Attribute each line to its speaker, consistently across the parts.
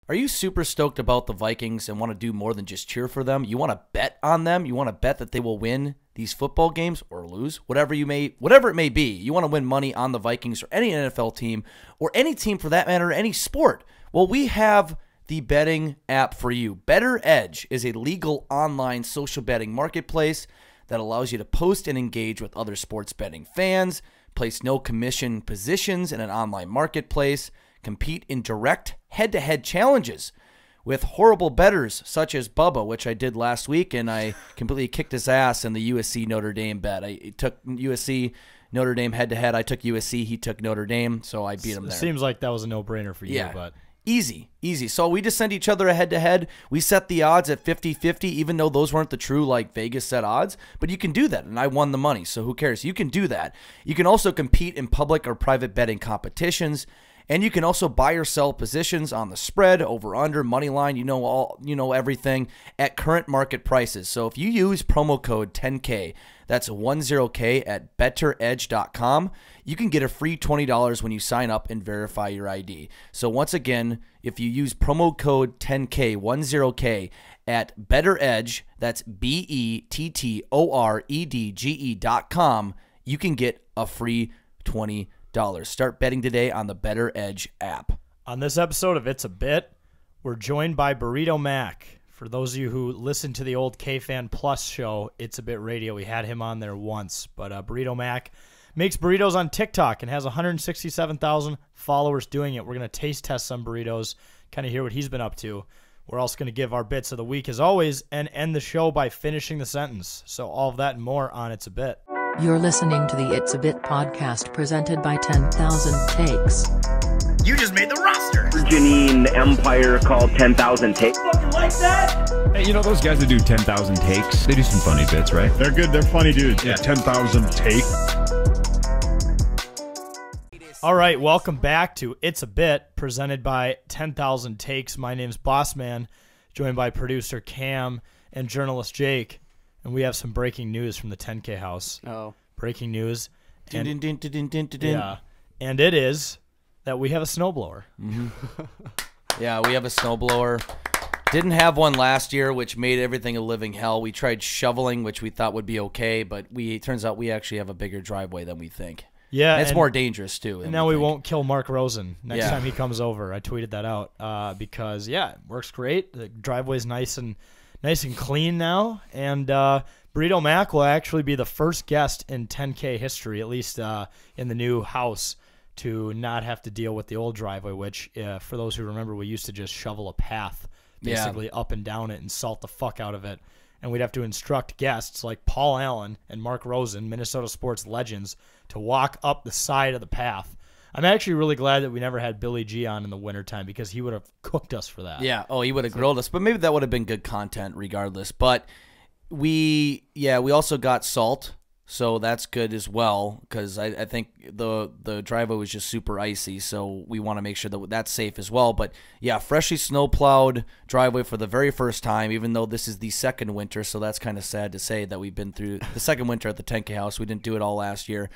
Speaker 1: Are you super stoked about the Vikings and want to do more than just cheer for them? You want to bet on them? You want to bet that they will win these football games or lose? Whatever it may be. You want to win money on the Vikings or any NFL team or any team for that matter, any sport. Well, we have the betting app for you. Better Edge is a legal online social betting marketplace that allows you to post and engage with other sports betting fans, place no commission positions in an online marketplace, compete in direct head-to-head challenges with horrible bettors such as Bubba, which I did last week, and I completely kicked his ass in the USC Notre Dame bet. I took USC Notre Dame head-to-head. I took USC. He took Notre Dame, so I beat him there.
Speaker 2: Seems like that was a no-brainer for you,
Speaker 1: yeah.
Speaker 2: But
Speaker 1: Easy. So we just sent each other a head-to-head. We set the odds at 50-50, even though those weren't the true Vegas set odds. But you can do that, and I won the money, so who cares? You can do that. You can also compete in public or private betting competitions, and you can also buy or sell positions on the spread, over, under, money line. You know everything at current market prices. So if you use promo code 10K, that's 10K at betteredge.com, you can get a free $20 when you sign up and verify your ID. So once again, if you use promo code 10K, 10K at betteredge, that's bettoredge.com, you can get a free $20. Start betting today on the Better Edge app.
Speaker 2: On this episode of It's a Bit, we're joined by Burrito Mac. For those of you who listen to the old K-Fan Plus show, It's a Bit Radio, we had him on there once. But Burrito Mac makes burritos on TikTok and has 167,000 followers doing it. We're going to taste test some burritos, kind of hear what he's been up to. We're also going to give our bits of the week as always and end the show by finishing the sentence. So all of that and more on It's a Bit.
Speaker 3: You're listening to the It's a Bit podcast presented by 10,000 Takes.
Speaker 4: You just made the roster.
Speaker 5: Janine Empire called 10,000 Takes.
Speaker 4: Fucking like that?
Speaker 6: Hey, you know those guys that do 10,000 takes? They do some funny bits, right?
Speaker 7: They're good. They're funny dudes.
Speaker 6: Yeah.
Speaker 7: 10,000 take.
Speaker 2: All right, welcome back to It's a Bit presented by 10,000 Takes. My name's Bossman, joined by producer Cam and journalist Jake. And we have some breaking news from the 10K house.
Speaker 8: Oh.
Speaker 2: Breaking news. And,
Speaker 1: Yeah.
Speaker 2: And it is that we have a snowblower.
Speaker 1: Mm-hmm. Yeah, we have a snowblower. Didn't have one last year, which made everything a living hell. We tried shoveling, which we thought would be okay, but it turns out we actually have a bigger driveway than we think.
Speaker 2: Yeah.
Speaker 1: And it's more dangerous, too.
Speaker 2: And now we won't kill Mark Rosen next time he comes over. I tweeted that out because, yeah, it works great. The driveway's nice and clean now, and Burrito Mac will actually be the first guest in 10K history, at least in the new house, to not have to deal with the old driveway, which, for those who remember, we used to just shovel a path basically up and down it and salt the fuck out of it, and we'd have to instruct guests like Paul Allen and Mark Rosen, Minnesota sports legends, to walk up the side of the path. I'm actually really glad that we never had Billy G on in the wintertime because he would have cooked us for that.
Speaker 1: Yeah. Oh, he would have grilled us, but maybe that would have been good content regardless. But we also got salt, so that's good as well because I think the driveway was just super icy, so we want to make sure that that's safe as well. But yeah, freshly snow-plowed driveway for the very first time, even though this is the second winter, so that's kind of sad to say that we've been through the second winter at the 10K house. We didn't do it all last year.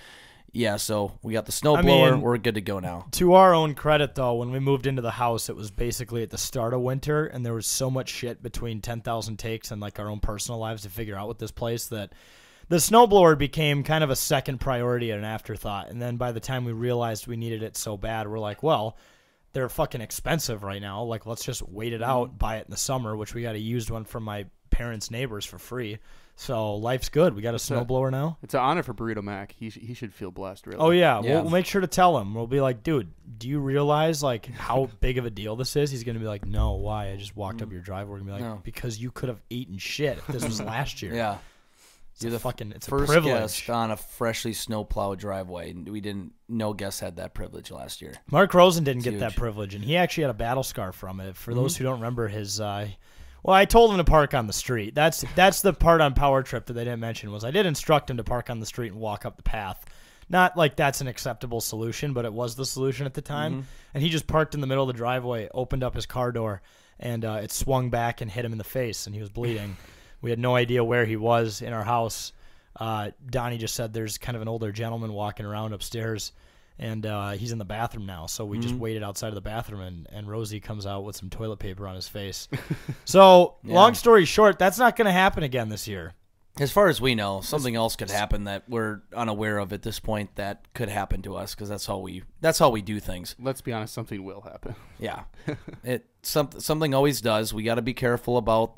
Speaker 1: Yeah, so we got the snowblower. We're good to go now.
Speaker 2: To our own credit, though, when we moved into the house, it was basically at the start of winter, and there was so much shit between 10,000 takes and our own personal lives to figure out with this place that the snowblower became kind of a second priority and an afterthought. And then by the time we realized we needed it so bad, we're like, well, they're fucking expensive right now. Let's just wait it out, buy it in the summer, which we got a used one from my parents' neighbors for free. So life's good. We got a snowblower now.
Speaker 8: It's an honor for Burrito Mac. He should feel blessed, really.
Speaker 2: Oh, yeah. We'll make sure to tell him. We'll be like, dude, do you realize how big of a deal this is? He's going to be like, no, why? I just walked up your driveway. We're going to be like, no. Because you could have eaten shit if this was last year.
Speaker 1: Yeah.
Speaker 2: It's
Speaker 1: first
Speaker 2: a privilege.
Speaker 1: guest on a freshly snowplowed driveway. No guest had that privilege last year.
Speaker 2: Mark Rosen didn't get that privilege, and he actually had a battle scar from it. For those who don't remember his well, I told him to park on the street. That's the part on Power Trip that they didn't mention was I did instruct him to park on the street and walk up the path. Not like that's an acceptable solution, but it was the solution at the time. Mm-hmm. And he just parked in the middle of the driveway, opened up his car door, and it swung back and hit him in the face, and he was bleeding. We had no idea where he was in our house. Donnie just said there's kind of an older gentleman walking around upstairs, And he's in the bathroom now, so we just waited outside of the bathroom, and Rosie comes out with some toilet paper on his face. So, long story short, that's not going to happen again this year.
Speaker 1: As far as we know, something else could happen that we're unaware of at this point that could happen to us because that's how we do things.
Speaker 8: Let's be honest, something will happen.
Speaker 1: Yeah, something always does. We got to be careful about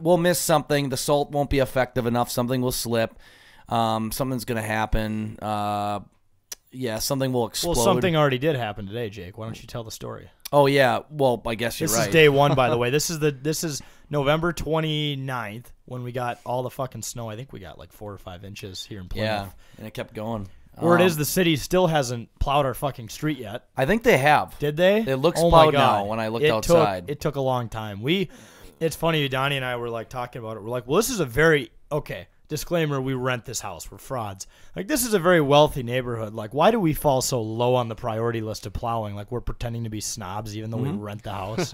Speaker 1: we'll miss something. The salt won't be effective enough. Something will slip. Something's going to happen. Yeah, something will explode.
Speaker 2: Well, something already did happen today, Jake. Why don't you tell the story?
Speaker 1: Oh yeah, well I guess you're right.
Speaker 2: This is day 1, by the way. This is November 29th when we got all the fucking snow. I think we got like 4 or 5 inches here in Plymouth.
Speaker 1: Yeah, and it kept going.
Speaker 2: Word is the city still hasn't plowed our fucking street yet.
Speaker 1: I think they have.
Speaker 2: Did they?
Speaker 1: It looks plowed now when I looked outside.
Speaker 2: It took a long time. It's funny, Donnie and I were like talking about it. We're like, well, this is a very disclaimer, we rent this house. We're frauds. Like, this is a very wealthy neighborhood. Like, why do we fall so low on the priority list of plowing? Like, we're pretending to be snobs even though we rent the house.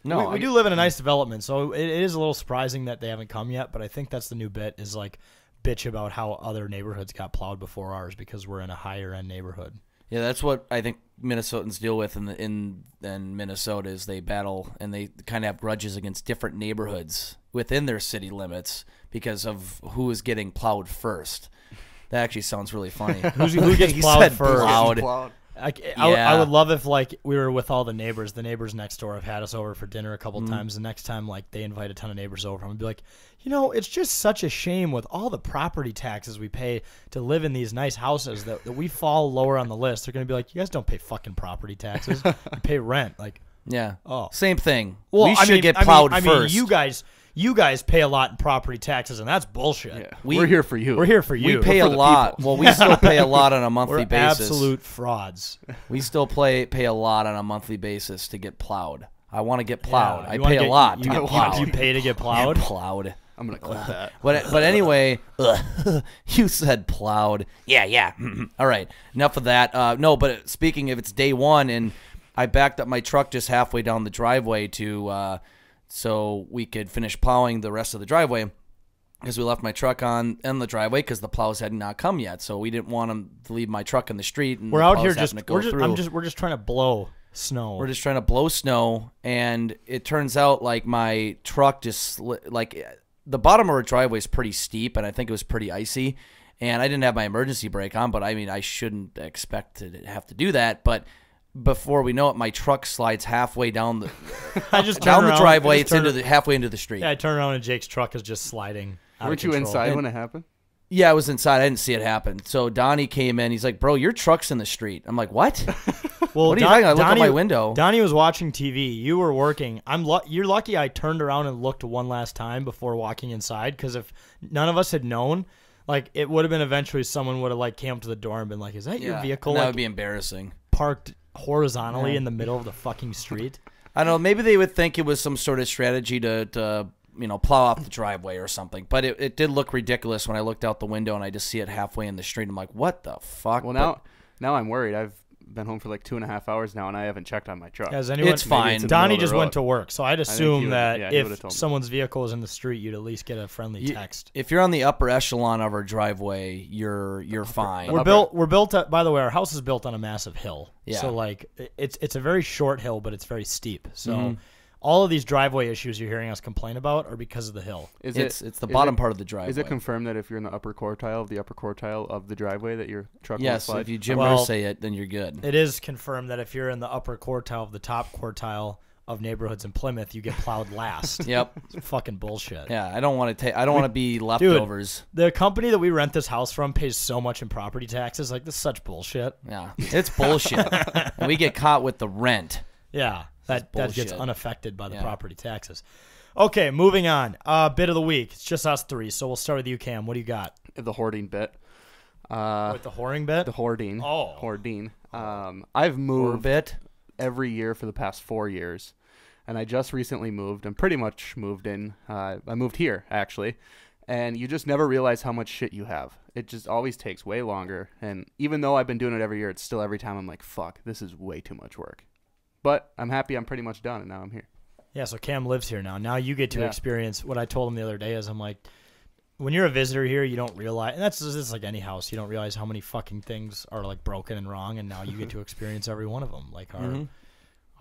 Speaker 2: No, we do live in a nice development, so it is a little surprising that they haven't come yet, but I think that's the new bit is, like, bitch about how other neighborhoods got plowed before ours because we're in a higher-end neighborhood.
Speaker 1: Yeah, that's what I think Minnesotans deal with in Minnesota is they battle and they kind of have grudges against different neighborhoods within their city limits because of who is getting plowed first. That actually sounds really funny.
Speaker 2: Who gets plowed first?
Speaker 8: Plowed.
Speaker 2: I would love if like we were with all the neighbors. The neighbors next door have had us over for dinner a couple times. The next time like they invite a ton of neighbors over, I'm gonna be like, it's just such a shame with all the property taxes we pay to live in these nice houses that we fall lower on the list. They're gonna be like, you guys don't pay fucking property taxes. You pay rent. Like,
Speaker 1: same thing.
Speaker 2: Well,
Speaker 1: we should get plowed first.
Speaker 2: I mean, you guys pay a lot in property taxes, and that's bullshit.
Speaker 8: Yeah. We're here for you.
Speaker 2: We're here for you.
Speaker 1: We pay a lot. Well, we still pay a lot on a monthly basis.
Speaker 2: Absolute frauds.
Speaker 1: We still pay a lot on a monthly basis to get plowed. I want to get plowed.
Speaker 2: Yeah,
Speaker 1: I pay a lot to get plowed.
Speaker 2: You pay to get plowed?
Speaker 1: Plowed.
Speaker 8: I'm going to clip that.
Speaker 1: But anyway, you said plowed. Yeah. All right. Enough of that. No, but speaking of, it's day 1, and I backed up my truck just halfway down the driveway so we could finish plowing the rest of the driveway because we left my truck in the driveway because the plows had not come yet. So we didn't want them to leave my truck in the street. And
Speaker 2: we're out here we're just trying to blow snow.
Speaker 1: We're just trying to blow snow, and it turns out like my truck just like the bottom of our driveway is pretty steep, and I think it was pretty icy. And I didn't have my emergency brake on, but I mean I shouldn't expect to have to do that, but. Before we know it, my truck slides halfway down the driveway. It's halfway into the street.
Speaker 2: Yeah, I turn around and Jake's truck is just sliding.
Speaker 8: Weren't you inside when it happened?
Speaker 1: Yeah, I was inside. I didn't see it happen. So Donnie came in. He's like, "Bro, your truck's in the street." I'm like, "What?"
Speaker 2: Well,
Speaker 1: what are you talking about? I look out my window.
Speaker 2: Donnie was watching TV. You were working. You're lucky I turned around and looked one last time before walking inside, because if none of us had known, like, it would have been eventually someone would have like came up to the door and been like, "Is that your vehicle?"
Speaker 1: That would be embarrassing.
Speaker 2: Parked horizontally in the middle of the fucking street.
Speaker 1: I don't know. Maybe they would think it was some sort of strategy to plow off the driveway or something. But it did look ridiculous when I looked out the window and I just see it halfway in the street. I'm like, what the fuck?
Speaker 8: Well, now I'm worried. I've been home for like 2.5 hours now, and I haven't checked on my truck.
Speaker 1: It's fine.
Speaker 2: Donnie just went to work, so I'd assume that if someone's vehicle is in the street, you'd at least get a friendly text.
Speaker 1: If you're on the upper echelon of our driveway, you're fine.
Speaker 2: We're built. By the way, our house is built on a massive hill. Yeah. So like it's a very short hill, but it's very steep. So. All of these driveway issues you're hearing us complain about are because of the hill.
Speaker 1: It's the bottom part of the driveway.
Speaker 8: Is it confirmed that if you're in the upper quartile of the driveway that your truck will slide?
Speaker 1: Yes, if you Jim Irsay it, then you're good.
Speaker 2: It is confirmed that if you're in the upper quartile of the top quartile of neighborhoods in Plymouth, you get plowed last.
Speaker 1: Yep.
Speaker 2: It's fucking bullshit.
Speaker 1: Yeah, I don't want to be leftovers.
Speaker 2: Dude, the company that we rent this house from pays so much in property taxes. Like, this is such bullshit.
Speaker 1: Yeah, it's bullshit. And we get caught with the rent.
Speaker 2: Yeah. That gets unaffected by the property taxes. Okay, moving on. Bit of the week. It's just us three, so we'll start with you, Cam. What do you got?
Speaker 8: The hoarding bit.
Speaker 2: The whoring bit?
Speaker 8: The hoarding.
Speaker 2: Oh.
Speaker 8: Hoarding. I've moved every year for the past 4 years, and I just recently moved. I'm pretty much moved in. I moved here, actually, and you just never realize how much shit you have. It just always takes way longer, and even though I've been doing it every year, it's still every time I'm like, fuck, this is way too much work. But I'm happy I'm pretty much done, and now I'm here.
Speaker 2: Yeah, so Cam lives here now. Now you get to experience what I told him the other day is I'm like, when you're a visitor here, you don't realize, and that's just like any house, you don't realize how many fucking things are like broken and wrong, and now you get to experience every one of them. Like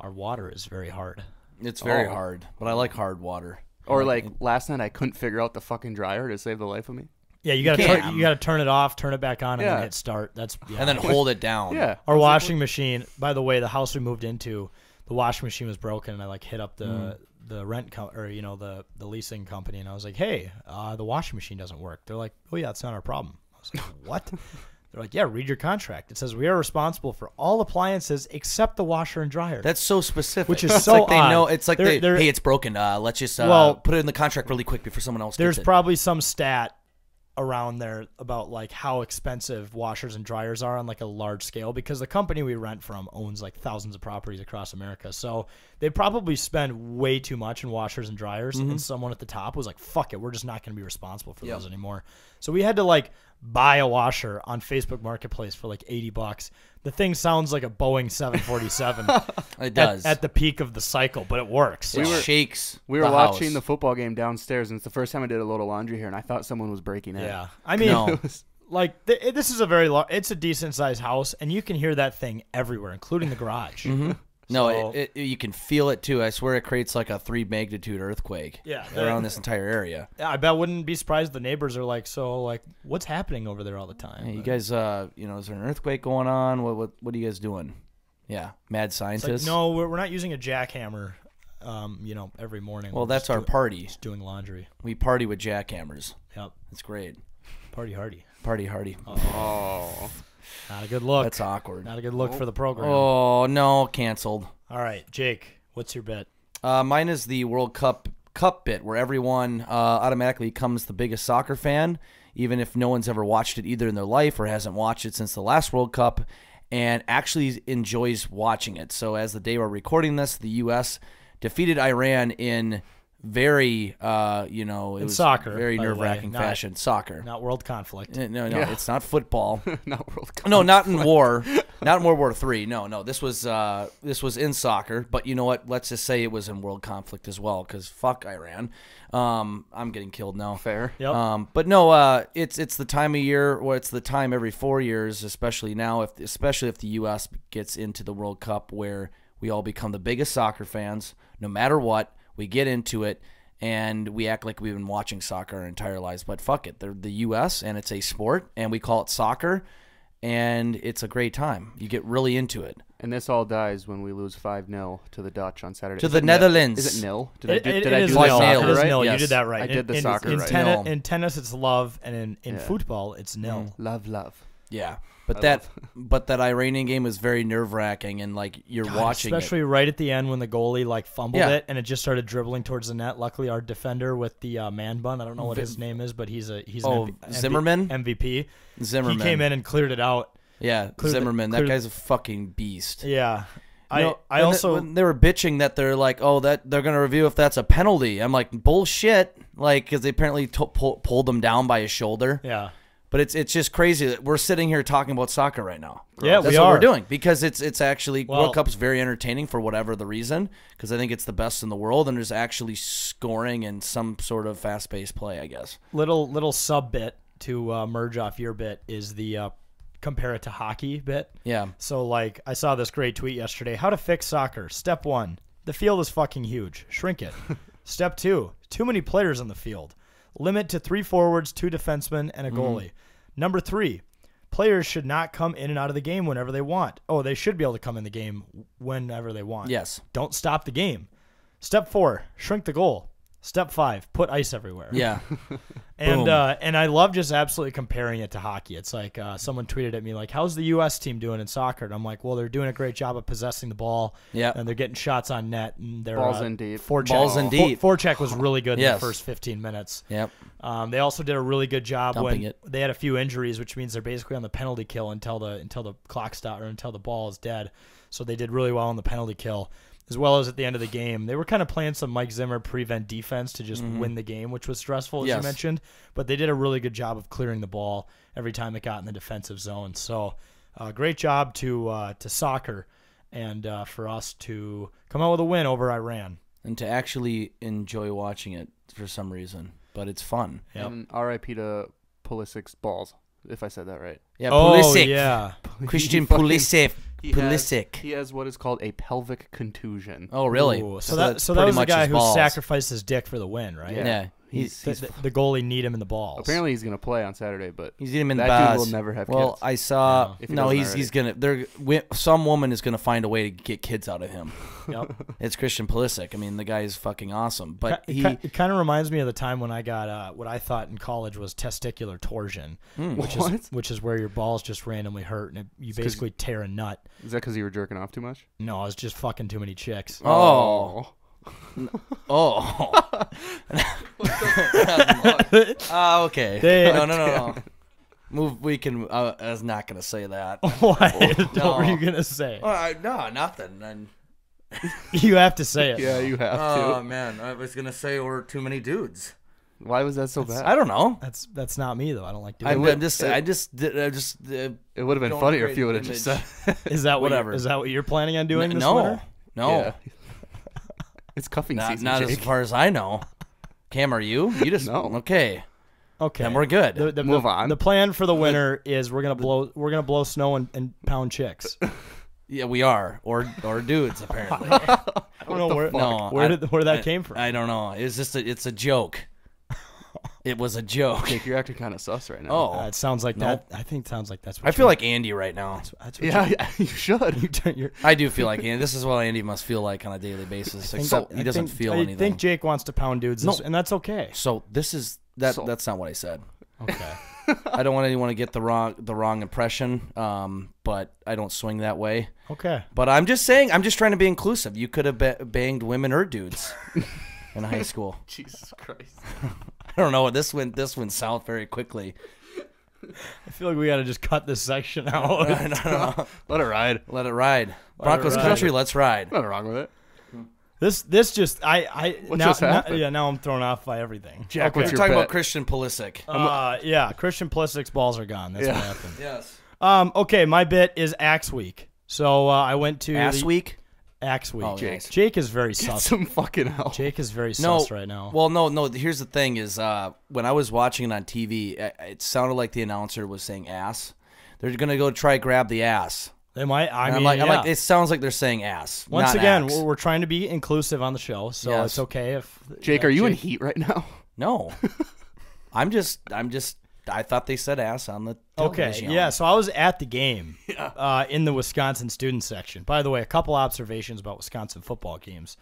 Speaker 2: our water is very hard.
Speaker 1: It's very hard, but I like hard water.
Speaker 8: Or like last night, I couldn't figure out the fucking dryer to save the life of me.
Speaker 2: Yeah, you gotta turn it off, turn it back on, and then hit start. And
Speaker 1: then hold it down.
Speaker 8: Yeah.
Speaker 2: Our washing machine. By the way, the house we moved into, the washing machine was broken, and I like hit up the rent or the leasing company, and I was like, hey, the washing machine doesn't work. They're like, oh yeah, it's not our problem. I was like, what? They're like, yeah, read your contract. It says we are responsible for all appliances except the washer and dryer.
Speaker 1: That's so specific.
Speaker 2: Which is
Speaker 1: it's
Speaker 2: so
Speaker 1: like they
Speaker 2: odd.
Speaker 1: know. It's like hey, it's broken. Let's just put it in the contract really quick before someone else.
Speaker 2: There's
Speaker 1: gets it.
Speaker 2: probably some stat around there about like how expensive washers and dryers are on like a large scale, because the company we rent from owns like thousands of properties across America. So they probably spend way too much in washers and dryers, and someone at the top was like, fuck it, we're just not going to be responsible for those anymore. So we had to like buy a washer on Facebook Marketplace for like $80. The thing sounds like a Boeing 747.
Speaker 1: It does.
Speaker 2: At the peak of the cycle, but it works.
Speaker 1: It shakes.
Speaker 8: We were watching the football game downstairs, and it's the first time I did a load of laundry here, and I thought someone was breaking in.
Speaker 2: Yeah. I mean, like this is a very it's a decent sized house, and you can hear that thing everywhere, including the garage.
Speaker 1: No, you can feel it too. I swear it creates like a 3 magnitude earthquake.
Speaker 2: Yeah,
Speaker 1: around this entire area.
Speaker 2: Yeah, I bet wouldn't be surprised the neighbors are like, so like, what's happening over there all the time?
Speaker 1: Hey, you guys, is there an earthquake going on? What are you guys doing? Yeah, mad scientists.
Speaker 2: Like, no, we're not using a jackhammer. Every morning.
Speaker 1: Well, that's our party.
Speaker 2: Just doing laundry.
Speaker 1: We party with jackhammers.
Speaker 2: Yep,
Speaker 1: it's great.
Speaker 2: Party hardy.
Speaker 1: Party hardy.
Speaker 8: Oh.
Speaker 2: Not a good look.
Speaker 1: That's awkward.
Speaker 2: Not a good look for the program.
Speaker 1: Oh, no, canceled.
Speaker 2: All right, Jake, what's your bet?
Speaker 1: Mine is the World Cup bit, where everyone automatically becomes the biggest soccer fan, even if no one's ever watched it either in their life or hasn't watched it since the last World Cup, and actually enjoys watching it. So as the day we're recording this, the U.S. defeated Iran in very, it was
Speaker 2: soccer,
Speaker 1: very nerve-wracking fashion. Soccer,
Speaker 2: not world conflict.
Speaker 1: No, it's not football.
Speaker 8: Not world conflict.
Speaker 1: No, not in war, not in World War III. No, this was in soccer. But you know what? Let's just say it was in world conflict as well, because fuck Iran. I'm getting killed now.
Speaker 8: Fair.
Speaker 2: Yep.
Speaker 1: But no, it's the time of year, or it's the time every 4 years, especially now, especially if the U.S. gets into the World Cup, where we all become the biggest soccer fans, no matter what. We get into it, and we act like we've been watching soccer our entire lives. But fuck it. They're the U.S., and it's a sport, and we call it soccer, and it's a great time. You get really into it.
Speaker 8: And this all dies when we lose 5-0 to the Dutch on Saturday.
Speaker 1: To the Netherlands.
Speaker 8: Is it nil?
Speaker 2: Did I do
Speaker 8: the
Speaker 2: nil.
Speaker 8: soccer
Speaker 2: It is
Speaker 8: right?
Speaker 2: nil.
Speaker 1: Yes.
Speaker 2: You did that right.
Speaker 8: I did the soccer
Speaker 2: in
Speaker 8: right.
Speaker 2: In tennis, it's love, and in football, it's nil.
Speaker 8: Love.
Speaker 1: Yeah. But that Iranian game was very nerve-wracking, and like you're watching
Speaker 2: especially
Speaker 1: it.
Speaker 2: right at the end when the goalie like fumbled it and it just started dribbling towards the net. Luckily, our defender with the man bun, I don't know what his name is, but he's
Speaker 1: Zimmerman?
Speaker 2: MVP.
Speaker 1: Zimmerman.
Speaker 2: He came in and cleared it out.
Speaker 1: Yeah, Zimmerman. That guy's a fucking beast.
Speaker 2: Yeah.
Speaker 1: I also when they were bitching that they're like, that they're gonna review if that's a penalty. I'm like, bullshit. Like, because they apparently pulled him down by his shoulder.
Speaker 2: Yeah.
Speaker 1: But it's just crazy that we're sitting here talking about soccer right now.
Speaker 2: Yeah,
Speaker 1: that's
Speaker 2: we
Speaker 1: what
Speaker 2: are
Speaker 1: we're doing, because it's actually World Cup's very entertaining for whatever the reason, because I think it's the best in the world, and there's actually scoring and some sort of fast-paced play, I guess.
Speaker 2: Little sub bit to merge off your bit is the compare it to hockey bit.
Speaker 1: Yeah.
Speaker 2: So like I saw this great tweet yesterday. How to fix soccer. Step 1, the field is fucking huge. Shrink it. Step 2, too many players on the field. Limit to 3 forwards, 2 defensemen, and a goalie. Number 3, players should not come in and out of the game whenever they want. Oh, they should be able to come in the game whenever they want.
Speaker 1: Yes.
Speaker 2: Don't stop the game. Step 4, shrink the goal. Step 5, put ice everywhere.
Speaker 1: Yeah.
Speaker 2: And I love just absolutely comparing it to hockey. It's like someone tweeted at me like, how's the U.S. team doing in soccer? And I'm like, well, they're doing a great job of possessing the ball.
Speaker 1: Yeah.
Speaker 2: And they're getting shots on net. And they're
Speaker 8: balls in deep.
Speaker 1: Balls in deep.
Speaker 2: Forecheck was really good in the first 15 minutes.
Speaker 1: Yep.
Speaker 2: They also did a really good job
Speaker 1: Dumping
Speaker 2: when
Speaker 1: it.
Speaker 2: they had a few injuries, which means they're basically on the penalty kill until the clock stops or until the ball is dead. So they did really well on the penalty kill. As well as at the end of the game. They were kind of playing some Mike Zimmer prevent defense to just win the game, which was stressful, as you mentioned. But they did a really good job of clearing the ball every time it got in the defensive zone. So great job to soccer and for us to come out with a win over Iran.
Speaker 1: And to actually enjoy watching it for some reason. but it's fun.
Speaker 2: Yep.
Speaker 8: And R.I.P. to Pulisic's balls, if I said that right.
Speaker 1: Yeah,
Speaker 2: Oh,
Speaker 1: Pulisic.
Speaker 2: yeah.
Speaker 1: Christian
Speaker 8: He fucking-
Speaker 1: Pulisic.
Speaker 8: He
Speaker 1: Pulisic.
Speaker 8: He has what is called a pelvic contusion.
Speaker 1: Oh, really?
Speaker 2: Ooh,
Speaker 1: So
Speaker 2: that
Speaker 1: that's
Speaker 2: that
Speaker 1: pretty
Speaker 2: was the
Speaker 1: much
Speaker 2: guy
Speaker 1: his
Speaker 2: who
Speaker 1: balls.
Speaker 2: sacrificed his dick for the win, right?
Speaker 1: Yeah.
Speaker 2: The goalie need him in the balls.
Speaker 8: Apparently he's going to play on Saturday, but
Speaker 1: He's getting him in the
Speaker 8: that dude
Speaker 1: balls.
Speaker 8: will never have
Speaker 1: Well,
Speaker 8: kids.
Speaker 1: I saw.
Speaker 8: If he
Speaker 1: No,
Speaker 8: doesn't
Speaker 1: he's gonna. Some woman is gonna find a way to get kids out of him.
Speaker 2: Yep.
Speaker 1: It's Christian Pulisic. I mean, the guy is fucking awesome. But
Speaker 2: It kind of reminds me of the time when I got what I thought in college was testicular torsion, which is where your balls just randomly hurt and you basically tear a nut.
Speaker 8: Is that because you were jerking off too much?
Speaker 2: No, I was just fucking too many chicks.
Speaker 1: Oh. Okay. No. Move. We can. I was not gonna say that.
Speaker 2: What? What were you gonna say?
Speaker 1: No, nothing. And,
Speaker 2: You have to say it.
Speaker 8: Yeah, you have
Speaker 1: oh
Speaker 8: to.
Speaker 1: man, I was gonna say we're too many dudes.
Speaker 8: Why was that so bad?
Speaker 1: I don't know.
Speaker 2: That's not me though. I don't like doing it.
Speaker 1: I just.
Speaker 8: It would have been
Speaker 1: don't
Speaker 8: funnier
Speaker 1: create
Speaker 8: if you would have
Speaker 1: an
Speaker 8: just
Speaker 1: image.
Speaker 8: said.
Speaker 2: Is that
Speaker 1: Whatever.
Speaker 2: Is that what you're planning on doing this
Speaker 1: no,
Speaker 2: winter?
Speaker 1: no,
Speaker 8: Yeah. It's cuffing season,
Speaker 1: not as
Speaker 8: Jake.
Speaker 1: far as I know. Cam, are you? You just
Speaker 8: No.
Speaker 1: Okay.
Speaker 2: Okay,
Speaker 1: Then we're good.
Speaker 8: Move on.
Speaker 2: The plan for the winter is we're gonna blow snow and pound chicks.
Speaker 1: Yeah, we are, or dudes apparently.
Speaker 2: I don't know where where that came from.
Speaker 1: I don't know. It's a joke. It was a joke.
Speaker 8: Jake, you're acting kind of sus right now.
Speaker 1: Oh,
Speaker 2: It sounds like
Speaker 1: Nope.
Speaker 2: that. I think it sounds like that's. What
Speaker 1: I feel like Andy right now.
Speaker 2: that's what
Speaker 8: Yeah, you should.
Speaker 2: you're,
Speaker 1: I do feel like Andy. This is what Andy must feel like on a daily basis. Except he doesn't feel anything.
Speaker 2: I think Jake wants to pound dudes,
Speaker 1: No.
Speaker 2: and that's okay.
Speaker 1: So this is that.
Speaker 8: So-
Speaker 1: That's not what I said.
Speaker 2: Okay.
Speaker 1: I don't want anyone to get the wrong impression. But I don't swing that way.
Speaker 2: Okay.
Speaker 1: But I'm just saying. I'm just trying to be inclusive. You could have banged women or dudes in high school.
Speaker 8: Jesus Christ.
Speaker 1: I don't know. This went south very quickly.
Speaker 2: I feel like we got to just cut this section out.
Speaker 1: No.
Speaker 8: Let it ride.
Speaker 1: Let it ride. Broncos
Speaker 2: ride.
Speaker 1: country. Let's ride.
Speaker 8: Nothing wrong with it.
Speaker 2: This just I
Speaker 8: What
Speaker 2: now,
Speaker 8: just happened?
Speaker 2: now I'm thrown off by everything.
Speaker 8: Jack,
Speaker 1: We're
Speaker 8: what's your
Speaker 1: talking
Speaker 8: bet?
Speaker 1: about Christian Pulisic.
Speaker 2: Yeah, Christian Pulisic's balls are gone. That's what happened.
Speaker 1: Yes.
Speaker 2: Okay, my bit is Axe Week. So I went to
Speaker 1: Ass week.
Speaker 2: Axe Week.
Speaker 1: Oh, Jake.
Speaker 2: Jake is very sus.
Speaker 8: Some fucking hell.
Speaker 2: Jake is very
Speaker 1: No,
Speaker 2: sus right now.
Speaker 1: Well, no. Here's the thing: is when I was watching it on TV, it sounded like the announcer was saying ass. They're gonna go try grab the ass.
Speaker 2: They might.
Speaker 1: And
Speaker 2: I'm
Speaker 1: like, it sounds like they're saying ass.
Speaker 2: Once
Speaker 1: not
Speaker 2: again,
Speaker 1: axe.
Speaker 2: we're trying to be inclusive on the show, so
Speaker 1: Yes.
Speaker 2: it's okay if.
Speaker 8: Jake, are you in heat right now?
Speaker 1: No. I'm just. I thought they said ass on the
Speaker 2: Okay,
Speaker 1: television.
Speaker 2: yeah. So I was at the game in the Wisconsin student section. By the way, a couple observations about Wisconsin football games.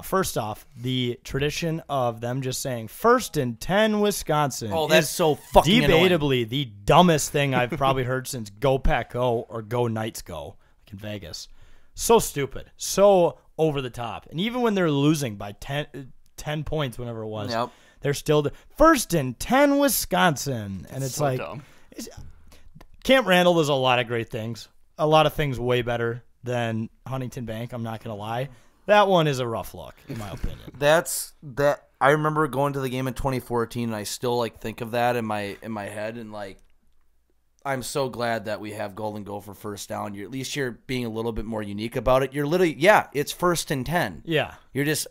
Speaker 2: First off, the tradition of them just saying "First and 10 Wisconsin."
Speaker 1: Oh, that's
Speaker 2: is
Speaker 1: so fucking annoying.
Speaker 2: debatably the dumbest thing I've probably heard since "Go Pack Go" or "Go Knights Go" like in Vegas. So stupid, so over the top, and even when they're losing by 10 points, whenever it was,
Speaker 1: Yep.
Speaker 2: they're still first and 10 Wisconsin, and it's
Speaker 8: so
Speaker 2: like.
Speaker 8: dumb.
Speaker 2: Camp Randall does a lot of great things. A lot of things way better than Huntington Bank, I'm not going to lie. That one is a rough look, in my opinion.
Speaker 1: That I remember going to the game in 2014, and I still think of that in my head, and I'm so glad that we have Golden Gopher first down. At least you're being a little bit more unique about it. You're literally, it's first and 10.
Speaker 2: Yeah.
Speaker 1: You're just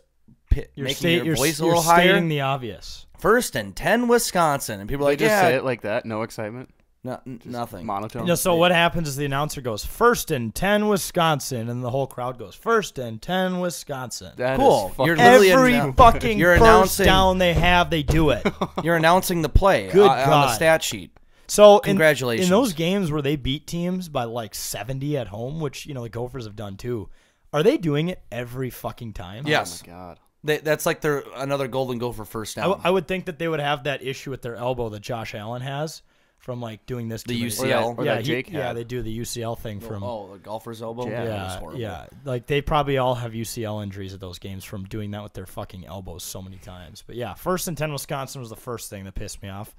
Speaker 2: You're
Speaker 1: making your voice a
Speaker 2: you're
Speaker 1: little higher.
Speaker 2: stating the obvious.
Speaker 1: First and 10 Wisconsin, and people are
Speaker 8: They
Speaker 1: like,
Speaker 8: just
Speaker 1: yeah,
Speaker 8: say it like that, no excitement.
Speaker 1: nothing.
Speaker 8: Monotone.
Speaker 2: So what happens is the announcer goes, first and 10 Wisconsin, and the whole crowd goes, first and 10 Wisconsin.
Speaker 8: That
Speaker 1: Cool.
Speaker 8: is fucking
Speaker 1: You're literally
Speaker 2: Every fucking
Speaker 1: you're
Speaker 2: first
Speaker 1: announcing-
Speaker 2: down they have, they do it.
Speaker 1: You're announcing the play
Speaker 2: Good
Speaker 1: on the
Speaker 2: God.
Speaker 1: stat sheet.
Speaker 2: So
Speaker 1: Congratulations.
Speaker 2: in those games where they beat teams by 70 at home, which the Gophers have done too, are they doing it every fucking time?
Speaker 1: Yes.
Speaker 8: Oh my god.
Speaker 1: That's like their another Golden Gopher first down.
Speaker 2: I would think that they would have that issue with their elbow that Josh Allen has from doing this.
Speaker 1: The
Speaker 2: too many-
Speaker 1: UCL?
Speaker 8: Or that Jake had.
Speaker 2: they do the UCL thing from.
Speaker 1: the golfer's elbow?
Speaker 8: Yeah.
Speaker 1: That was horrible.
Speaker 2: Yeah, they probably all have UCL injuries at those games from doing that with their fucking elbows so many times. But yeah, first and 10 Wisconsin was the first thing that pissed me off.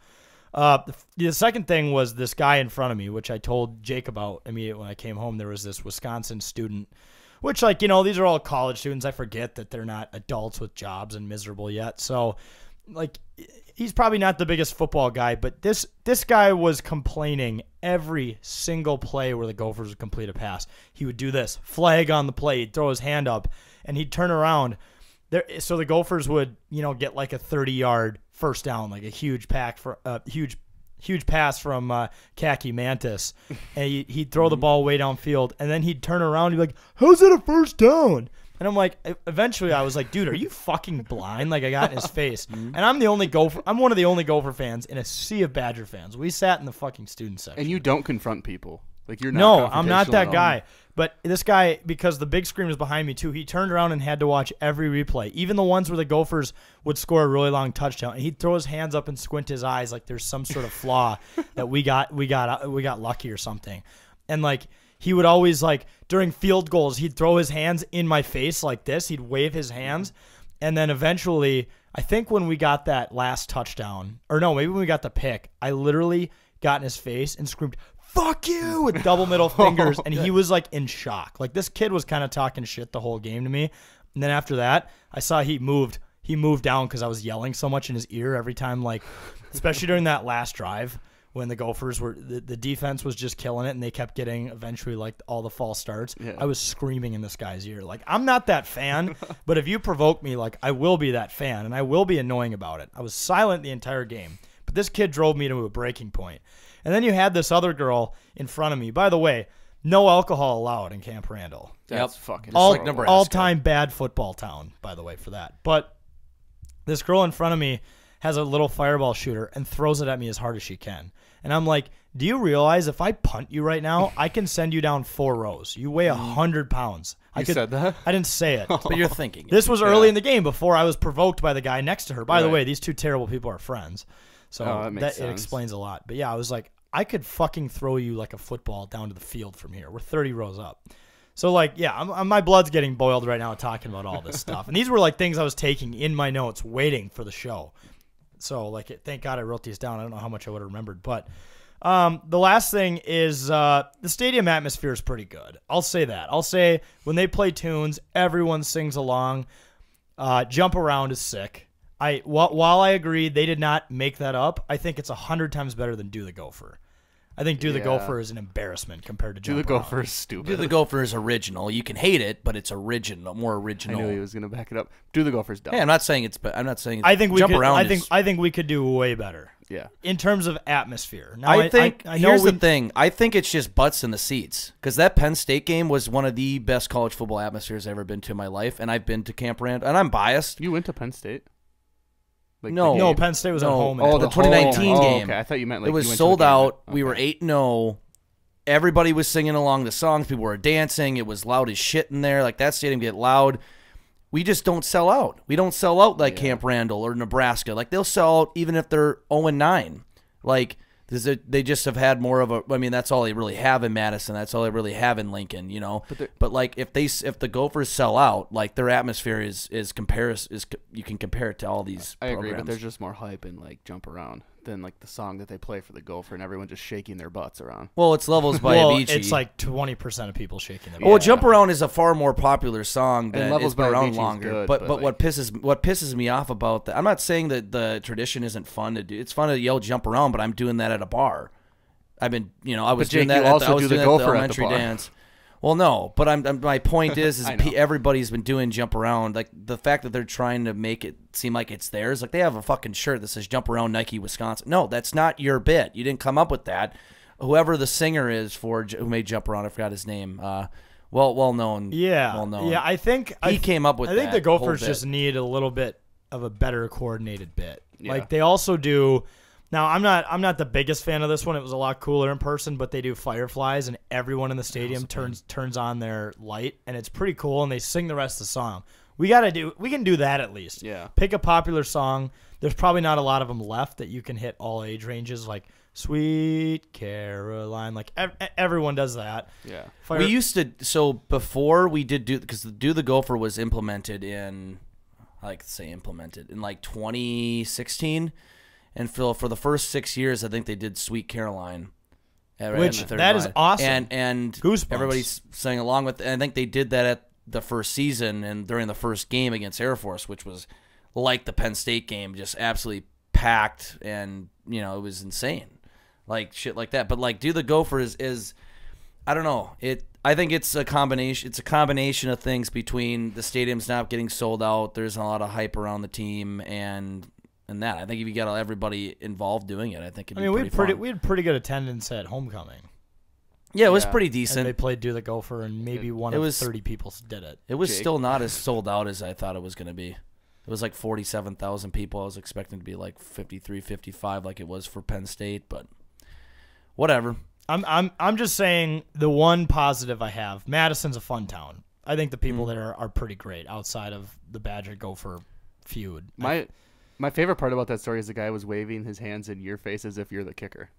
Speaker 2: The second thing was this guy in front of me, which I told Jake about immediately when I came home. There was this Wisconsin student, which these are all college students. I forget that they're not adults with jobs and miserable yet. So, he's probably not the biggest football guy, but this guy was complaining every single play where the Gophers would complete a pass. He would do this, flag on the play, he'd throw his hand up, and he'd turn around. So the Gophers would, get like a 30-yard first down, like a huge huge pass from Khaki Mantis, and he'd throw the ball way downfield, and then he'd turn around and be like, "How's it a first down?" And I'm like, eventually I was like, dude, are you fucking blind? Like, I got in his face. And I'm one of the only Gopher fans in a sea of Badger fans. We sat in the fucking student section.
Speaker 8: And you don't confront people. Like, you're not.
Speaker 2: No, I'm not that
Speaker 8: confrontational at all.
Speaker 2: guy. But this guy, because the big screen was behind me too, he turned around and had to watch every replay, even the ones where the Gophers would score a really long touchdown. And he'd throw his hands up and squint his eyes like there's some sort of flaw that we got lucky or something. And like, he would always, like, during field goals, he'd throw his hands in my face like this. He'd wave his hands. And then eventually, I think when we got that last touchdown, or no, maybe when we got the pick, I literally got in his face and screamed, "Fuck you!" with double middle fingers. And he was, like, in shock. Like, this kid was kind of talking shit the whole game to me. And then after that, I saw he moved down because I was yelling so much in his ear every time, like, especially during that last drive. When the Gophers were, the defense was just killing it, and they kept getting eventually like all the false starts. Yeah. I was screaming in this guy's ear, like, I'm not that fan, but if you provoke me, like, I will be that fan, and I will be annoying about it. I was silent the entire game, but this kid drove me to a breaking point. And then you had this other girl in front of me. By the way, no alcohol allowed in Camp Randall.
Speaker 8: That's fucking
Speaker 2: all-time bad football town, by the way, for that. But this girl in front of me has a little fireball shooter and throws it at me as hard as she can. And I'm like, do you realize if I punt you right now, I can send you down 4 rows? You weigh 100 pounds.
Speaker 8: You said that?
Speaker 2: I didn't say it.
Speaker 1: But you're thinking.
Speaker 2: This was early in the game before I was provoked by the guy next to her. By the way, these two terrible people are friends. So it explains a lot. But yeah, I was like, I could fucking throw you like a football down to the field from here. We're 30 rows up. So, like, yeah, my blood's getting boiled right now talking about all this stuff. And these were, like, things I was taking in my notes waiting for the show. So, like, thank God I wrote these down. I don't know how much I would have remembered. But the last thing is the stadium atmosphere is pretty good. I'll say that. I'll say when they play tunes, everyone sings along. Jump Around is sick. While I agree they did not make that up, I think it's 100 times better than Do the Gopher. I think Do the Gopher is an embarrassment compared to Jump Around.
Speaker 8: Do the Gopher is stupid.
Speaker 1: Do the Gopher is original. You can hate it, but it's original, more original.
Speaker 8: I knew he was going to back it up. Do the Gopher's dumb.
Speaker 1: Yeah, I'm not saying it's.
Speaker 2: I think we could do way better.
Speaker 8: Yeah.
Speaker 2: In terms of atmosphere. Now,
Speaker 1: I think here's the thing. I think it's just butts in the seats because that Penn State game was one of the best college football atmospheres I've ever been to in my life, and I've been to Camp Randall, and I'm biased.
Speaker 8: You went to Penn State? Like
Speaker 2: no, Penn State was at home.
Speaker 1: Oh, the 2019 game.
Speaker 8: Okay. I thought you meant like
Speaker 1: it was
Speaker 8: you went
Speaker 1: sold
Speaker 8: to
Speaker 1: out.
Speaker 8: Okay.
Speaker 1: We were 8-0. Everybody was singing along the songs. People were dancing. It was loud as shit in there. Like that stadium get loud. We just don't sell out. We don't sell out like Camp Randall or Nebraska. Like they'll sell out even if they're 0-9. Like they just have had more of a. I mean, that's all they really have in Madison. That's all they really have in Lincoln. You know. But like if the Gophers sell out, like their atmosphere is you can compare it to all these.
Speaker 8: I agree,
Speaker 1: programs.
Speaker 8: but there's just more hype and like Jump Around than like the song that they play for the Gopher and everyone just shaking their butts around.
Speaker 1: Well, it's Levels by Avicii.
Speaker 2: It's like 20% of people shaking their butts.
Speaker 1: Well, Jump Around is a far more popular song than
Speaker 8: Levels
Speaker 1: it's been
Speaker 8: by
Speaker 1: around
Speaker 8: Avicii's
Speaker 1: longer.
Speaker 8: good,
Speaker 1: but
Speaker 8: like,
Speaker 1: what pisses me off about that, I'm not saying that the tradition isn't fun to do. It's fun to yell Jump Around, but I'm doing that at a bar. I was doing that at the elementary dance. Well, no, but my point is everybody's been doing Jump Around. Like the fact that they're trying to make it seem like it's theirs. Like they have a fucking shirt that says Jump Around Nike Wisconsin. No, that's not your bit. You didn't come up with that. Whoever the singer is who made Jump Around, I forgot his name. Well known.
Speaker 2: Yeah,
Speaker 1: well known.
Speaker 2: Yeah, I think
Speaker 1: he came up with.
Speaker 2: I think the Gophers just need a little bit of a better coordinated bit. Yeah. Like they also do. Now, I'm not the biggest fan of this one. It was a lot cooler in person, but they do fireflies, and everyone in the stadium turns on their light, and it's pretty cool, and they sing the rest of the song. We can do that at least.
Speaker 8: Yeah.
Speaker 2: Pick a popular song. There's probably not a lot of them left that you can hit all age ranges, like Sweet Caroline. Like everyone does that.
Speaker 8: Yeah.
Speaker 1: We used to. So before we did because Do the Gopher was implemented in, I like to say implemented in like 2016. And for the first 6 years, I think they did Sweet Caroline.
Speaker 2: Which, that is awesome.
Speaker 1: And
Speaker 2: Goosebumps.
Speaker 1: Everybody's sang along with it. And I think they did that at the first season and during the first game against Air Force, which was like the Penn State game, just absolutely packed. And, it was insane. Like, shit like that. But, like, Do the Gopher is I don't know. I think it's a combination. It's a combination of things between the stadium's not getting sold out. There's a lot of hype around the team, and that. I think if you got everybody involved doing it, I think it'd be pretty fun.
Speaker 2: We had pretty good attendance at homecoming.
Speaker 1: Yeah, it was pretty decent.
Speaker 2: And they played Do the Gopher, and maybe one of 30 people did it.
Speaker 1: It was still not as sold out as I thought it was going to be. It was like 47,000 people. I was expecting to be like 53, 55 like it was for Penn State, but whatever.
Speaker 2: I'm just saying the one positive I have, Madison's a fun town. I think the people there are pretty great outside of the Badger Gopher feud.
Speaker 8: My favorite part about that story is the guy was waving his hands in your face as if you're the kicker.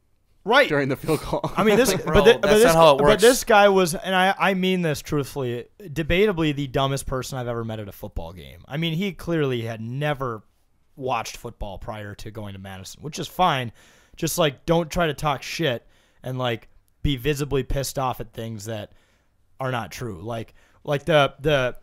Speaker 2: Right.
Speaker 8: During the field goal.
Speaker 2: I mean, that's not how it works. But this guy was, and I mean this truthfully, debatably the dumbest person I've ever met at a football game. I mean, he clearly had never watched football prior to going to Madison, which is fine. Just, like, don't try to talk shit and, like, be visibly pissed off at things that are not true. Like the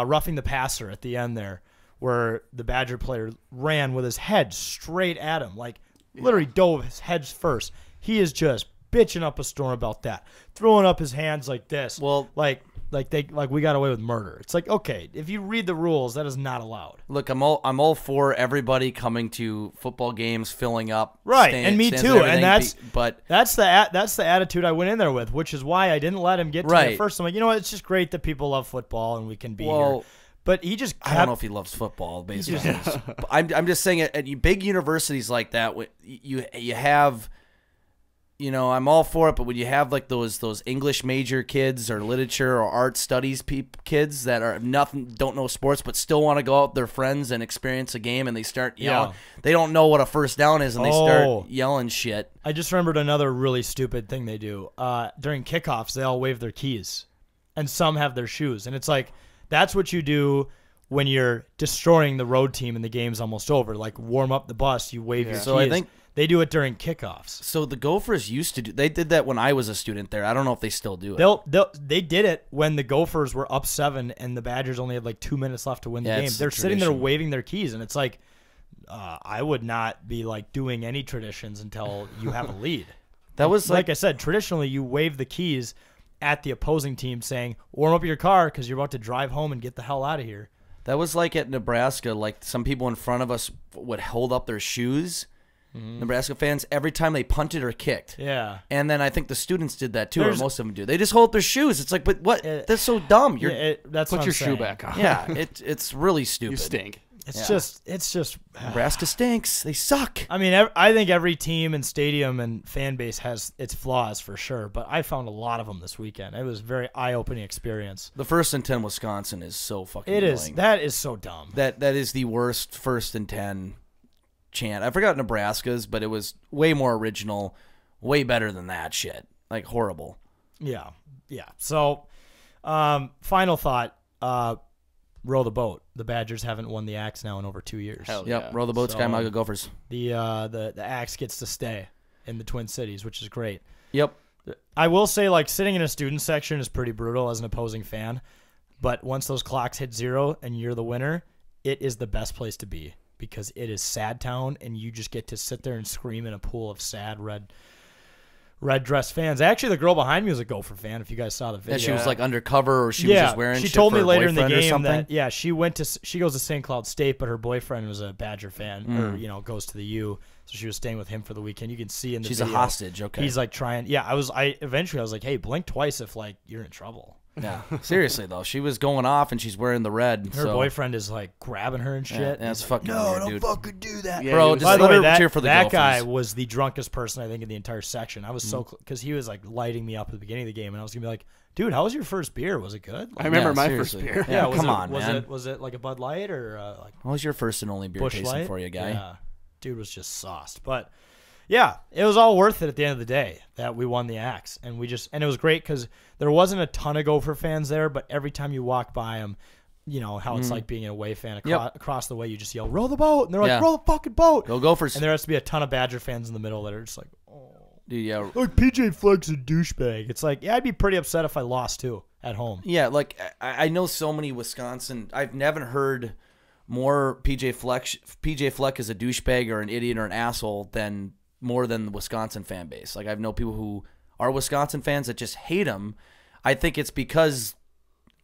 Speaker 2: roughing the passer at the end there, where the Badger player ran with his head straight at him, like literally dove his head first. He is just bitching up a storm about that, throwing up his hands like this.
Speaker 1: Well,
Speaker 2: like we got away with murder. It's like, okay, if you read the rules, that is not allowed.
Speaker 1: Look, I'm all for everybody coming to football games, filling up,
Speaker 2: right? And me too. And that's the attitude I went in there with, which is why I didn't let him get to me at first. I'm like, you know what? It's just great that people love football and we can be here. But he just
Speaker 1: I don't know if he loves football, basically. I'm just saying at big universities like that, you have, you know, I'm all for it, but when you have like those English major kids or literature or art studies kids that are don't know sports but still want to go out with their friends and experience a game, and they start yelling, they don't know what a first down is, and they start yelling shit.
Speaker 2: I just remembered another really stupid thing they do. During kickoffs, they all wave their keys, and some have their shoes, and it's like, that's what you do when you're destroying the road team and the game's almost over. Like, warm up the bus, you wave your keys.
Speaker 1: So I think
Speaker 2: they do it during kickoffs.
Speaker 1: So the Gophers used to do. They did that when I was a student there. I don't know if they still do it.
Speaker 2: They did it when the Gophers were up 7 and the Badgers only had like 2 minutes left to win the game. They're sitting there waving their keys, and it's like, I would not be like doing any traditions until you have a lead.
Speaker 1: That was
Speaker 2: like I said, traditionally you wave the keys at the opposing team saying, warm up your car because you're about to drive home and get the hell out of here.
Speaker 1: That was like at Nebraska. Like, some people in front of us would hold up their shoes, Nebraska fans, every time they punted or kicked.
Speaker 2: Yeah.
Speaker 1: And then I think the students did that too, or most of them do. They just hold up their shoes. It's like, but what? That's so dumb.
Speaker 2: That's
Speaker 8: put
Speaker 2: what
Speaker 8: your
Speaker 2: I'm
Speaker 8: shoe
Speaker 2: saying.
Speaker 8: back on.
Speaker 1: Yeah, it's really stupid.
Speaker 8: You stink.
Speaker 2: It's just
Speaker 1: Nebraska stinks. They suck.
Speaker 2: I mean, I think every team and stadium and fan base has its flaws for sure, but I found a lot of them this weekend. It was a very eye-opening experience.
Speaker 1: The 1st and 10 Wisconsin is so fucking
Speaker 2: It
Speaker 1: annoying.
Speaker 2: is. That is so dumb.
Speaker 1: That is the worst 1st and 10 chant. I forgot Nebraska's, but it was way more original, way better than that shit. Like, horrible.
Speaker 2: Yeah. So, final thought. Row the boat. The Badgers haven't won the Axe now in over 2 years.
Speaker 8: Hell
Speaker 1: yep,
Speaker 8: yeah.
Speaker 1: row the boat, Sky Maga Gophers.
Speaker 2: The Axe gets to stay in the Twin Cities, which is great.
Speaker 1: Yep.
Speaker 2: I will say, like, sitting in a student section is pretty brutal as an opposing fan, but once those clocks hit 0 and you're the winner, it is the best place to be because it is sad town, and you just get to sit there and scream in a pool of sad red dress fans. Actually, the girl behind me was a Gopher fan. If you guys saw the video,
Speaker 1: that she was like undercover, or she was just wearing.
Speaker 2: She
Speaker 1: shit
Speaker 2: told
Speaker 1: for
Speaker 2: me
Speaker 1: her
Speaker 2: later in the
Speaker 1: boyfriend or
Speaker 2: game
Speaker 1: something?
Speaker 2: that she goes to St. Cloud State, but her boyfriend was a Badger fan, or goes to the U, so she was staying with him for the weekend. You can see in the
Speaker 1: she's
Speaker 2: video,
Speaker 1: a hostage. Okay,
Speaker 2: he's like trying. Yeah, eventually I was like, hey, blink twice if like you're in trouble.
Speaker 1: Yeah, seriously though, she was going off and she's wearing the red.
Speaker 2: Her boyfriend is like grabbing her and shit.
Speaker 1: Yeah, that's fucking
Speaker 2: no,
Speaker 1: weird,
Speaker 2: don't
Speaker 1: dude.
Speaker 2: fucking do that,
Speaker 1: bro. Just
Speaker 2: by the way,
Speaker 1: cheer for the
Speaker 2: that
Speaker 1: Gophers.
Speaker 2: guy was the drunkest person I think in the entire section. I was so because he was like lighting me up at the beginning of the game, and I was gonna be like, dude, how was your first beer? Was it good?
Speaker 8: I remember my first beer.
Speaker 1: Yeah, come on, man.
Speaker 2: Was it like a Bud Light or like?
Speaker 1: What was your first and only beer
Speaker 2: Busch
Speaker 1: tasting
Speaker 2: Light?
Speaker 1: for you, guy?
Speaker 2: Yeah, dude was just sauced, but. Yeah, it was all worth it at the end of the day that we won the Axe, and it was great because there wasn't a ton of Gopher fans there, but every time you walk by them, you know how it's like being an away fan across the way. You just yell, "Row the boat!" and they're like, "Row the fucking boat!"
Speaker 1: Go Gophers!
Speaker 2: And there has to be a ton of Badger fans in the middle that are just like, "Oh,
Speaker 1: dude, yeah."
Speaker 2: Like PJ Fleck's a douchebag. It's like, yeah, I'd be pretty upset if I lost too at home.
Speaker 1: Yeah, like I know so many Wisconsin. I've never heard more PJ Fleck is a douchebag or an idiot or an asshole more than the Wisconsin fan base. Like, I know people who are Wisconsin fans that just hate him. I think it's because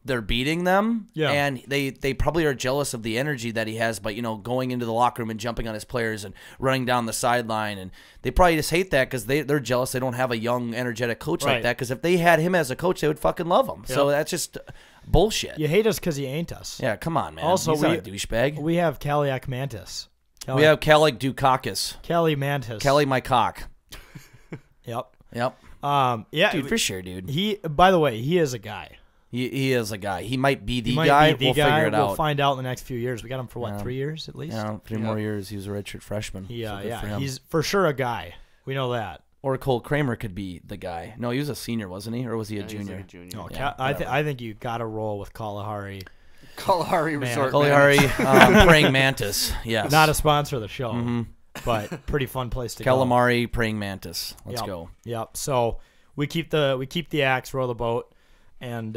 Speaker 1: they're beating them, and they probably are jealous of the energy that he has by, going into the locker room and jumping on his players and running down the sideline, and they probably just hate that because they're jealous they don't have a young, energetic coach like that, because if they had him as a coach, they would fucking love him. So that's just bullshit.
Speaker 2: You hate us because you ain't us.
Speaker 1: Yeah, come on, man.
Speaker 2: Also,
Speaker 1: he's not a douchebag.
Speaker 2: We have Kaliak Mantis.
Speaker 1: We have Kalik Dukakis.
Speaker 2: Kelly Mantis.
Speaker 1: Kelly my cock.
Speaker 2: Yep.
Speaker 1: Yeah, dude, for sure, dude.
Speaker 2: He, by the way, he is a guy.
Speaker 1: He is a guy. He might be the guy. We'll figure it out.
Speaker 2: We'll find out in the next few years. We got him for what, 3 years at least?
Speaker 1: Yeah, 3 more years. He was a redshirt freshman.
Speaker 2: Yeah. He's for sure a guy. We know that.
Speaker 1: Or Cole Kramer could be the guy. No, he was a senior, wasn't he? Or was he a junior?
Speaker 8: He was like a junior.
Speaker 2: No, I think you got to roll with Kalahari.
Speaker 8: Kalahari Resort.
Speaker 1: Kalahari praying mantis. Yes.
Speaker 2: Not a sponsor of the show, but pretty fun place to
Speaker 1: Calamari praying mantis. Let's go.
Speaker 2: Yep. So we keep the axe, row the boat, and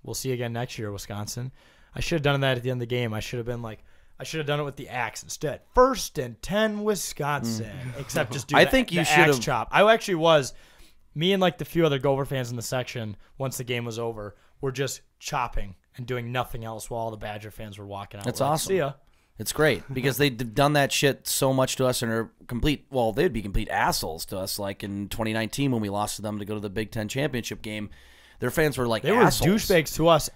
Speaker 2: we'll see you again next year, Wisconsin. I should have done that at the end of the game. I should have done it with the axe instead. 1st and 10, Wisconsin. Except just do the axe chop. I actually was. Me and like the few other Gopher fans in the section, once the game was over, were just chopping and doing nothing else while all the Badger fans were walking out.
Speaker 1: That's awesome.
Speaker 2: See ya.
Speaker 1: It's great because they've done that shit so much to us and are they'd be complete assholes to us. Like in 2019 when we lost to them to go to the Big Ten championship game. Their fans were like
Speaker 2: they
Speaker 1: assholes.
Speaker 2: Were douchebags to us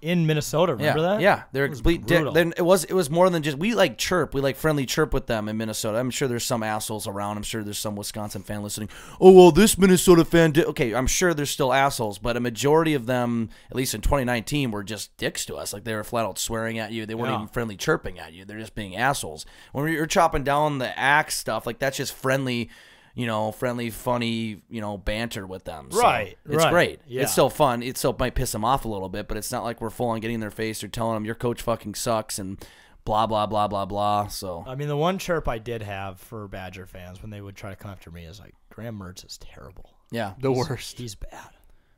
Speaker 2: in Minnesota. Remember that?
Speaker 1: Yeah, they're complete dick. Then it was more than just we like chirp. We like friendly chirp with them in Minnesota. I'm sure there's some assholes around. I'm sure there's some Wisconsin fan listening. Oh well, this Minnesota fan did. Okay, I'm sure there's still assholes, but a majority of them, at least in 2019, were just dicks to us. Like they were flat out swearing at you. They weren't even friendly chirping at you. They're just being assholes. When you're chopping down the axe stuff, like that's just friendly. Friendly, funny, banter with them. So it's great. Yeah. It's still fun. It still might piss them off a little bit, but it's not like we're full on getting in their face or telling them your coach fucking sucks and blah, blah, blah, blah, blah. So
Speaker 2: I mean, the one chirp I did have for Badger fans when they would try to come after me is like, Graham Mertz is terrible.
Speaker 1: Yeah.
Speaker 8: The worst.
Speaker 2: He's bad.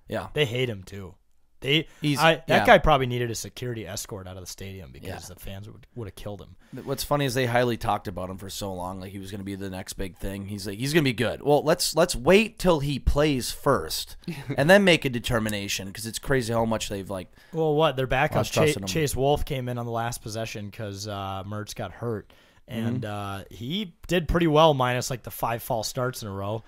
Speaker 1: Yeah.
Speaker 2: They hate him too. That guy probably neneeded a security escort out of the stadium because the fans would have killed him.
Speaker 1: What's funny is they highly talked about him for so long, like he was going to be the next big thing. He's going to be good. Well, let's wait till he plays first, and then make a determination because it's crazy how much they've like.
Speaker 2: Well, what their backup Chase Wolf came in on the last possession because Mertz got hurt, and he did pretty well minus like the 5 false starts in a row.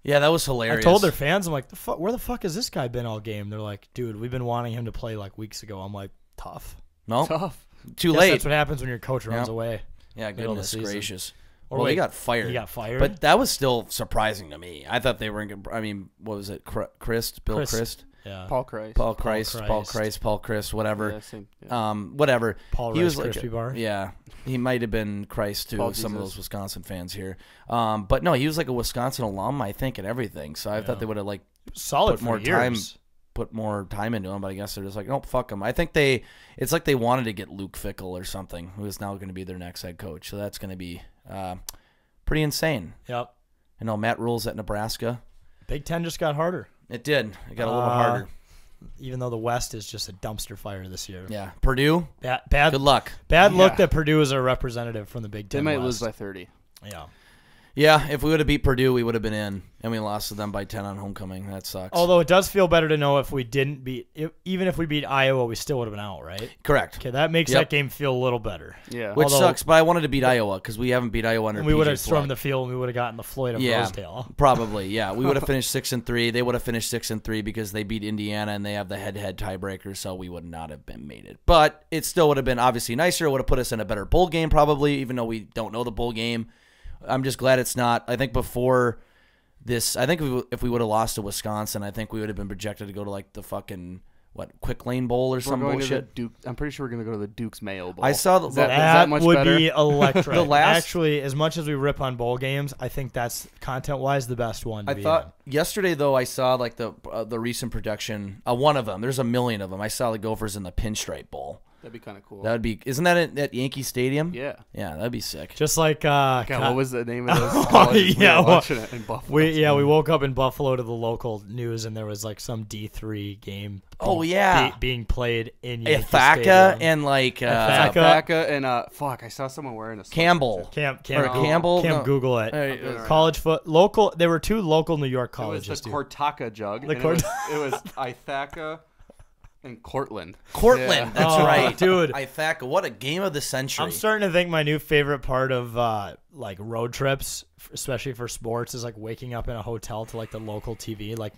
Speaker 1: Yeah, that was hilarious.
Speaker 2: I told their fans, I'm like, where the fuck has this guy been all game? They're like, dude, we've been wanting him to play like weeks ago. I'm like, tough.
Speaker 1: No?
Speaker 8: Tough.
Speaker 1: Too late.
Speaker 2: That's what happens when your coach runs away.
Speaker 1: Yeah, goodness gracious.
Speaker 2: Well,
Speaker 1: he got fired.
Speaker 2: He got fired?
Speaker 1: But that was still surprising to me. I thought they were going to, what was it, Bill Christ?
Speaker 2: Yeah.
Speaker 8: Paul Christ.
Speaker 1: Paul Christ, whatever.
Speaker 8: Yeah, same,
Speaker 1: whatever.
Speaker 2: Paul Rice Crispy Bar.
Speaker 1: Yeah. He might have been Christ to some of those Wisconsin fans here. But no, he was like a Wisconsin alum, I think, and everything. So I thought they would have like
Speaker 2: solid
Speaker 1: put more time into him, but I guess they're just like, nope, fuck him. I think it's like they wanted to get Luke Fickell or something, who is now going to be their next head coach. So that's going to be pretty insane.
Speaker 2: Yep.
Speaker 1: Matt Rule's at Nebraska.
Speaker 2: Big Ten just got harder.
Speaker 1: It did. It got a little harder.
Speaker 2: Even though the West is just a dumpster fire this year.
Speaker 1: Yeah. Purdue?
Speaker 2: Bad.
Speaker 1: Good luck.
Speaker 2: Bad luck that Purdue is a representative from the Big Ten.
Speaker 8: They might
Speaker 2: West.
Speaker 8: lose by 30.
Speaker 2: Yeah.
Speaker 1: Yeah, if we would have beat Purdue, we would have been in, and we lost to them by 10 on homecoming. That sucks.
Speaker 2: Although it does feel better to know if we didn't even if we beat Iowa, we still would have been out, right?
Speaker 1: Correct.
Speaker 2: Okay, that makes that game feel a little better.
Speaker 8: Yeah.
Speaker 1: Which sucks, but I wanted to beat Iowa because we haven't beat Iowa under
Speaker 2: and we would have
Speaker 1: PJ
Speaker 2: stormed the field and we would have gotten the Floyd of Rosedale.
Speaker 1: Probably, yeah. We would have finished 6-3. They would have finished 6-3 because they beat Indiana and they have the head-to-head tiebreaker, so we would not have been made it. But it still would have been obviously nicer. It would have put us in a better bowl game probably, even though we don't know the bowl game. I'm just glad it's not. I think before this, I think if we would have lost to Wisconsin, I think we would have been projected to go to like the fucking Quick Lane Bowl or some bullshit.
Speaker 8: I'm pretty sure we're gonna go to the Duke's Mayo Bowl.
Speaker 1: I saw
Speaker 2: that
Speaker 8: much
Speaker 2: would
Speaker 8: better?
Speaker 2: be electric. Actually, as much as we rip on bowl games, I think that's content-wise the best one. I thought
Speaker 1: yesterday though I saw like the recent production. One of them. There's a million of them. I saw the Gophers in the Pinstripe Bowl.
Speaker 8: That'd be kind of cool.
Speaker 1: That would be. Isn't that at Yankee Stadium?
Speaker 8: Yeah.
Speaker 1: Yeah, that'd be sick.
Speaker 2: Just like
Speaker 8: God, what was the name of those colleges? We were watching it in Buffalo.
Speaker 2: we woke up in Buffalo to the local news, and there was like some D3 game. Being played in Yankee
Speaker 1: Ithaca
Speaker 2: Stadium.
Speaker 1: and like
Speaker 8: Ithaca and fuck, I saw someone wearing a
Speaker 1: Campbell.
Speaker 2: Campbell. Google it. College local. There were 2 local New York colleges.
Speaker 8: It was the Cortaca jug. It was Ithaca and Cortland.
Speaker 1: Yeah. That's right,
Speaker 2: dude.
Speaker 1: Ithaca. What a game of the century.
Speaker 2: I'm starting to think my new favorite part of like road trips, especially for sports, is like waking up in a hotel to like the local TV. Like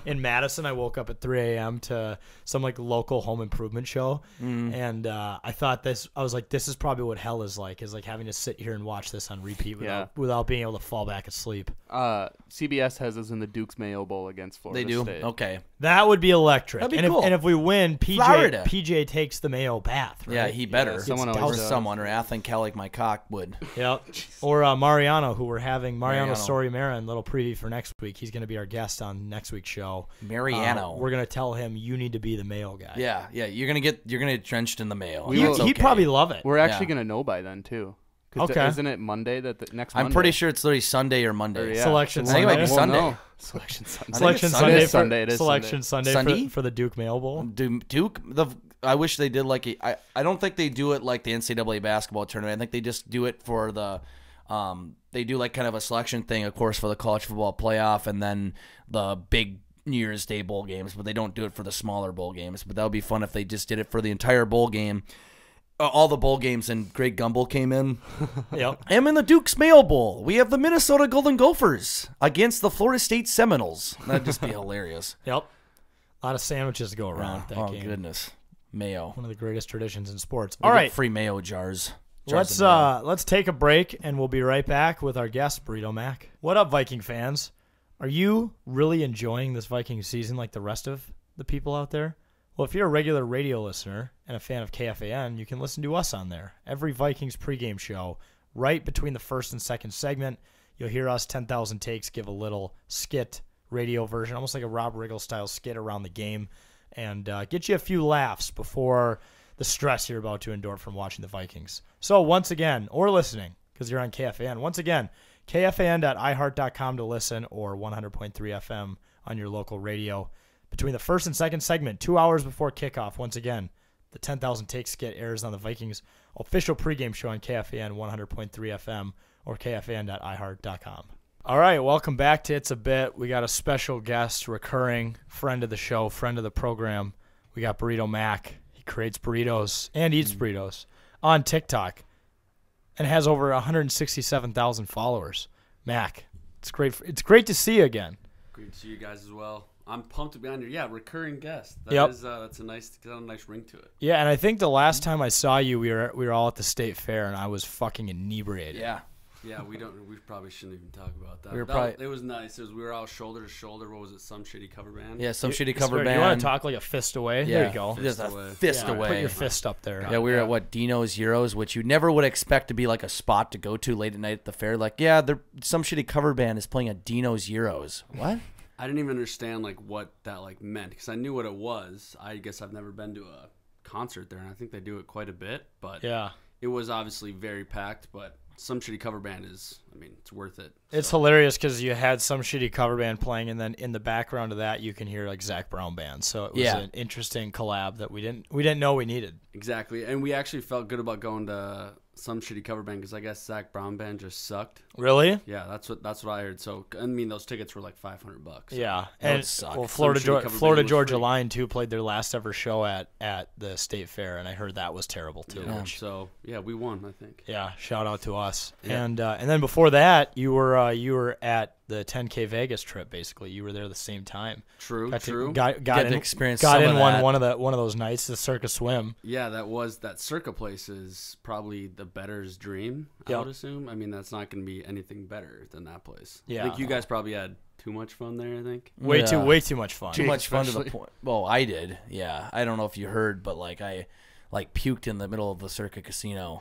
Speaker 2: in Madison, I woke up at 3 a.m. to some like local home improvement show, and I thought I was like, this is probably what hell is like having to sit here and watch this on repeat without being able to fall back asleep.
Speaker 8: CBS has us in the Duke's Mayo Bowl against Florida
Speaker 1: They do?
Speaker 8: State.
Speaker 1: Okay.
Speaker 2: That would be electric.
Speaker 1: That'd be cool.
Speaker 2: And if we win,
Speaker 1: Florida.
Speaker 2: PJ takes the Mayo bath, right?
Speaker 1: Yeah, he better.
Speaker 8: Yeah, someone always does.
Speaker 1: Someone, or Athen Kellick, my cock, would.
Speaker 2: Yep. Or Mariano, who we're having. Mariano
Speaker 1: Mariano.
Speaker 2: Story-Marin, little preview for next week. He's going to be our guest on next week's show.
Speaker 1: Mariano.
Speaker 2: We're going to tell him you need to be the Mayo guy.
Speaker 1: Yeah. You're gonna get drenched in the mayo.
Speaker 2: He'd probably love it.
Speaker 8: We're actually going to know by then, too.
Speaker 2: Okay.
Speaker 8: Isn't it Monday next Monday?
Speaker 1: I'm pretty sure it's literally Sunday or Monday.
Speaker 8: Yeah.
Speaker 2: Selection
Speaker 1: I think it might be
Speaker 2: Sunday.
Speaker 1: Sunday.
Speaker 8: Selection Sunday.
Speaker 2: Selection
Speaker 1: it's
Speaker 2: Sunday.
Speaker 8: Sunday. It is
Speaker 2: Selection Sunday
Speaker 1: Sunday?
Speaker 2: for the Duke Mayo Bowl.
Speaker 1: Duke. I wish they did like I don't think they do it like the NCAA basketball tournament. I think they just do it for the they do like kind of a selection thing, of course, for the college football playoff and then the big New Year's Day bowl games, but they don't do it for the smaller bowl games. But that would be fun if they just did it for the entire bowl game. All the bowl games, and Greg Gumbel came in.
Speaker 2: Yep.
Speaker 1: I'm in the Duke's Mayo Bowl. We have the Minnesota Golden Gophers against the Florida State Seminoles. That'd just be hilarious.
Speaker 2: Yep. A lot of sandwiches to go around that game.
Speaker 1: Oh, goodness. Mayo.
Speaker 2: One of the greatest traditions in sports.
Speaker 1: We
Speaker 2: All
Speaker 1: get
Speaker 2: right.
Speaker 1: free mayo jars.
Speaker 2: Let's take a break, and we'll be right back with our guest, Burrito Mac. What up, Viking fans? Are you really enjoying this Viking season like the rest of the people out there? Well, if you're a regular radio listener and a fan of KFAN, you can listen to us on there. Every Vikings pregame show, right between the first and second segment, you'll hear us, 10,000 Takes, give a little skit radio version, almost like a Rob Riggle-style skit around the game, and get you a few laughs before the stress you're about to endure from watching the Vikings. So once again, or listening, because you're on KFAN, once again, kfan.iheart.com to listen, or 100.3 FM on your local radio. Between the first and second segment, 2 hours before kickoff, once again, the 10,000 Takes skit airs on the Vikings official pregame show on KFAN 100.3 FM or kfan.iheart.com. All right, welcome back to It's a Bit. We got a special guest, recurring friend of the show, friend of the program. We got Burrito Mac. He creates burritos and eats burritos on TikTok and has over 167,000 followers. Mac, it's great to see you again.
Speaker 9: Great to see you guys as well. I'm pumped to be on here. Yeah, recurring guest. That's a nice ring to it.
Speaker 2: Yeah, and I think the last time I saw you, we were all at the state fair, and I was fucking inebriated.
Speaker 9: Yeah, we probably shouldn't even talk about that.
Speaker 2: It
Speaker 9: was nice. We were all shoulder to shoulder. What was it? Some shitty cover band.
Speaker 1: Yeah, some shitty cover band.
Speaker 2: You want to talk like a fist away?
Speaker 1: Yeah.
Speaker 2: There you go.
Speaker 1: Just a fist away.
Speaker 2: Put your fist up there.
Speaker 1: Yeah, we were at Dino's Euros, which you never would expect to be like a spot to go to late at night at the fair. Like, yeah, some shitty cover band is playing at Dino's Euros. What?
Speaker 9: I didn't even understand like what that like meant because I knew what it was. I guess I've never been to a concert there, and I think they do it quite a bit. But
Speaker 2: yeah,
Speaker 9: it was obviously very packed. But Some Shitty Cover Band is, I mean, it's worth it.
Speaker 2: It's hilarious because you had Some Shitty Cover Band playing, and then in the background of that, you can hear like Zach Brown Band. So it was an interesting collab that we didn't know we needed.
Speaker 9: Exactly, and we actually felt good about going to Some Shitty Cover Band because I guess Zach Brown Band just sucked.
Speaker 2: Really?
Speaker 9: Yeah, that's what I heard. So I mean, those tickets were like $500.
Speaker 2: Yeah,
Speaker 1: and
Speaker 2: well, Florida Georgia Line too played their last ever show at the state fair, and I heard that was terrible too.
Speaker 9: Yeah. So yeah, we won, I think.
Speaker 2: Yeah, shout out to us.
Speaker 9: Yeah.
Speaker 2: And then before that, you were at the 10K Vegas trip. Basically, you were there the same time.
Speaker 9: True.
Speaker 2: Got
Speaker 1: to experience
Speaker 2: got
Speaker 1: some
Speaker 2: in
Speaker 1: of that.
Speaker 2: one of those nights, the Circa Swim.
Speaker 9: Yeah, that Circa place is probably the bettor's dream. I would assume. I mean, that's not going to be anything better than that place.
Speaker 2: Yeah,
Speaker 9: I think you guys probably had too much fun there. I think
Speaker 2: way too much fun.
Speaker 1: Too much fun to the point. Well, I did. Yeah, I don't know if you heard, but like I puked in the middle of the Circa Casino,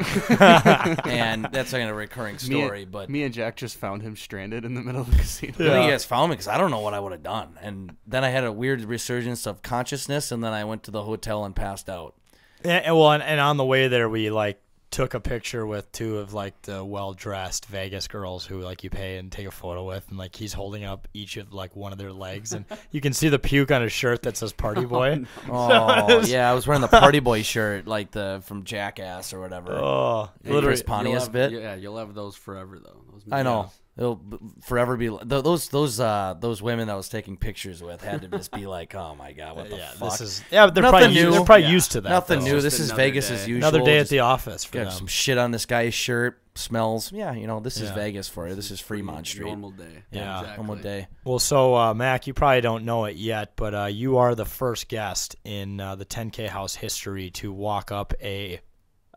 Speaker 1: and that's like a recurring story. But
Speaker 8: me and Jack just found him stranded in the middle of the casino.
Speaker 1: I think you guys found me because I don't know what I would have done. And then I had a weird resurgence of consciousness, and then I went to the hotel and passed out.
Speaker 2: And on the way there, we like took a picture with two of like the well-dressed Vegas girls who like you pay and take a photo with, and like he's holding up each of like one of their legs, and you can see the puke on his shirt that says Party Boy.
Speaker 1: Oh, yeah, I was wearing the Party Boy shirt, like the from Jackass or whatever.
Speaker 2: Oh,
Speaker 1: literally, Chris Pontius bit.
Speaker 9: Yeah, you'll have those forever though. Those
Speaker 1: I know. It'll forever be those women that I was taking pictures with had to just be like, oh my god, what the fuck?
Speaker 2: They're probably used to that.
Speaker 1: Nothing new. This is Vegas as usual.
Speaker 2: Another day at the office for them.
Speaker 1: Some shit on this guy's shirt. Smells. Yeah, this is Vegas for you. This is Fremont Street.
Speaker 9: Normal day.
Speaker 2: Yeah,
Speaker 9: exactly.
Speaker 1: Normal day.
Speaker 2: Well, so Mac, you probably don't know it yet, but you are the first guest in the 10K house history to walk up a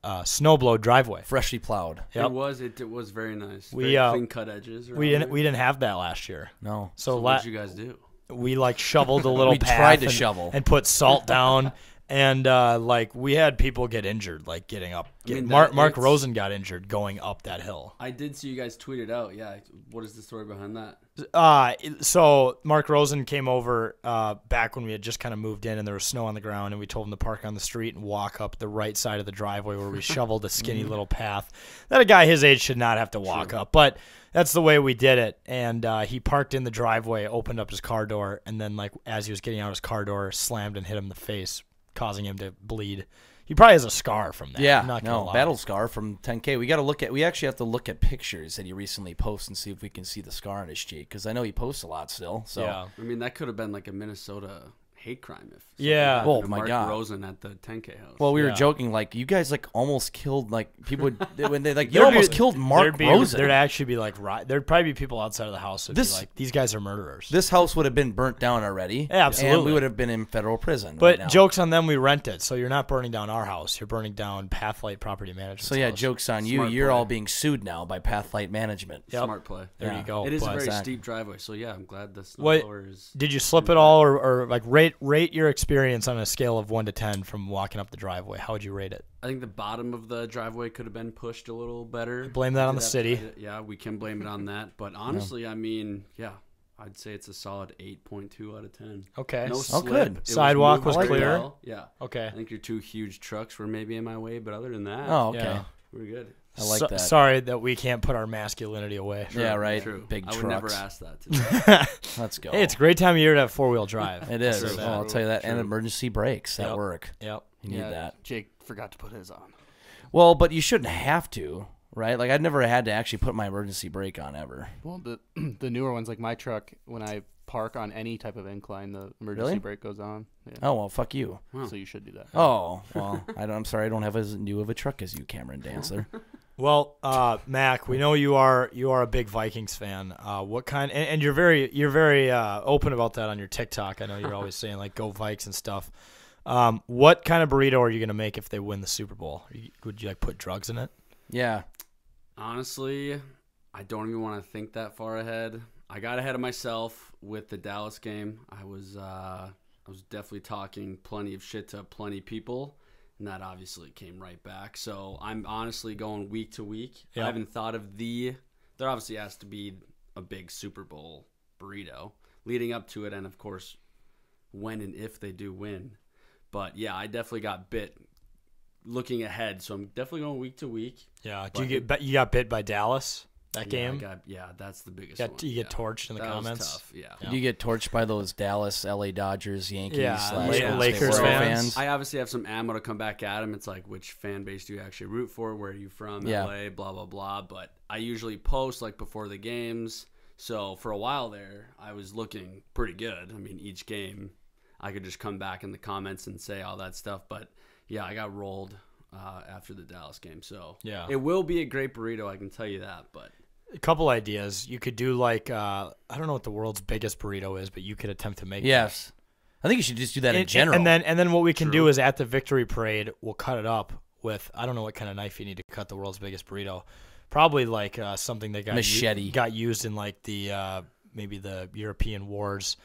Speaker 2: snowblow driveway,
Speaker 1: freshly plowed.
Speaker 2: Yep.
Speaker 9: It was very nice.
Speaker 2: We
Speaker 9: very clean cut edges.
Speaker 2: We didn't have that last year.
Speaker 1: No.
Speaker 9: So what did you guys do?
Speaker 2: We like shoveled a little path.
Speaker 1: Tried to shovel
Speaker 2: and put salt down, and like we had people get injured, like getting up. Mark Rosen got injured going up that hill.
Speaker 9: I did see you guys tweet it out. Yeah. What is the story behind that?
Speaker 2: So Mark Rosen came over back when we had just kind of moved in and there was snow on the ground, and we told him to park on the street and walk up the right side of the driveway where we shoveled a skinny little path that a guy his age should not have to walk up. But that's the way we did it. And he parked in the driveway, opened up his car door, and then like as he was getting out his car door, slammed and hit him in the face, causing him to bleed. He probably has a scar from that.
Speaker 1: Yeah, battle scar from 10K. We actually have to look at pictures that he recently posted and see if we can see the scar on his cheek, because I know he posts a lot still. So
Speaker 2: yeah.
Speaker 9: I mean, that could have been like a Minnesota hate crime if
Speaker 2: oh
Speaker 1: my
Speaker 9: Mark
Speaker 1: god,
Speaker 9: Rosen at the 10K house.
Speaker 1: Well, we were joking, like you guys like almost killed like people when they like you almost killed Mark Rosen.
Speaker 2: There'd actually be like there'd probably be people outside of the house who'd be like, these guys are murderers.
Speaker 1: This house would have been burnt down already.
Speaker 2: Yeah, absolutely.
Speaker 1: And we would have been in federal prison.
Speaker 2: But
Speaker 1: right now.
Speaker 2: Joke's on them, we rent it, so you're not burning down our house. You're burning down Pathlight Property Management.
Speaker 1: So yeah, joke's on you. You're all being sued now by Pathlight Management.
Speaker 2: Yep.
Speaker 9: Smart play.
Speaker 2: There you go.
Speaker 9: It is a very steep driveway, so yeah, I'm glad the
Speaker 2: snowblower is. Did you slip at all, or like rate your experience on a scale of 1 to 10 from walking up the driveway? How would you rate it?
Speaker 9: I think the bottom of the driveway could have been pushed a little better.
Speaker 2: Blame that on the city.
Speaker 9: Yeah, we can blame it on that. But honestly, I mean, yeah, I'd say it's a solid 8.2 out of 10.
Speaker 2: Okay.
Speaker 9: No slip.
Speaker 1: Good.
Speaker 2: Sidewalk was clear.
Speaker 9: Well. Yeah.
Speaker 2: Okay.
Speaker 9: I think your two huge trucks were maybe in my way, but other than that, we're good.
Speaker 1: I like that.
Speaker 2: Sorry that we can't put our masculinity away.
Speaker 1: True, yeah, right.
Speaker 9: True.
Speaker 1: Big trucks.
Speaker 9: I would never ask that today.
Speaker 1: Let's go.
Speaker 2: Hey, it's a great time of year to have four-wheel drive.
Speaker 1: It is. Well, I'll tell you that. And emergency brakes at work.
Speaker 2: Yep.
Speaker 1: You need that.
Speaker 8: Jake forgot to put his on.
Speaker 1: Well, but you shouldn't have to, right? Like I'd never had to actually put my emergency brake on ever.
Speaker 8: Well, the newer ones, like my truck, when I park on any type of incline, the emergency brake goes on. Yeah.
Speaker 1: Oh well, fuck you.
Speaker 8: So you should do that.
Speaker 1: Oh well, I'm sorry, I don't have as new of a truck as you, Cameron Dancer.
Speaker 2: Well, Mac, we know you are a big Vikings fan. What kind? And you're very open about that on your TikTok. I know you're always saying like "Go Vikes" and stuff. What kind of burrito are you gonna make if they win the Super Bowl? Would you like put drugs in it?
Speaker 1: Yeah.
Speaker 9: Honestly, I don't even want to think that far ahead. I got ahead of myself with the Dallas game. I was definitely talking plenty of shit to plenty of people. And that obviously came right back. So I'm honestly going week to week.
Speaker 2: Yep.
Speaker 9: I haven't thought of there obviously has to be a big Super Bowl burrito leading up to it. And, of course, when and if they do win. But, yeah, I definitely got bit looking ahead. So I'm definitely going week to week.
Speaker 2: Yeah. You got bit by Dallas? That game?
Speaker 9: That's the biggest one.
Speaker 2: You get torched in the comments?
Speaker 9: Was tough, yeah.
Speaker 1: Did you get torched by those Dallas, LA Dodgers, Yankees,
Speaker 2: Lakers fans?
Speaker 9: I obviously have some ammo to come back at them. It's like, which fan base do you actually root for? Where are you from? LA, blah, blah, blah. But I usually post like before the games. So for a while there, I was looking pretty good. I mean, each game, I could just come back in the comments and say all that stuff. But yeah, I got rolled after the Dallas game. So it will be a great burrito, I can tell you that. But
Speaker 2: a couple ideas. You could do like I don't know what the world's biggest burrito is, but you could attempt to make
Speaker 1: Yes. I think you should just do that in general.
Speaker 2: And then what we can do is at the victory parade, we'll cut it up with, I don't know what kind of knife you need to cut the world's biggest burrito. Probably like something that got used in like the maybe the European wars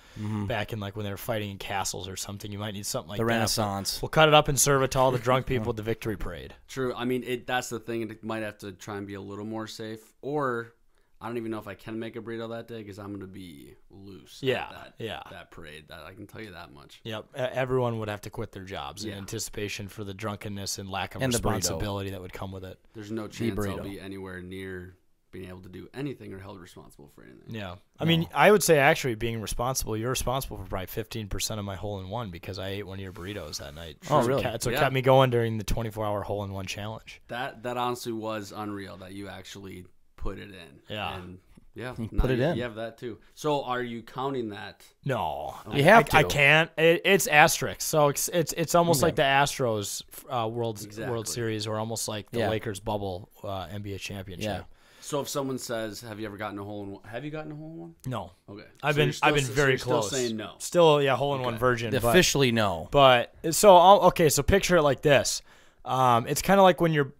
Speaker 2: back in like when they were fighting in castles or something. You might need something like
Speaker 1: the
Speaker 2: that.
Speaker 1: Renaissance.
Speaker 2: We'll cut it up and serve it to all the drunk people at the victory parade.
Speaker 9: True. I mean, that's the thing. It might have to try and be a little more safe. Or I don't even know if I can make a burrito that day because I'm going to be loose.
Speaker 2: Yeah,
Speaker 9: at that parade. That I can tell you that much.
Speaker 2: Yep. Everyone would have to quit their jobs in anticipation for the drunkenness and lack of responsibility that would come with it.
Speaker 9: There's no chance I'll be anywhere near being able to do anything or held responsible for anything.
Speaker 2: Yeah. I mean, I would say actually being responsible, you're responsible for probably 15% of my hole-in-one because I ate one of your burritos that night.
Speaker 1: Oh, really?
Speaker 2: So it kept me going during the 24-hour hole-in-one challenge.
Speaker 9: That honestly was unreal that you actually put it in.
Speaker 2: Yeah.
Speaker 9: And yeah,
Speaker 1: you put it in.
Speaker 9: You have that too. So are you counting that?
Speaker 2: No,
Speaker 1: you have to.
Speaker 2: I can't. It's asterisk. So it's almost like the Astros World Series, or almost like the Lakers bubble NBA championship.
Speaker 1: Yeah.
Speaker 9: So if someone says, "Have you ever gotten a hole in one?" Have you gotten a hole in one?
Speaker 2: No.
Speaker 9: Okay.
Speaker 2: I've been very close.
Speaker 9: Still saying no.
Speaker 2: Still, hole in one virgin.
Speaker 1: Officially no.
Speaker 2: But so so picture it like this. It's kind of like when you're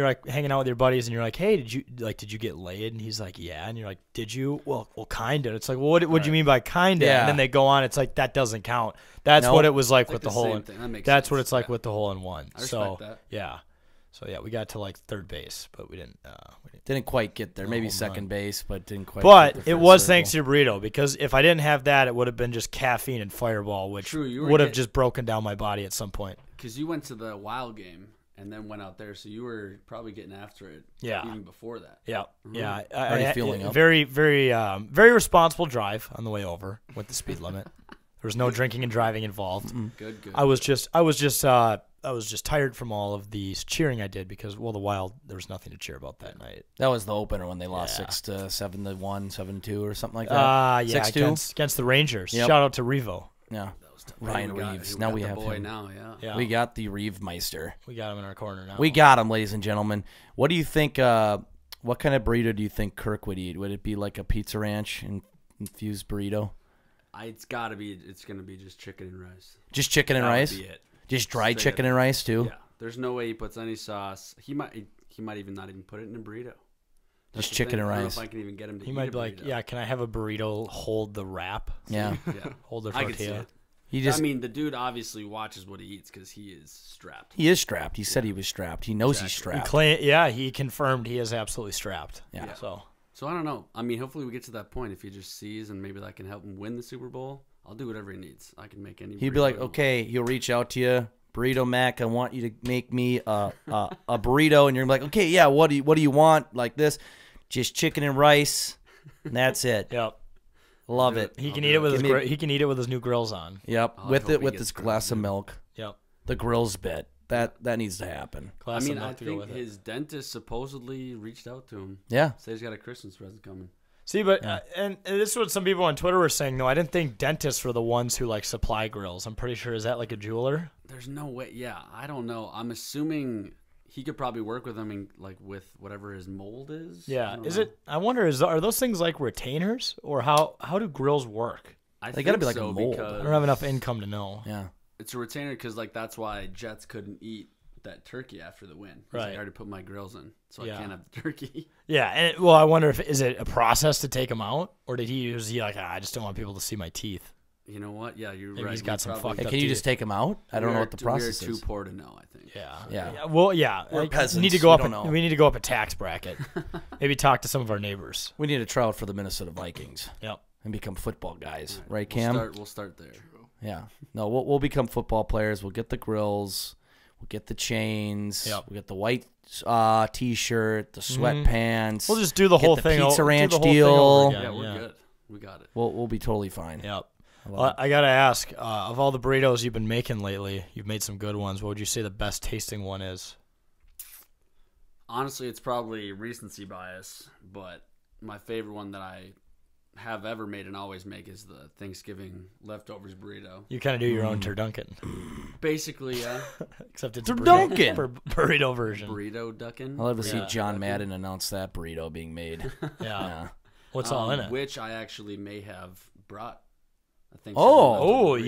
Speaker 2: like hanging out with your buddies and you're like, hey, did you get laid? And he's like, yeah. And you're like, did you? Well, kinda. And it's like, well, what do you mean by kinda?
Speaker 1: Yeah.
Speaker 2: And then they go on. It's like, that doesn't count. That's what it was like with the hole. That's what it's like with the hole in one.
Speaker 9: I respect that.
Speaker 2: Yeah. So we got to like third base, but we didn't
Speaker 1: quite get there. Maybe second base, but didn't quite.
Speaker 2: But
Speaker 1: get
Speaker 2: it was thanks to your burrito, because if I didn't have that, it would have been just caffeine and Fireball, which would have just broken down my body at some point.
Speaker 9: Because you went to the Wild game and then went out there, so you were probably getting after it.
Speaker 2: Yeah.
Speaker 9: Even before that.
Speaker 2: Yeah. Yeah.
Speaker 1: Already feeling up.
Speaker 2: Very, very, very responsible drive on the way over with the speed limit. There was no drinking and driving involved.
Speaker 9: Good.
Speaker 2: I was just tired from all of the cheering I did because, the Wild, there was nothing to cheer about that night.
Speaker 1: That was the opener when they lost 6-7 to 1, 7-2 or something like that.
Speaker 2: 6-2 against the Rangers.
Speaker 1: Yep.
Speaker 2: Shout out to Revo.
Speaker 1: Yeah. Ryan Reeves. Now we have him.
Speaker 9: Now, yeah.
Speaker 1: We got the Reeve-meister.
Speaker 2: We got him in our corner now.
Speaker 1: We got him, ladies and gentlemen. What do you think? What kind of burrito do you think Kirk would eat? Would it be like a Pizza Ranch infused burrito?
Speaker 9: It's got to be. It's going to be just chicken and rice.
Speaker 1: Just chicken and rice?
Speaker 9: That would be it.
Speaker 1: Just dried chicken and rice too?
Speaker 9: Yeah. There's no way he puts any sauce. He might even not even put it in a burrito.
Speaker 1: Just chicken and rice.
Speaker 9: I don't know if I can even get him to eat
Speaker 2: might be like,
Speaker 9: burrito.
Speaker 2: can I have a burrito hold the wrap?
Speaker 1: Yeah.
Speaker 2: Hold the
Speaker 9: I can see
Speaker 2: tortilla.
Speaker 9: it. I mean, the dude obviously watches what he eats because he is strapped.
Speaker 1: He is strapped. He said he was strapped. He knows he's strapped.
Speaker 2: He confirmed he is absolutely strapped.
Speaker 1: Yeah.
Speaker 9: So I don't know. I mean, hopefully we get to that point. If he just sees and maybe that can help him win the Super Bowl, I'll do whatever he needs. I can make any.
Speaker 1: He'd be like, okay, he'll reach out to you, Burrito Mac. I want you to make me a burrito, and you're like, okay, yeah. What do you want? Like this, just chicken and rice, and that's it.
Speaker 2: Yep.
Speaker 1: Love it.
Speaker 2: He can eat it with his new grills on.
Speaker 1: Yep. With this glass of milk.
Speaker 2: Yep.
Speaker 1: The grills bit. That needs to happen.
Speaker 9: I think his dentist supposedly reached out to him.
Speaker 1: Yeah.
Speaker 9: Said he's got a Christmas present coming.
Speaker 2: See, but and this is what some people on Twitter were saying, though. I didn't think dentists were the ones who like supply grills. I'm pretty sure. Is that like a jeweler?
Speaker 9: There's no way. Yeah, I don't know. I'm assuming he could probably work with them in, like, with whatever his mold is.
Speaker 2: Yeah. I wonder, are those things like retainers, or how do grills work?
Speaker 1: They got to be like a mold.
Speaker 2: I don't have enough income to know.
Speaker 1: Yeah.
Speaker 9: It's a retainer because like that's why Jets couldn't eat that turkey after the win.
Speaker 2: Right.
Speaker 9: I already put my grills in, so I can't have the turkey.
Speaker 2: Yeah, and I wonder is it a process to take them out, or did he like, I just don't want people to see my teeth?
Speaker 9: You know what? Yeah, you're
Speaker 2: Maybe
Speaker 9: right.
Speaker 2: He's got some fucked up
Speaker 1: Can you
Speaker 2: teeth.
Speaker 1: just take them out? I don't know what the process is.
Speaker 9: We're too poor to know, I think.
Speaker 2: Yeah. Well, yeah.
Speaker 1: We're peasants.
Speaker 2: We need to go up a tax bracket. Maybe talk to some of our neighbors.
Speaker 1: We need to try out for the Minnesota Vikings.
Speaker 2: Yep.
Speaker 1: And become football guys, right, Cam?
Speaker 9: We'll start there.
Speaker 1: Yeah. No, we'll become football players. We'll get the grills. We'll get the chains.
Speaker 2: Yep.
Speaker 1: We'll get the white T-shirt, the sweatpants.
Speaker 2: We'll just do the whole thing.
Speaker 1: Pizza Ranch deal.
Speaker 9: Yeah, we're good. We got it.
Speaker 1: We'll be totally fine.
Speaker 2: Yep. I got to ask, of all the burritos you've been making lately, you've made some good ones. What would you say the best tasting one is?
Speaker 9: Honestly, it's probably recency bias, but my favorite one that I have ever made and always make is the Thanksgiving leftovers burrito.
Speaker 2: You kind of do your own turducken.
Speaker 9: Basically, yeah.
Speaker 2: Except it's
Speaker 1: turducken.
Speaker 2: Burrito version.
Speaker 9: Burrito duckin.
Speaker 1: I'll ever see John Madden announce that burrito being made.
Speaker 2: Yeah. What's all in it?
Speaker 9: Which I actually may have brought.
Speaker 2: You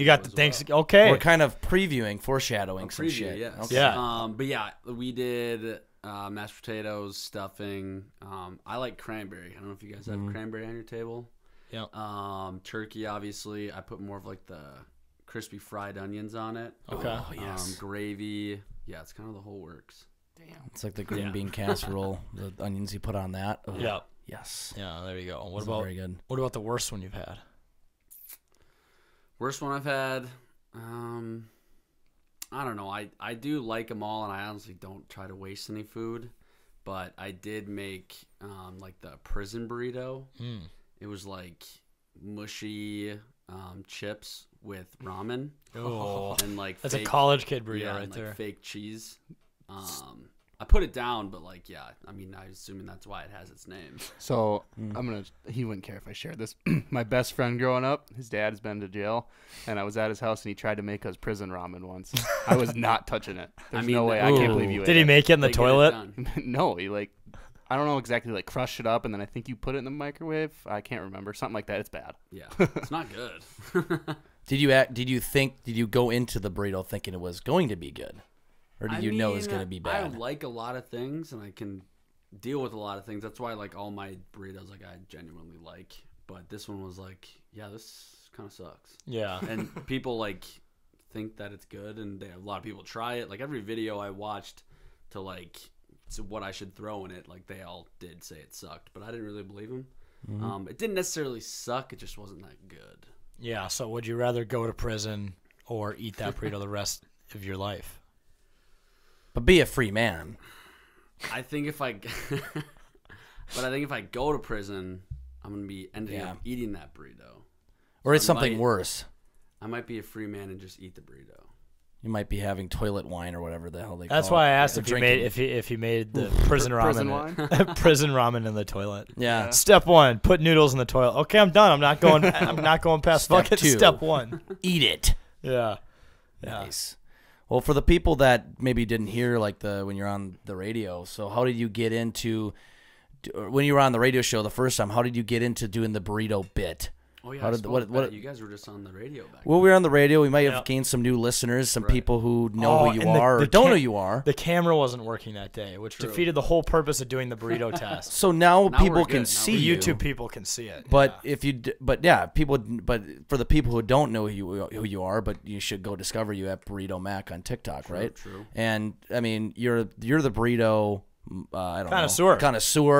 Speaker 2: got the Thanksgiving. Well. Okay.
Speaker 1: We're kind of foreshadowing some shit.
Speaker 9: Yes.
Speaker 1: Okay.
Speaker 2: Yeah.
Speaker 9: But yeah, we did mashed potatoes, stuffing. I like cranberry. I don't know if you guys have cranberry on your table.
Speaker 2: Yeah.
Speaker 9: Turkey, obviously. I put more of like the crispy fried onions on it.
Speaker 2: Okay.
Speaker 1: Oh, yes.
Speaker 9: Gravy. Yeah, it's kind of the whole works.
Speaker 1: Damn. It's like the green bean casserole. The onions you put on that. Oh,
Speaker 2: yeah.
Speaker 1: Yes.
Speaker 2: Yeah, there you go.
Speaker 1: Very good.
Speaker 2: What about the worst one you've had?
Speaker 9: Worst one I've had, I don't know. I do like them all, and I honestly don't try to waste any food. But I did make like the prison burrito. It was like mushy chips with ramen.
Speaker 2: Oh,
Speaker 9: and like
Speaker 2: that's
Speaker 9: fake,
Speaker 2: a college kid burrito
Speaker 9: yeah,
Speaker 2: right
Speaker 9: and,
Speaker 2: there.
Speaker 9: like fake cheese. I put it down, but like, yeah, I mean, I'm assuming that's why it has its name.
Speaker 8: So he wouldn't care if I shared this. My best friend growing up, his dad has been to jail, and I was at his house and he tried to make us prison ramen once. I was not touching it. There's no way. I can't believe you ate
Speaker 2: Did he make it in the toilet?
Speaker 8: No, he I don't know exactly, crushed it up, and then I think you put it in the microwave. I can't remember. Something like that. It's bad.
Speaker 9: Yeah, it's not good.
Speaker 1: Did you go into the burrito thinking it was going to be good? Or did you know it was going to be bad?
Speaker 9: I like a lot of things, and I can deal with a lot of things. That's why, like, all my burritos, like, I genuinely like. But this one was like, yeah, this kind of sucks.
Speaker 2: Yeah.
Speaker 9: And people, like, think that it's good, and a lot of people try it. Like, every video I watched to, like, what I should throw in it, like, they all did say it sucked. But I didn't really believe them.
Speaker 1: Mm-hmm.
Speaker 9: It didn't necessarily suck. It just wasn't that good.
Speaker 2: Yeah, so would you rather go to prison or eat that burrito the rest of your life?
Speaker 1: But be a free man.
Speaker 9: I think if I go to prison, I'm gonna be ending up eating that burrito.
Speaker 1: Or it's something worse.
Speaker 9: I might be a free man and just eat the burrito.
Speaker 1: You might be having toilet wine or whatever the hell they call it.
Speaker 2: That's why I asked if he made the prison ramen prison ramen in the toilet.
Speaker 1: Yeah.
Speaker 2: Step 1, put noodles in the toilet. Okay, I'm done. I'm not going past
Speaker 1: Step 2,
Speaker 2: step 1.
Speaker 1: Eat it.
Speaker 2: Yeah.
Speaker 1: Nice. Well, for the people that maybe didn't hear when you're on the radio, so how did you get into when you were on the radio show the first time? How did you get into doing the burrito bit?
Speaker 9: Oh yeah, what you guys were just on the radio back then.
Speaker 1: Well, we were on the radio. We might have gained some new listeners, some people who know who you are or don't know who you are.
Speaker 2: The camera wasn't working that day, which defeated the whole purpose of doing the burrito test.
Speaker 1: So now people can see you.
Speaker 2: YouTube people can see it.
Speaker 1: But but for the people who don't know who you are, but you should go discover you at Burrito Mac on TikTok, right?
Speaker 9: True.
Speaker 1: And I mean, you're the burrito
Speaker 2: connoisseur,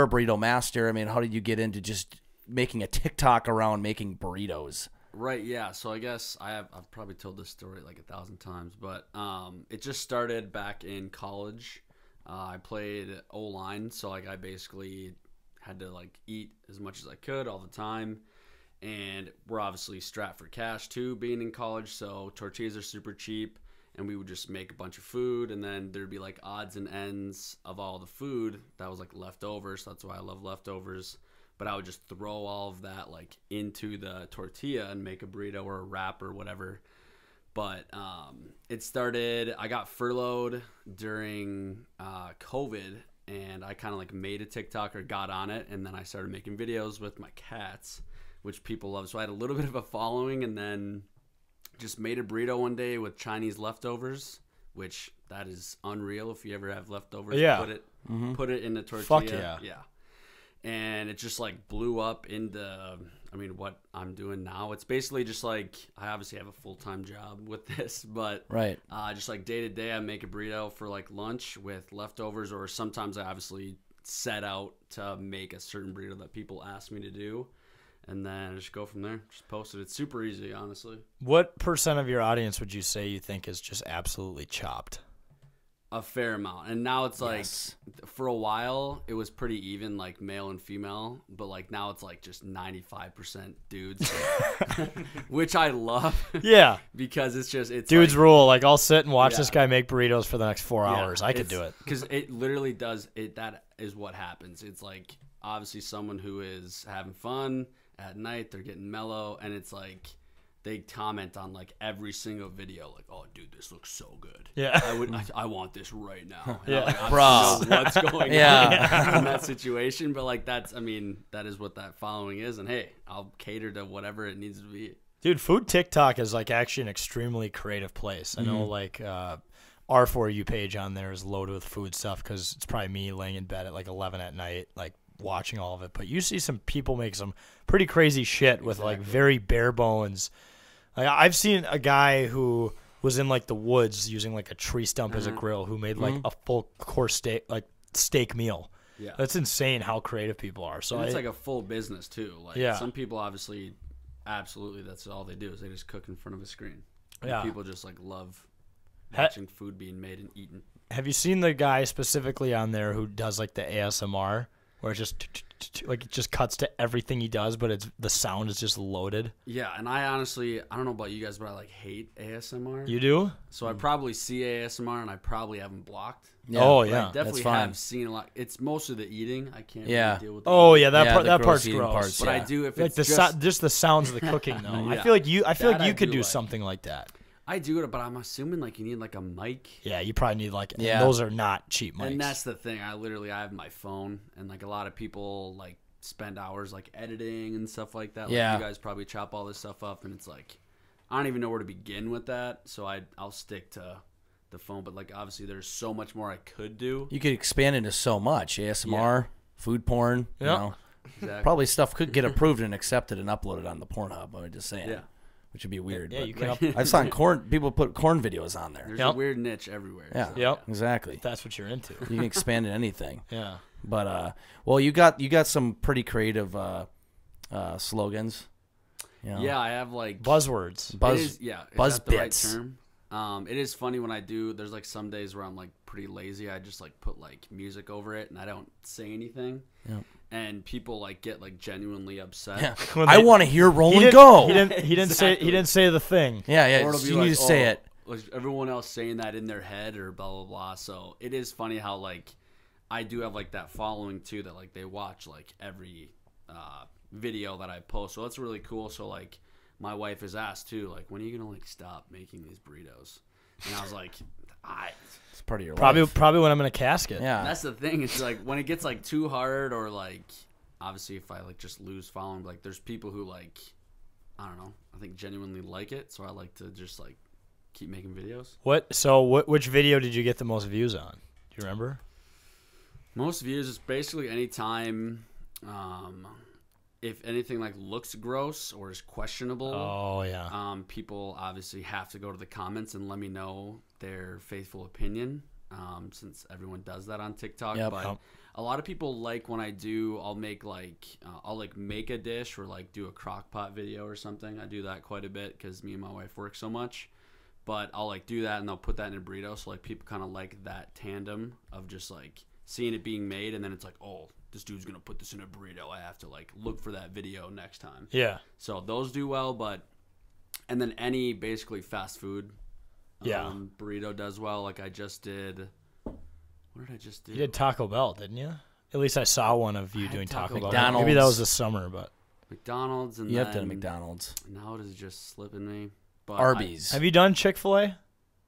Speaker 1: burrito master. I mean, how did you get into just making a TikTok around making burritos?
Speaker 9: Right, yeah. So I guess I've probably told this story like 1,000 times, but it just started back in college. I played O-line, so like I basically had to like eat as much as I could all the time. And we're obviously strapped for cash too, being in college, so tortillas are super cheap, and we would just make a bunch of food, and then there'd be like odds and ends of all the food that was like leftovers. So that's why I love leftovers. But I would just throw all of that like into the tortilla and make a burrito or a wrap or whatever. But it started, I got furloughed during COVID, and I kind of like made a TikTok or got on it, and then I started making videos with my cats, which people love. So I had a little bit of a following, and then just made a burrito one day with Chinese leftovers, which that is unreal. If you ever have leftovers, put it in a tortilla.
Speaker 2: Fuck yeah.
Speaker 9: And it just like blew up into, what I'm doing now. It's basically just like, I obviously have a full-time job with this, but
Speaker 1: right.
Speaker 9: Just like day to day, I make a burrito for like lunch with leftovers, or sometimes I obviously set out to make a certain burrito that people ask me to do. And then I just go from there. Just post it. It's super easy, honestly.
Speaker 2: What % of your audience would you say you think is just absolutely chopped?
Speaker 9: A fair amount. And now it's like, for a while, it was pretty even, like male and female. But like now it's like just 95% dudes, which I love.
Speaker 2: Yeah.
Speaker 9: Because it's
Speaker 2: dudes like, rule. Like I'll sit and watch this guy make burritos for the next 4 hours. I could do it.
Speaker 9: Because it literally does. That is what happens. It's like obviously someone who is having fun at night. They're getting mellow. And it's like, they comment on like every single video, like, "Oh, dude, this looks so good.
Speaker 2: Yeah,
Speaker 9: I want this right now." And
Speaker 2: yeah,
Speaker 9: like, I don't know what's going on in that situation, but like that is what that following is, and hey, I'll cater to whatever it needs to be.
Speaker 2: Dude, food TikTok is like actually an extremely creative place. I know like our For You page on there is loaded with food stuff because it's probably me laying in bed at like 11 at night, like watching all of it. But you see some people make some pretty crazy shit with like very bare bones. Like I've seen a guy who was in like the woods using like a tree stump as a grill, who made like a full course steak meal.
Speaker 9: Yeah.
Speaker 2: That's insane how creative people are. So
Speaker 9: and it's like a full business too. Like
Speaker 2: Yeah.
Speaker 9: some people obviously, absolutely, that's all they do is they just cook in front of a screen. And
Speaker 2: Yeah.
Speaker 9: people just like love watching food being made and eaten.
Speaker 2: Have you seen the guy specifically on there who does like the ASMR, where it just like it just cuts to everything he does, but the sound is just loaded?
Speaker 9: Yeah, and I honestly, I don't know about you guys, but I like hate ASMR.
Speaker 2: You do?
Speaker 9: So I probably see ASMR and I probably have them blocked.
Speaker 1: Yeah.
Speaker 2: Oh
Speaker 9: But
Speaker 2: yeah.
Speaker 9: I definitely
Speaker 1: fine.
Speaker 9: have seen a lot. It's mostly the eating. I can't
Speaker 1: Yeah.
Speaker 9: really deal with the
Speaker 2: Oh
Speaker 9: eating.
Speaker 2: yeah, that
Speaker 1: Yeah,
Speaker 2: part
Speaker 1: the
Speaker 2: that
Speaker 1: gross
Speaker 2: part's
Speaker 1: eating
Speaker 2: gross.
Speaker 1: parts,
Speaker 9: But I
Speaker 1: yeah.
Speaker 9: do if
Speaker 2: Like
Speaker 9: it's
Speaker 2: the
Speaker 9: just
Speaker 2: the sounds of the cooking though. I
Speaker 9: Yeah.
Speaker 2: feel like you
Speaker 9: That I
Speaker 2: could
Speaker 9: do
Speaker 2: do
Speaker 9: like.
Speaker 2: something like that.
Speaker 9: I do it, but I'm assuming like you need like a mic.
Speaker 2: Yeah, you probably need like
Speaker 1: Yeah.
Speaker 2: those are not cheap mics.
Speaker 9: And that's the thing. I have my phone, and like a lot of people like spend hours like editing and stuff like that. Like,
Speaker 1: Yeah.
Speaker 9: you guys probably chop all this stuff up, and it's like I don't even know where to begin with that. So I'll stick to the phone. But like obviously, there's so much more I could do.
Speaker 1: You could expand into so much. ASMR, food porn. You
Speaker 2: Yep.
Speaker 1: know,
Speaker 9: Exactly.
Speaker 1: probably stuff could get approved and accepted and uploaded on the Pornhub. I'm just saying.
Speaker 9: Yeah.
Speaker 1: Which would be weird.
Speaker 2: Yeah,
Speaker 1: but
Speaker 2: you can up,
Speaker 1: I've seen people put corn videos on there.
Speaker 9: There's
Speaker 2: Yep.
Speaker 9: a weird niche everywhere.
Speaker 1: Yeah.
Speaker 9: so,
Speaker 2: Yep.
Speaker 1: Exactly.
Speaker 2: if that's what you're into.
Speaker 1: You can expand in anything.
Speaker 2: Yeah.
Speaker 1: But well, you got some pretty creative slogans. You know?
Speaker 9: Yeah, I have like
Speaker 2: Buzzwords.
Speaker 1: Buzz.
Speaker 9: It is, yeah, is
Speaker 1: buzz
Speaker 9: that the right
Speaker 1: bits.
Speaker 9: term? It is funny when I do. There's like some days where I'm like pretty lazy. I just like put like music over it and I don't say anything.
Speaker 1: Yep.
Speaker 9: And people like get like genuinely upset.
Speaker 1: Yeah.
Speaker 2: When
Speaker 1: I
Speaker 2: they-
Speaker 1: want to hear
Speaker 2: He
Speaker 1: Rolling
Speaker 2: didn't,
Speaker 1: Go.
Speaker 2: he didn't say the thing.
Speaker 1: Yeah,
Speaker 9: Or
Speaker 1: yeah.
Speaker 9: it'll be
Speaker 1: You
Speaker 9: like,
Speaker 1: need to say it.
Speaker 9: Was everyone else saying that in their head or blah blah blah? So it is funny how like I do have like that following too that like they watch like every video that I post. So that's really cool. So like my wife is asked too, like, when are you gonna like stop making these burritos? And I was like,
Speaker 1: It's part of your
Speaker 2: Probably
Speaker 1: life.
Speaker 2: when I'm in a casket.
Speaker 1: Yeah.
Speaker 9: that's the thing. It's like when it gets like too hard or like obviously if I like just lose following, like there's people who like I don't know, I think genuinely like it. So I like to just like keep making videos.
Speaker 2: Which video did you get the most views on? Do you remember?
Speaker 9: Most views is basically any time if anything like looks gross or is questionable.
Speaker 2: Oh yeah.
Speaker 9: People obviously have to go to the comments and let me know their faithful opinion. Since everyone does that on TikTok,
Speaker 1: Yep.
Speaker 9: but a lot of people like when I do. I'll make like make a dish or like do a crock pot video or something. I do that quite a bit because me and my wife work so much. But I'll like do that and they'll put that in a burrito. So like people kind of like that tandem of just like seeing it being made and then it's like, oh, this dude's gonna put this in a burrito. I have to like look for that video next time.
Speaker 2: Yeah.
Speaker 9: So those do well, and then any basically fast food,
Speaker 2: Yeah.
Speaker 9: burrito does well. Like I just did. What did I just do?
Speaker 2: You did Taco Bell, didn't you? At least I saw one of you
Speaker 9: I had
Speaker 2: doing
Speaker 9: Taco
Speaker 2: Taco Bell.
Speaker 1: McDonald's.
Speaker 2: Maybe that was this summer, but
Speaker 9: McDonald's and
Speaker 1: You have
Speaker 9: then,
Speaker 1: done McDonald's.
Speaker 9: Now it is just slipping me. But
Speaker 1: Arby's.
Speaker 2: have you done Chick-fil-A?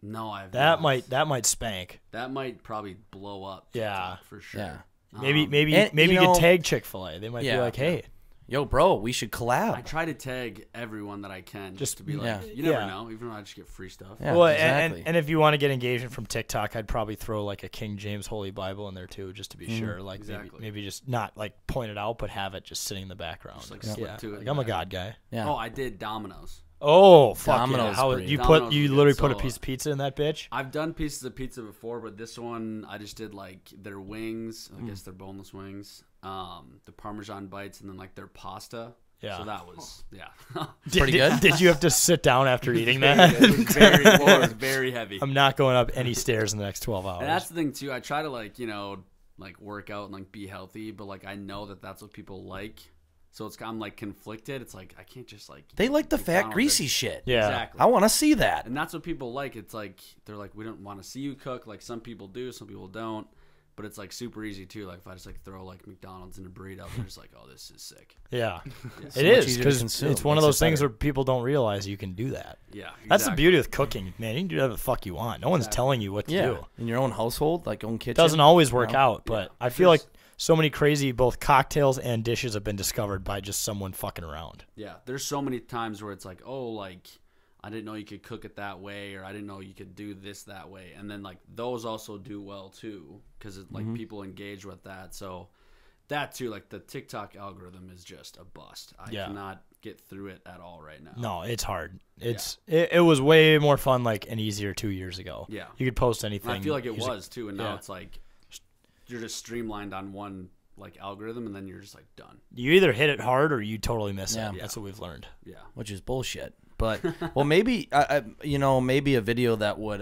Speaker 9: No, I've
Speaker 2: That
Speaker 9: not.
Speaker 2: might spank.
Speaker 9: That might probably blow up.
Speaker 2: Yeah.
Speaker 9: TikTok, for sure.
Speaker 1: Yeah.
Speaker 2: Maybe
Speaker 1: and,
Speaker 2: you
Speaker 1: you
Speaker 2: could
Speaker 1: know-
Speaker 2: tag Chick-fil-A. They might be
Speaker 1: Yeah.
Speaker 2: like, hey,
Speaker 1: Yo, bro, we should
Speaker 9: I
Speaker 1: collab.
Speaker 9: try to tag everyone that I can just to be like,
Speaker 1: Yeah.
Speaker 9: you never
Speaker 2: Yeah.
Speaker 9: know. Even though I just get free stuff.
Speaker 1: Yeah,
Speaker 2: well,
Speaker 1: exactly.
Speaker 2: and if you want to get engagement from TikTok, I'd probably throw like a King James Holy Bible in there too, just to be sure. Like
Speaker 9: Exactly.
Speaker 2: maybe just not like point it out, but have it just sitting in the background.
Speaker 9: Just, like, slip to it
Speaker 2: Like, I'm a
Speaker 9: back.
Speaker 2: God guy.
Speaker 1: Yeah.
Speaker 9: Oh, I did Domino's.
Speaker 2: Oh fuck yeah!
Speaker 1: Domino's
Speaker 2: How
Speaker 1: breed.
Speaker 2: you
Speaker 9: Domino's
Speaker 2: you
Speaker 9: is
Speaker 2: literally
Speaker 9: good.
Speaker 2: put a
Speaker 9: So,
Speaker 2: piece of pizza in that bitch?
Speaker 9: I've done pieces of pizza before, but this one I just did like their wings. I guess they're boneless wings. The Parmesan bites, and then like their pasta.
Speaker 2: Yeah.
Speaker 9: So that was
Speaker 1: Pretty good.
Speaker 2: Did you have to sit down after eating that?
Speaker 9: it was very heavy.
Speaker 2: I'm not going up any stairs in the next 12 hours.
Speaker 9: And that's the thing too. I try to like work out and like be healthy, but like I know that that's what people like. So I'm like conflicted. It's like I can't just like
Speaker 1: They like the fat,
Speaker 9: McDonald's
Speaker 1: greasy
Speaker 9: is-
Speaker 1: shit.
Speaker 2: Yeah.
Speaker 9: Exactly.
Speaker 1: I want to see that.
Speaker 9: And that's what people like. It's like they're like, we don't want to see you cook. Like some people do, some people don't. But it's like super easy too. Like if I just like throw like McDonald's in a burrito, they're just like, oh, this is sick.
Speaker 2: Yeah,
Speaker 1: So
Speaker 2: it
Speaker 1: much
Speaker 2: is
Speaker 1: easier to
Speaker 2: because
Speaker 1: consume.
Speaker 2: it's one of
Speaker 1: Makes it
Speaker 2: those things
Speaker 1: better.
Speaker 2: where people don't realize you can do that.
Speaker 9: Yeah,
Speaker 2: That's the
Speaker 9: exactly.
Speaker 2: beauty with cooking, man. You can do whatever the fuck you want. No one's telling you what to
Speaker 1: Yeah.
Speaker 2: do.
Speaker 1: In your own household, like own kitchen.
Speaker 2: It doesn't always work
Speaker 1: you know?
Speaker 2: out, but I feel like so many crazy both cocktails and dishes have been discovered by just someone fucking around.
Speaker 9: Yeah, there's so many times where it's like, oh, like I didn't know you could cook it that way, or I didn't know you could do this that way, and then like those also do well too, because like people engage with that. So that too, like the TikTok algorithm is just a bust. I cannot get through it at all right now.
Speaker 2: No, it's hard. It was way more fun, like, and easier 2 years ago.
Speaker 9: Yeah.
Speaker 2: You could post anything.
Speaker 9: And I feel like it
Speaker 2: Use
Speaker 9: was too, and now
Speaker 2: yeah.
Speaker 9: it's like just streamlined on one like algorithm, and then you're just like done.
Speaker 2: You either hit it hard or you totally miss it.
Speaker 1: Yeah.
Speaker 2: That's what we've learned.
Speaker 9: Yeah,
Speaker 1: which is bullshit. But well, maybe maybe a video that would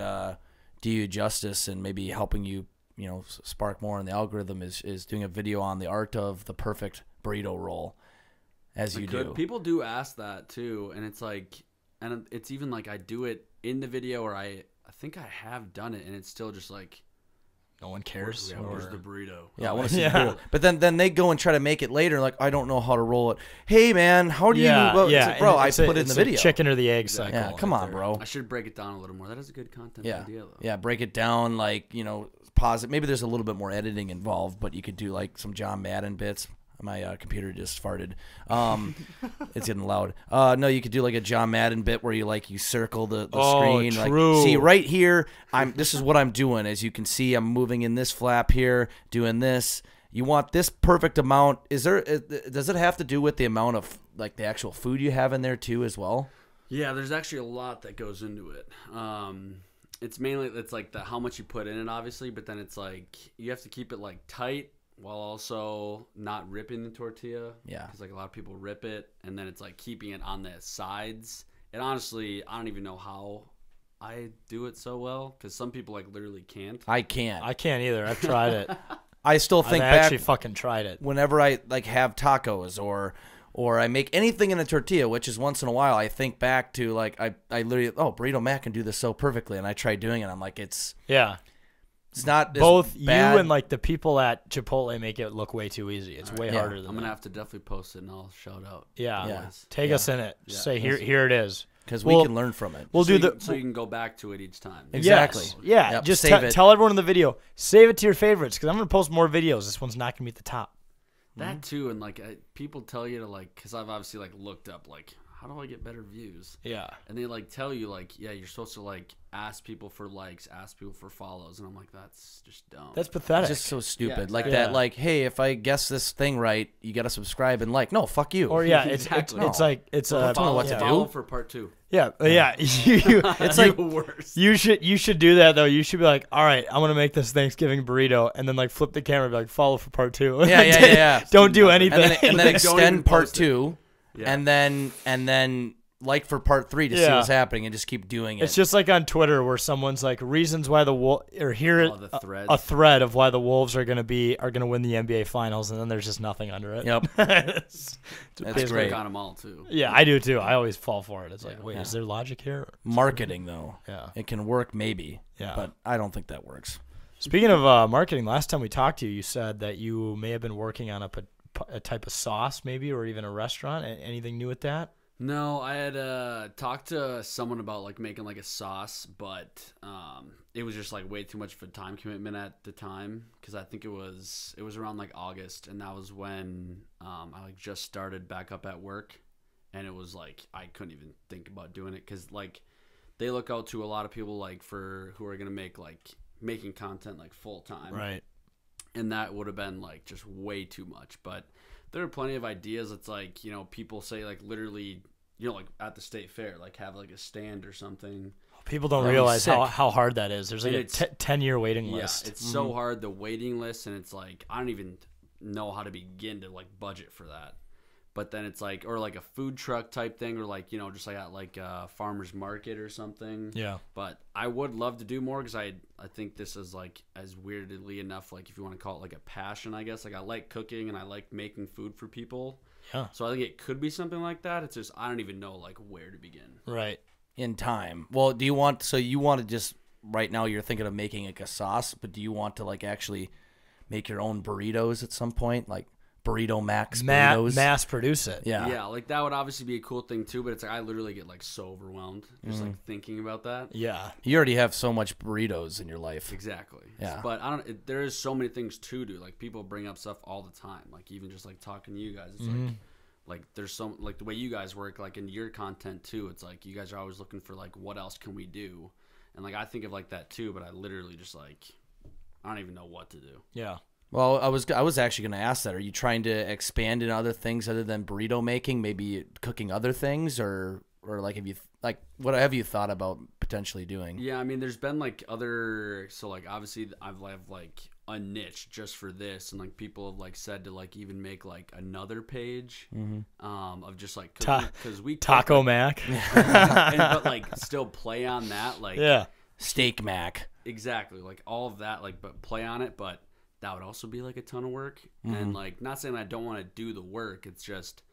Speaker 1: do you justice and maybe helping you spark more in the algorithm is doing a video on the art of the perfect burrito roll, as you do.
Speaker 9: People do ask that too, and it's like, and it's even like I do it in the video, or I think I have done it, and it's still just like.
Speaker 2: No one cares.
Speaker 9: Where's the burrito?
Speaker 1: Yeah, I want to see the burrito. But then they go and try to make it later. Like, I don't know how to roll it. Hey, man, how do you? Well,
Speaker 2: yeah,
Speaker 1: bro, I put it in the video.
Speaker 2: Chicken or the egg cycle.
Speaker 1: Yeah, come on, bro.
Speaker 9: I should break it down a little more. That is a good content idea, though.
Speaker 1: Yeah, break it down. Like, pause it. Maybe there's a little bit more editing involved, but you could do like some John Madden bits. My computer just farted. It's getting loud. No, you could do like a John Madden bit where you circle the screen.
Speaker 2: True.
Speaker 1: Like, see right here, this is what I'm doing. As you can see, I'm moving in this flap here, doing this. You want this perfect amount. Does it have to do with the amount of like the actual food you have in there too as well?
Speaker 9: Yeah, there's actually a lot that goes into it. It's mainly like how much you put in it, obviously, but then it's like you have to keep it like tight, while also not ripping the tortilla.
Speaker 1: Yeah.
Speaker 9: Because like a lot of people rip it, and then it's like keeping it on the sides. And honestly, I don't even know how I do it so well, because some people like literally can't.
Speaker 1: I can't.
Speaker 2: I can't either. I've tried it.
Speaker 1: I still think
Speaker 2: I actually fucking tried it.
Speaker 1: Whenever I like have tacos or I make anything in a tortilla, which is once in a while, I think back to like I literally Burrito Mac can do this so perfectly, and I tried doing it. I'm like, it's not
Speaker 2: both
Speaker 1: bad.
Speaker 2: You and like the people at Chipotle make it look way too easy. It's way harder than
Speaker 9: I'm gonna have to definitely post it, and I'll shout out.
Speaker 2: Take us in it. Just say here it is,
Speaker 1: because we can learn from it.
Speaker 2: We'll
Speaker 9: so
Speaker 2: do
Speaker 9: so you can go back to it each time.
Speaker 1: Exactly.
Speaker 2: Yes. Yeah.
Speaker 1: Yep.
Speaker 2: Just
Speaker 1: Save it.
Speaker 2: tell everyone in the video. Save it to your favorites, because I'm gonna post more videos. This one's not gonna be at the top.
Speaker 9: That too, and like people tell you to like, because I've obviously like looked up like how do I get better views?
Speaker 2: Yeah.
Speaker 9: And they like tell you like, yeah, you're supposed to like ask people for likes, ask people for follows, and I'm like, that's just dumb.
Speaker 2: That's pathetic.
Speaker 1: It's just so stupid.
Speaker 9: Yeah,
Speaker 1: like that. Like, hey, if I guess this thing right, you gotta subscribe and like. No, fuck you.
Speaker 2: Or it's like it's a
Speaker 9: follow for part 2.
Speaker 2: Yeah, yeah. It's like
Speaker 9: worse.
Speaker 2: You should do that though. You should be like, all right, I'm gonna make this Thanksgiving burrito, and then like flip the camera, and be like, follow for part 2.
Speaker 1: Yeah.
Speaker 2: Don't do anything,
Speaker 1: and then extend part 2, and then like for part 3 to see what's happening, and just keep doing it.
Speaker 2: It's just like on Twitter where someone's like reasons why a thread of why the Wolves are gonna win the NBA Finals, and then there's just nothing under it.
Speaker 1: Yep.
Speaker 9: That's
Speaker 1: great.
Speaker 9: on them all too.
Speaker 2: Yeah, I do too. I always fall for it. It's like, wait, is there logic here?
Speaker 1: Marketing though.
Speaker 2: Yeah.
Speaker 1: It can work maybe.
Speaker 2: Yeah.
Speaker 1: But I don't think that works.
Speaker 2: Speaking of marketing, last time we talked to you, you said that you may have been working on a type of sauce, maybe, or even a restaurant. Anything new with that?
Speaker 9: No, I had talked to someone about like making like a sauce, but it was just like way too much of a time commitment at the time, because I think it was around like August, and that was when I like just started back up at work, and it was like I couldn't even think about doing it, because like they look out to a lot of people like for who are gonna make like making content like full time,
Speaker 2: right?
Speaker 9: And that would have been like just way too much, but there are plenty of ideas. It's like, people say like literally, like at the state fair, like have like a stand or something.
Speaker 2: People don't realize how hard that is. There's like a 10-year waiting list.
Speaker 9: Yeah, it's so hard, the waiting list, and it's like I don't even know how to begin to like budget for that. But then it's like, or like a food truck type thing, or like, just like at like a farmer's market or something.
Speaker 2: Yeah.
Speaker 9: But I would love to do more, because I think this is like, as weirdly enough, like if you want to call it like a passion, I guess. Like I like cooking and I like making food for people.
Speaker 2: Yeah.
Speaker 9: So I think it could be something like that. It's just, I don't even know like where to begin.
Speaker 2: Right.
Speaker 1: In time. Well, you want to just, right now you're thinking of making like a sauce, but do you want to like actually make your own burritos at some point? Like Burrito Max burritos?
Speaker 2: Mass produce it.
Speaker 9: Yeah, like that would obviously be a cool thing too, but it's like I literally get like so overwhelmed just like thinking about that.
Speaker 2: Yeah.
Speaker 1: You already have so much burritos in your life.
Speaker 9: Exactly.
Speaker 1: Yeah.
Speaker 9: But there is so many things to do. Like people bring up stuff all the time. Like even just like talking to you guys, it's like there's some, like the way you guys work, like in your content too, it's like you guys are always looking for like what else can we do, and like I think of like that too, but I literally just like I don't even know what to do.
Speaker 2: Yeah.
Speaker 1: Well, I was actually going to ask that. Are you trying to expand in other things other than burrito making? Maybe cooking other things, or like what have you thought about potentially doing?
Speaker 9: Yeah, I mean, there's been like other, so like obviously I've like a niche just for this, and like people have like said to like even make like another page of just like because we
Speaker 2: Taco Mac,
Speaker 9: but like still play on that, like
Speaker 1: Steak Mac,
Speaker 9: exactly, like all of that, like but play on it, but that would also be like a ton of work, and like not saying I don't want to do the work, it's just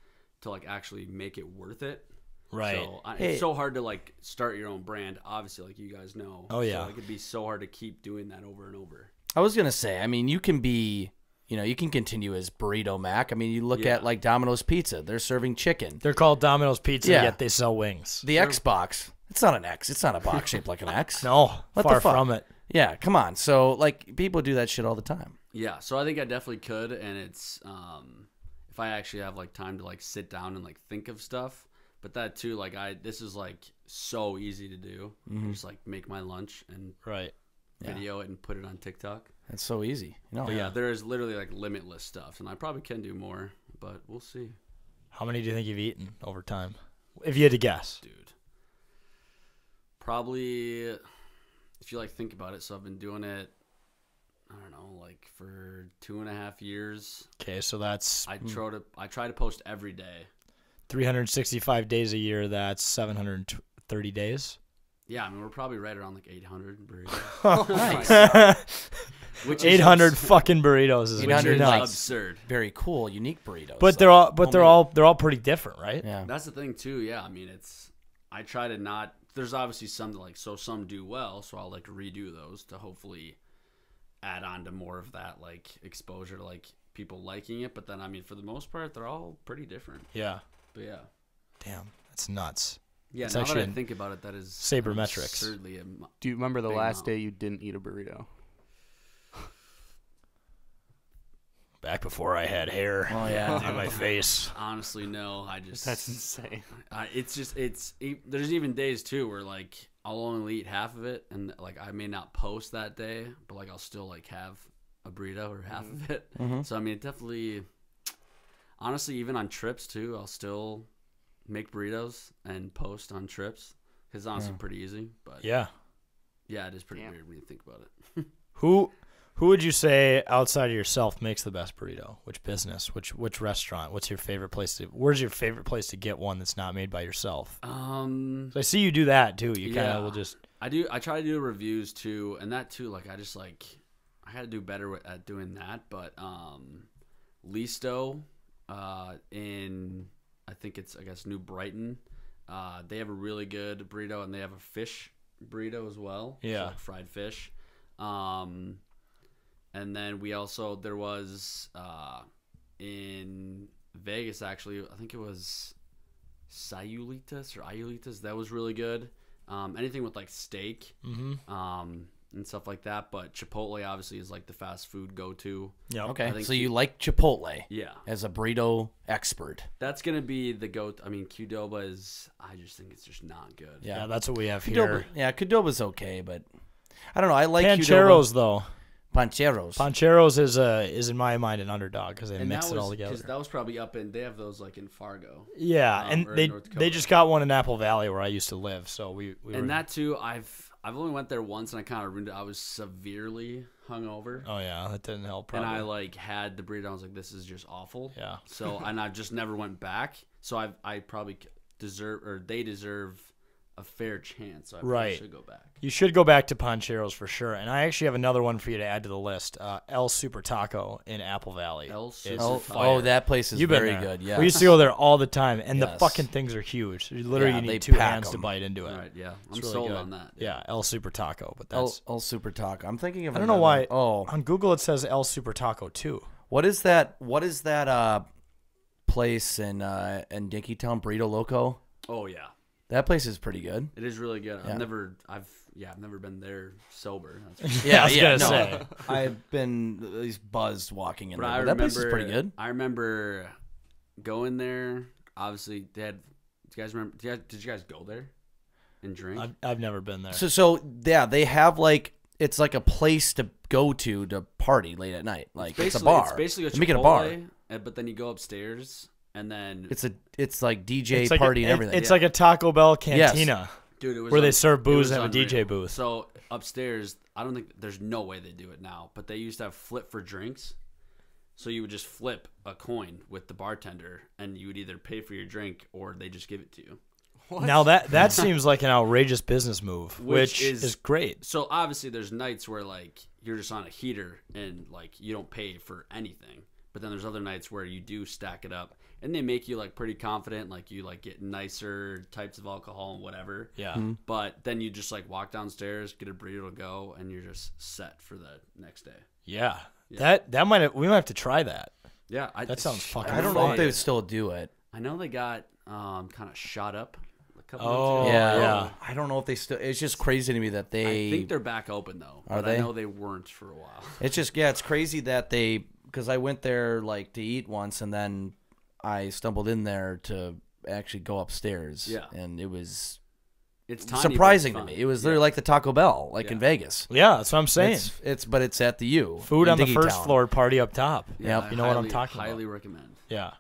Speaker 9: to like actually make it worth it.
Speaker 2: Right.
Speaker 9: So it's so hard to like start your own brand, obviously, like you guys know.
Speaker 2: Oh yeah.
Speaker 9: So, like, it'd be so hard to keep doing that over and over.
Speaker 1: I was gonna say, I mean, you can be, you can continue as Burrito Mac. I mean, you look at like Domino's Pizza; they're serving chicken.
Speaker 2: They're called Domino's Pizza, yet they sell wings.
Speaker 1: The Xbox, it's not an X. It's not a box shaped like an X.
Speaker 2: No, far from it.
Speaker 1: Yeah, come on. So like, people do that shit all the time.
Speaker 9: Yeah, so I think I definitely could, and it's if I actually have like time to like sit down and like think of stuff. But that too, like this is like so easy to do. Just like make my lunch and video it and put it on TikTok.
Speaker 1: That's so easy.
Speaker 9: But yeah, there is literally like limitless stuff, and I probably can do more, but we'll see.
Speaker 2: How many do you think you've eaten over time, if you had to guess?
Speaker 9: Dude, probably if you like think about it. So I've been doing it, I don't know, like for 2.5 years.
Speaker 2: Okay, so that's
Speaker 9: I try to post every day.
Speaker 2: 365 days a year. That's 730 days.
Speaker 9: Yeah, I mean we're probably right around like 800 burritos.
Speaker 2: Oh, nice.
Speaker 9: Which
Speaker 2: 800 fucking burritos is
Speaker 1: 800
Speaker 2: like
Speaker 9: absurd.
Speaker 1: Very cool, unique burritos.
Speaker 2: But they're all pretty different, right?
Speaker 1: Yeah,
Speaker 9: that's the thing too. Yeah, I mean I try to not. There's obviously some that like some do well, so I'll like redo those to hopefully add on to more of that like exposure to like people liking it. But then I mean for the most part they're all pretty different.
Speaker 2: Yeah.
Speaker 9: But yeah.
Speaker 2: Damn, that's nuts.
Speaker 9: Yeah,
Speaker 2: it's
Speaker 9: now
Speaker 2: actually
Speaker 9: that I think about it, that is
Speaker 2: sabermetrics.
Speaker 9: Certainly
Speaker 8: Do you remember the last day you didn't eat a burrito?
Speaker 2: Back before I had hair on my face.
Speaker 9: Honestly, no.
Speaker 8: That's insane.
Speaker 9: There's even days too where like I'll only eat half of it, and like I may not post that day, but like I'll still like have a burrito or half of it. So I mean, it definitely. Honestly, even on trips too, I'll still make burritos and post on trips because it's honestly pretty easy. But yeah, it is pretty weird when you think about it.
Speaker 2: Who would you say outside of yourself makes the best burrito? Which business? Which restaurant? What's your favorite place to? Where's your favorite place to get one that's not made by yourself? So I see you do that too. You kind of will just. I do. I try to do reviews too, and that too. Like I had to do better at doing that. But Listo. In I think it's New Brighton, they have a really good burrito, and they have a fish burrito as well. Yeah, so like fried fish. And then there was in Vegas actually, I think it was Sayulitas. That was really good. Anything with like steak. And stuff like that, but Chipotle obviously is like the fast food go-to. Yeah. Okay. So you like Chipotle? Yeah. As a burrito expert, that's gonna be the go. I mean, Qdoba is. I just think it's just not good. Yeah, that's what we have here. Yeah, Qdoba's okay, but I don't know. I like Pancheros though. Pancheros is in my mind an underdog because they mix it all together. Because that was probably up in. They have those like in Fargo. Yeah, and they just got one in Apple Valley where I used to live. So we and that too. I've only went there once, and I kind of ruined it. I was severely hungover. Oh yeah, that didn't help. Probably. And I like had the burrito. I was like, "This is just awful." Yeah. So and I just never went back. So I probably deserve, or they deserve, a fair chance. So I probably should go back. You should go back to Pancheros for sure. And I actually have another one for you to add to the list. El Super Taco in Apple Valley. El Super Taco. Oh, that place is very good. Yeah. We used to go there all the time, and the fucking things are huge. You literally need two hands to bite into it. Right, yeah. I'm really sold on that. Yeah, El Super Taco. But that's El Super Taco. I'm thinking of I don't know why. Oh. On Google it says El Super Taco too. What is that place in Dinkytown, Burrito Loco? Oh yeah. That place is pretty good. It is really good. Yeah. I've never been there sober. I've been at least buzzed walking in there. That place is pretty good. I remember going there. Obviously, do you guys remember? Did you guys go there and drink? I've never been there. So yeah, they have like it's like a place to go to party late at night. Like it's a bar. It's basically a Chipotle, make it a bar. But then you go upstairs. And then it's like DJ party and everything. It's like a Taco Bell cantina. Yes. Dude, it was where they serve booze and have a DJ booth. So
Speaker 9: upstairs, I don't think there's no way they do it now, but they used to have flip for drinks. So you would just flip a coin with the bartender, and you would either pay for your drink or they just give it to you.
Speaker 2: What? Now that seems like an outrageous business move, which is great.
Speaker 9: So obviously there's nights where like you're just on a heater and like you don't pay for anything. But then there's other nights where you do stack it up and they make you like pretty confident, like you like get nicer types of alcohol and whatever.
Speaker 2: Yeah. Mm-hmm.
Speaker 9: But then you just like walk downstairs, get a burrito to go, and you're just set for the next day.
Speaker 2: Yeah. That we might have to try that.
Speaker 9: Yeah.
Speaker 2: That sounds fucking
Speaker 1: I don't know if they would still do it.
Speaker 9: I know they got kind of shot up a couple
Speaker 2: months ago.
Speaker 1: Yeah. I don't know if they still. It's just crazy to me that they.
Speaker 9: I think they're back open though.
Speaker 1: Are
Speaker 9: but
Speaker 1: they?
Speaker 9: I know they weren't for a while.
Speaker 1: It's just it's crazy that they, because I went there like to eat once and then I stumbled in there to actually go upstairs.
Speaker 9: Yeah.
Speaker 1: And it was.
Speaker 9: It's tiny,
Speaker 1: surprising
Speaker 9: but
Speaker 1: to
Speaker 9: it's
Speaker 1: me. It was literally like the Taco Bell, like in Vegas.
Speaker 2: Yeah, that's what I'm saying.
Speaker 1: But it's at the U.
Speaker 2: Food
Speaker 1: in
Speaker 2: on the
Speaker 1: Diggytown.
Speaker 2: first floor, party up top.
Speaker 1: Yeah,
Speaker 2: you know what I'm talking about.
Speaker 9: Highly recommend.
Speaker 2: Yeah.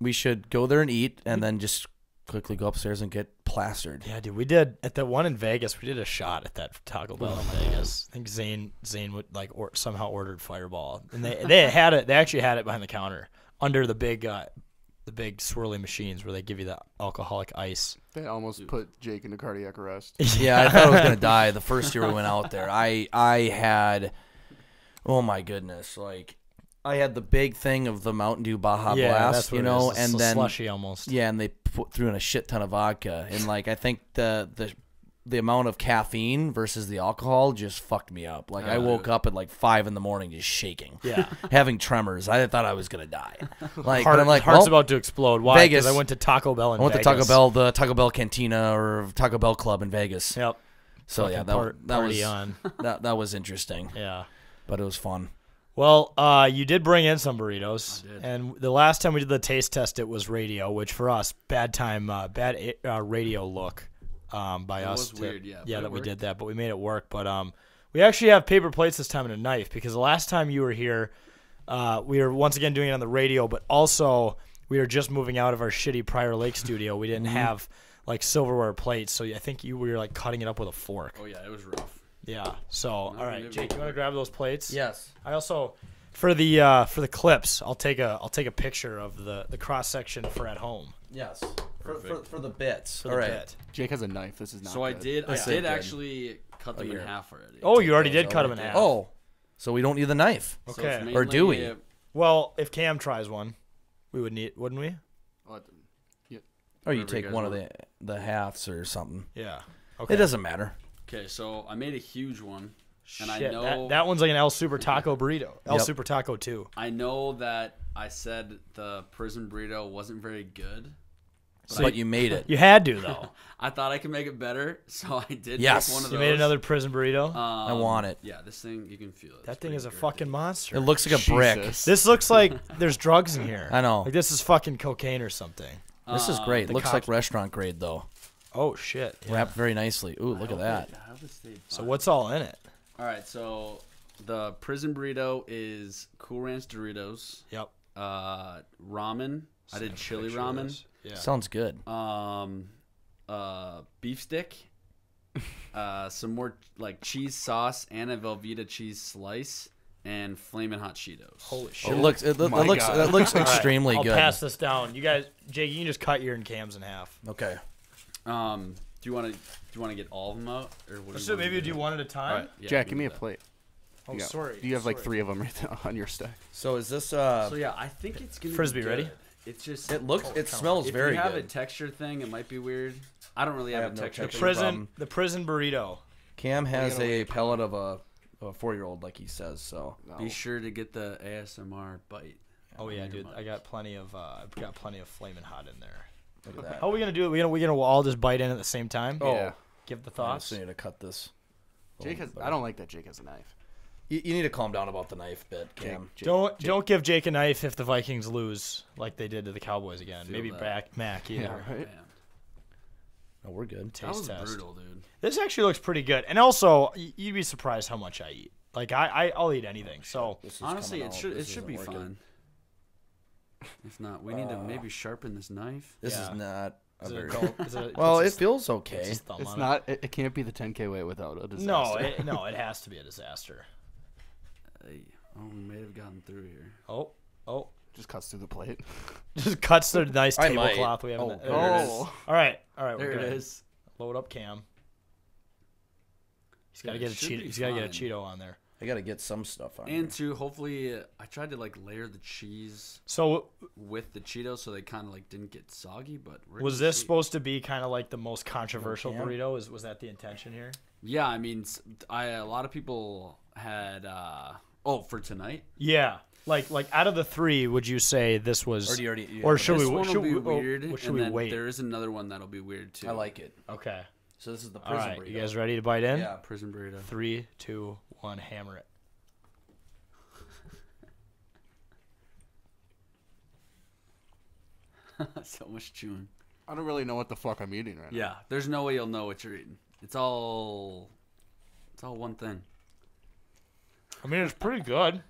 Speaker 1: We should go there and eat, and then just quickly go upstairs and get plastered.
Speaker 2: Yeah, dude. We did at the one in Vegas. We did a shot at that Taco Bell in Vegas. I think Zane would like somehow ordered Fireball, and they had it. They actually had it behind the counter under the big swirly machines where they give you the alcoholic ice.
Speaker 8: They almost put Jake into cardiac arrest.
Speaker 1: Yeah, I thought I was gonna die the first year we went out there. I had, oh my goodness, like I had the big thing of the Mountain Dew Baja Blast, you know, and then
Speaker 2: slushy almost.
Speaker 1: Yeah, and they threw in a shit ton of vodka, and like I think the amount of caffeine versus the alcohol just fucked me up. Like I woke up at like 5 a.m. just shaking.
Speaker 2: Yeah.
Speaker 1: Having tremors. I thought I was gonna die. Like
Speaker 2: I'm like, heart's about to explode. Why?
Speaker 1: Vegas.
Speaker 2: Because I went to Taco Bell in Vegas.
Speaker 1: I went to the Taco Bell Cantina or Taco Bell Club in Vegas.
Speaker 2: Yep.
Speaker 1: So yeah, that was interesting.
Speaker 2: Yeah.
Speaker 1: But it was fun.
Speaker 2: Well, you did bring in some burritos, and the last time we did the taste test, it was radio, which for us, bad radio look. By
Speaker 9: it
Speaker 2: us.
Speaker 9: Was weird,
Speaker 2: yeah, that we did that, but we made it work. But we actually have paper plates this time and a knife because the last time you were here, we were once again doing it on the radio, but also we were just moving out of our shitty Prior Lake studio. We didn't have like silverware plates, so I think you were like cutting it up with a fork.
Speaker 9: Oh yeah, it was rough.
Speaker 2: Yeah. So all right, Jake, you want to grab those plates?
Speaker 1: Yes.
Speaker 2: I also for the clips, I'll take a picture of the cross section for at home.
Speaker 1: Yes. For the bits.
Speaker 2: For the bit.
Speaker 8: Jake has a knife. This is not.
Speaker 9: So
Speaker 8: good.
Speaker 9: I did actually cut them in half already.
Speaker 2: Oh, you already did cut them in half.
Speaker 1: Oh, so we don't need the knife.
Speaker 2: Okay.
Speaker 9: So
Speaker 1: or do we?
Speaker 2: Well, if Cam tries one, we would need, wouldn't we?
Speaker 1: Or you take one of the halves or something.
Speaker 2: Yeah. Okay.
Speaker 1: It doesn't matter.
Speaker 9: Okay, so I made a huge one. And
Speaker 2: Shit,
Speaker 9: I know
Speaker 2: that one's like an El Super Taco burrito. El Super Taco 2.
Speaker 9: I know that I said the prison burrito wasn't very good.
Speaker 1: But you made it.
Speaker 2: You had to, though.
Speaker 9: I thought I could make it better, so I did
Speaker 1: yes.
Speaker 9: make one of
Speaker 2: you
Speaker 9: those.
Speaker 2: made another prison burrito?
Speaker 1: I want it.
Speaker 9: Yeah, this thing, you can feel it.
Speaker 2: That thing is a fucking monster.
Speaker 1: It looks like a brick.
Speaker 2: This looks like there's drugs in here.
Speaker 1: I know.
Speaker 2: Like this is fucking cocaine or something.
Speaker 1: This is great. It looks like restaurant grade, though.
Speaker 2: Oh, shit. Yeah.
Speaker 1: Wrapped very nicely. Ooh, look at that.
Speaker 2: So what's all in it?
Speaker 9: All right, so the prison burrito is Cool Ranch Doritos.
Speaker 2: Yep.
Speaker 9: Ramen. I did chili ramen.
Speaker 1: Yeah. Sounds good.
Speaker 9: Beef stick. Some more like cheese sauce and a Velveeta cheese slice and flaming hot Cheetos.
Speaker 2: Holy shit!
Speaker 1: It looks extremely good.
Speaker 2: I'll pass this down. You guys, Jake, you can just cut your and Cam's in half.
Speaker 1: Okay.
Speaker 9: Do you want to get all of them out, or what?
Speaker 2: So maybe do one at a time.
Speaker 9: Right, yeah,
Speaker 8: Jack, give me a plate.
Speaker 2: Oh, sorry.
Speaker 8: You have like 3 of them right now on your stack.
Speaker 1: So is this?
Speaker 9: So yeah, I think it's gonna
Speaker 2: Frisbee
Speaker 9: be good.
Speaker 2: ready?
Speaker 9: It's just
Speaker 1: it smells very good.
Speaker 9: If you have a texture thing, it might be weird. I don't really have a texture.
Speaker 2: The prison burrito.
Speaker 1: Cam has a pellet of a 4-year-old, like he says. So
Speaker 9: be sure to get the ASMR bite.
Speaker 2: Oh yeah, dude, I got plenty of flaming hot in there.
Speaker 1: Look at that.
Speaker 2: How are we gonna do it? We gonna all just bite in at the same time?
Speaker 1: Oh, yeah.
Speaker 2: Give the thoughts.
Speaker 1: I need to cut this.
Speaker 8: Jake has. I don't like that Jake has a knife.
Speaker 1: You need to calm down about the knife bit, Cam.
Speaker 2: Don't give Jake a knife if the Vikings lose like they did to the Cowboys again. Maybe
Speaker 9: that.
Speaker 2: Mac either.
Speaker 8: Yeah, right.
Speaker 1: No, we're good.
Speaker 9: That was
Speaker 2: Taste test.
Speaker 9: brutal, dude.
Speaker 2: This actually looks pretty good, and also you'd be surprised how much I eat. Like I'll eat anything. So
Speaker 9: honestly, it should be fun. If not, we need to maybe sharpen this knife.
Speaker 1: This is not.
Speaker 2: Is it adult?
Speaker 1: Well, it feels okay.
Speaker 8: It's not. It can't be the 10K weight without a disaster.
Speaker 2: No, it has to be a disaster.
Speaker 9: We may have gotten through here.
Speaker 2: Oh.
Speaker 8: Just cuts through the plate.
Speaker 2: Just cuts the nice tablecloth we have.
Speaker 8: Oh.
Speaker 2: All right.
Speaker 9: There it is.
Speaker 2: Load up Cam. He's got to get a Cheeto. He's got to get a Cheeto on there.
Speaker 1: I got to get some stuff on.
Speaker 9: And to hopefully, I tried to like layer the cheese with the Cheetos so they kind of like didn't get soggy. But
Speaker 2: was this supposed to be kind of like the most controversial burrito? Was that the intention here?
Speaker 9: Yeah, I mean, a lot of people had. For tonight.
Speaker 2: Yeah. Like out of the three, would you say this was, or should we?
Speaker 9: This one will be weird.
Speaker 2: Or should we wait?
Speaker 9: There is another one that'll be weird too.
Speaker 1: I like it.
Speaker 2: Okay.
Speaker 1: So this is the prison burrito.
Speaker 2: You guys ready to bite in?
Speaker 1: Yeah,
Speaker 9: prison burrito.
Speaker 2: 3, 2, 1, hammer it.
Speaker 9: So much chewing.
Speaker 8: I don't really know what the fuck I'm eating right now.
Speaker 9: Yeah, there's no way you'll know what you're eating. It's all one thing.
Speaker 2: I mean, it's pretty good.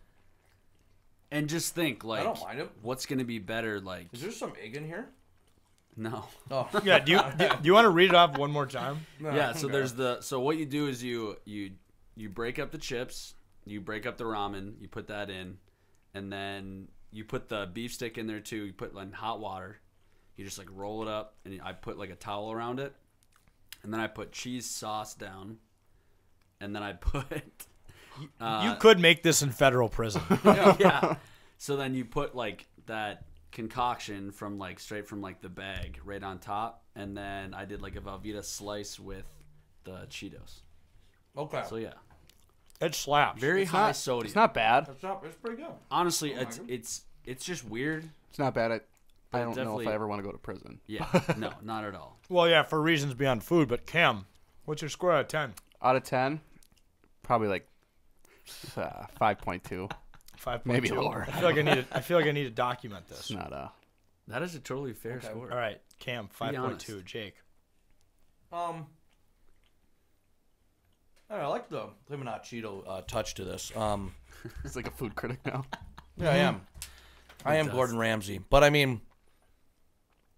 Speaker 9: And just think, like,
Speaker 1: I don't mind it.
Speaker 9: What's going to be better? Like,
Speaker 1: is there some egg in here?
Speaker 9: No.
Speaker 1: Oh.
Speaker 2: Yeah. Do you want to read it off one more time?
Speaker 9: No, yeah. So there's so what you do is you break up the chips, you break up the ramen, you put that in, and then you put the beef stick in there too. You put in hot water. You just like roll it up, and I put like a towel around it, and then I put cheese sauce down, and then I put.
Speaker 2: You could make this in federal prison.
Speaker 9: Yeah. So then you put like that concoction from like straight from like the bag right on top, and then I did like a Velveeta slice with the Cheetos.
Speaker 1: Okay.
Speaker 9: So yeah,
Speaker 2: it slaps.
Speaker 9: Very high sodium.
Speaker 8: It's not bad.
Speaker 1: It's pretty good.
Speaker 9: Honestly, it's just weird.
Speaker 8: It's not bad. I don't know if I ever want to go to prison.
Speaker 9: Yeah. No, not at all.
Speaker 2: Well, yeah, for reasons beyond food. But Cam, what's your score out of 10?
Speaker 8: Out of 10, probably like 5.2.
Speaker 2: 5.2.
Speaker 8: Maybe lower.
Speaker 2: I feel like I need to document this.
Speaker 8: It's not a.
Speaker 9: That is a totally fair score.
Speaker 2: All right, Cam, 5.2. Jake.
Speaker 1: I like the Lemonade Cheeto touch to this.
Speaker 8: It's like a food critic now.
Speaker 1: Yeah, I am. I am Gordon Ramsay, but I mean,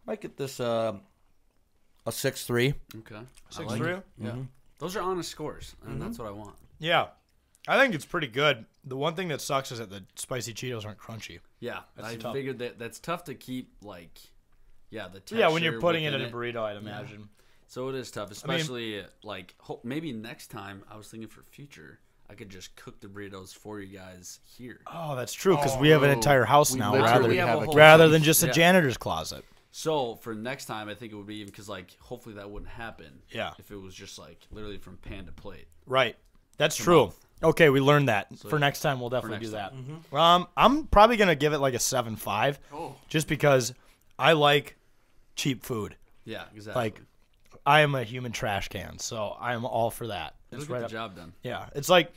Speaker 1: might get this a 6.3.
Speaker 9: Okay.
Speaker 2: 6.3.
Speaker 9: Yeah. Those are honest scores, and that's what I want.
Speaker 2: Yeah. I think it's pretty good. The one thing that sucks is that the spicy Cheetos aren't crunchy.
Speaker 9: Yeah, I figured that's tough to keep, like, the texture.
Speaker 2: Yeah, when you're putting it in a burrito, I'd imagine.
Speaker 9: Yeah. So it is tough, especially, maybe next time, I was thinking for future, I could just cook the burritos for you guys here.
Speaker 2: Oh, that's true, because we have an entire house now
Speaker 8: rather
Speaker 2: than just a janitor's closet.
Speaker 9: So for next time, I think it would be, because, like, hopefully that wouldn't happen.
Speaker 2: Yeah.
Speaker 9: If it was just, like, literally from pan to plate.
Speaker 2: Right. That's true. Okay, we learned that. So for next time, we'll definitely do that. I'm probably going to give it like a 7.5 just because I like cheap food.
Speaker 9: Yeah, exactly.
Speaker 2: Like, I am a human trash can, so I am all for that.
Speaker 9: It'll get the job done.
Speaker 2: Yeah. It's like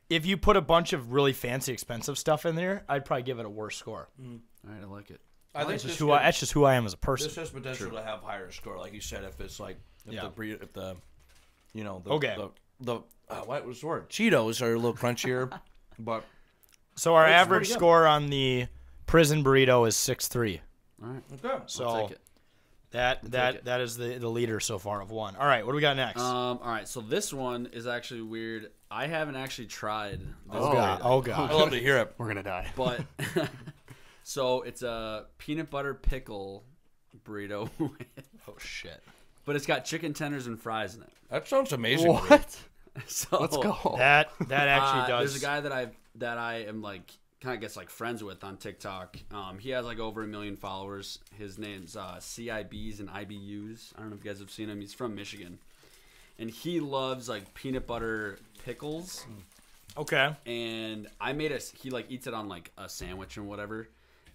Speaker 2: if you put a bunch of really fancy, expensive stuff in there, I'd probably give it a worse score.
Speaker 9: All right, I like it.
Speaker 1: I think
Speaker 2: that's just who I am as a person.
Speaker 1: This has potential to have higher score, like you said. If it's like the what was the word? Cheetos are a little crunchier, but
Speaker 2: so our average score on the prison burrito is 6.3.
Speaker 9: All right,
Speaker 1: okay.
Speaker 2: So
Speaker 9: I'll take it.
Speaker 2: That is the leader so far of one. All right, what do we got next?
Speaker 9: All right, so this one is actually weird. I haven't actually tried this.
Speaker 2: Oh god!
Speaker 1: I love to hear it.
Speaker 8: We're gonna die.
Speaker 9: But so it's a peanut butter pickle burrito.
Speaker 2: Oh shit!
Speaker 9: But it's got chicken tenders and fries in it.
Speaker 1: That sounds amazing.
Speaker 8: What?
Speaker 9: So
Speaker 8: let's go.
Speaker 2: That actually does.
Speaker 9: There's a guy that I am like kind of gets like friends with on TikTok. He has like over 1 million followers. His name's CIBs and IBUs. I don't know if you guys have seen him. He's from Michigan, and he loves like peanut butter pickles.
Speaker 2: Okay.
Speaker 9: And I made he like eats it on like a sandwich and whatever.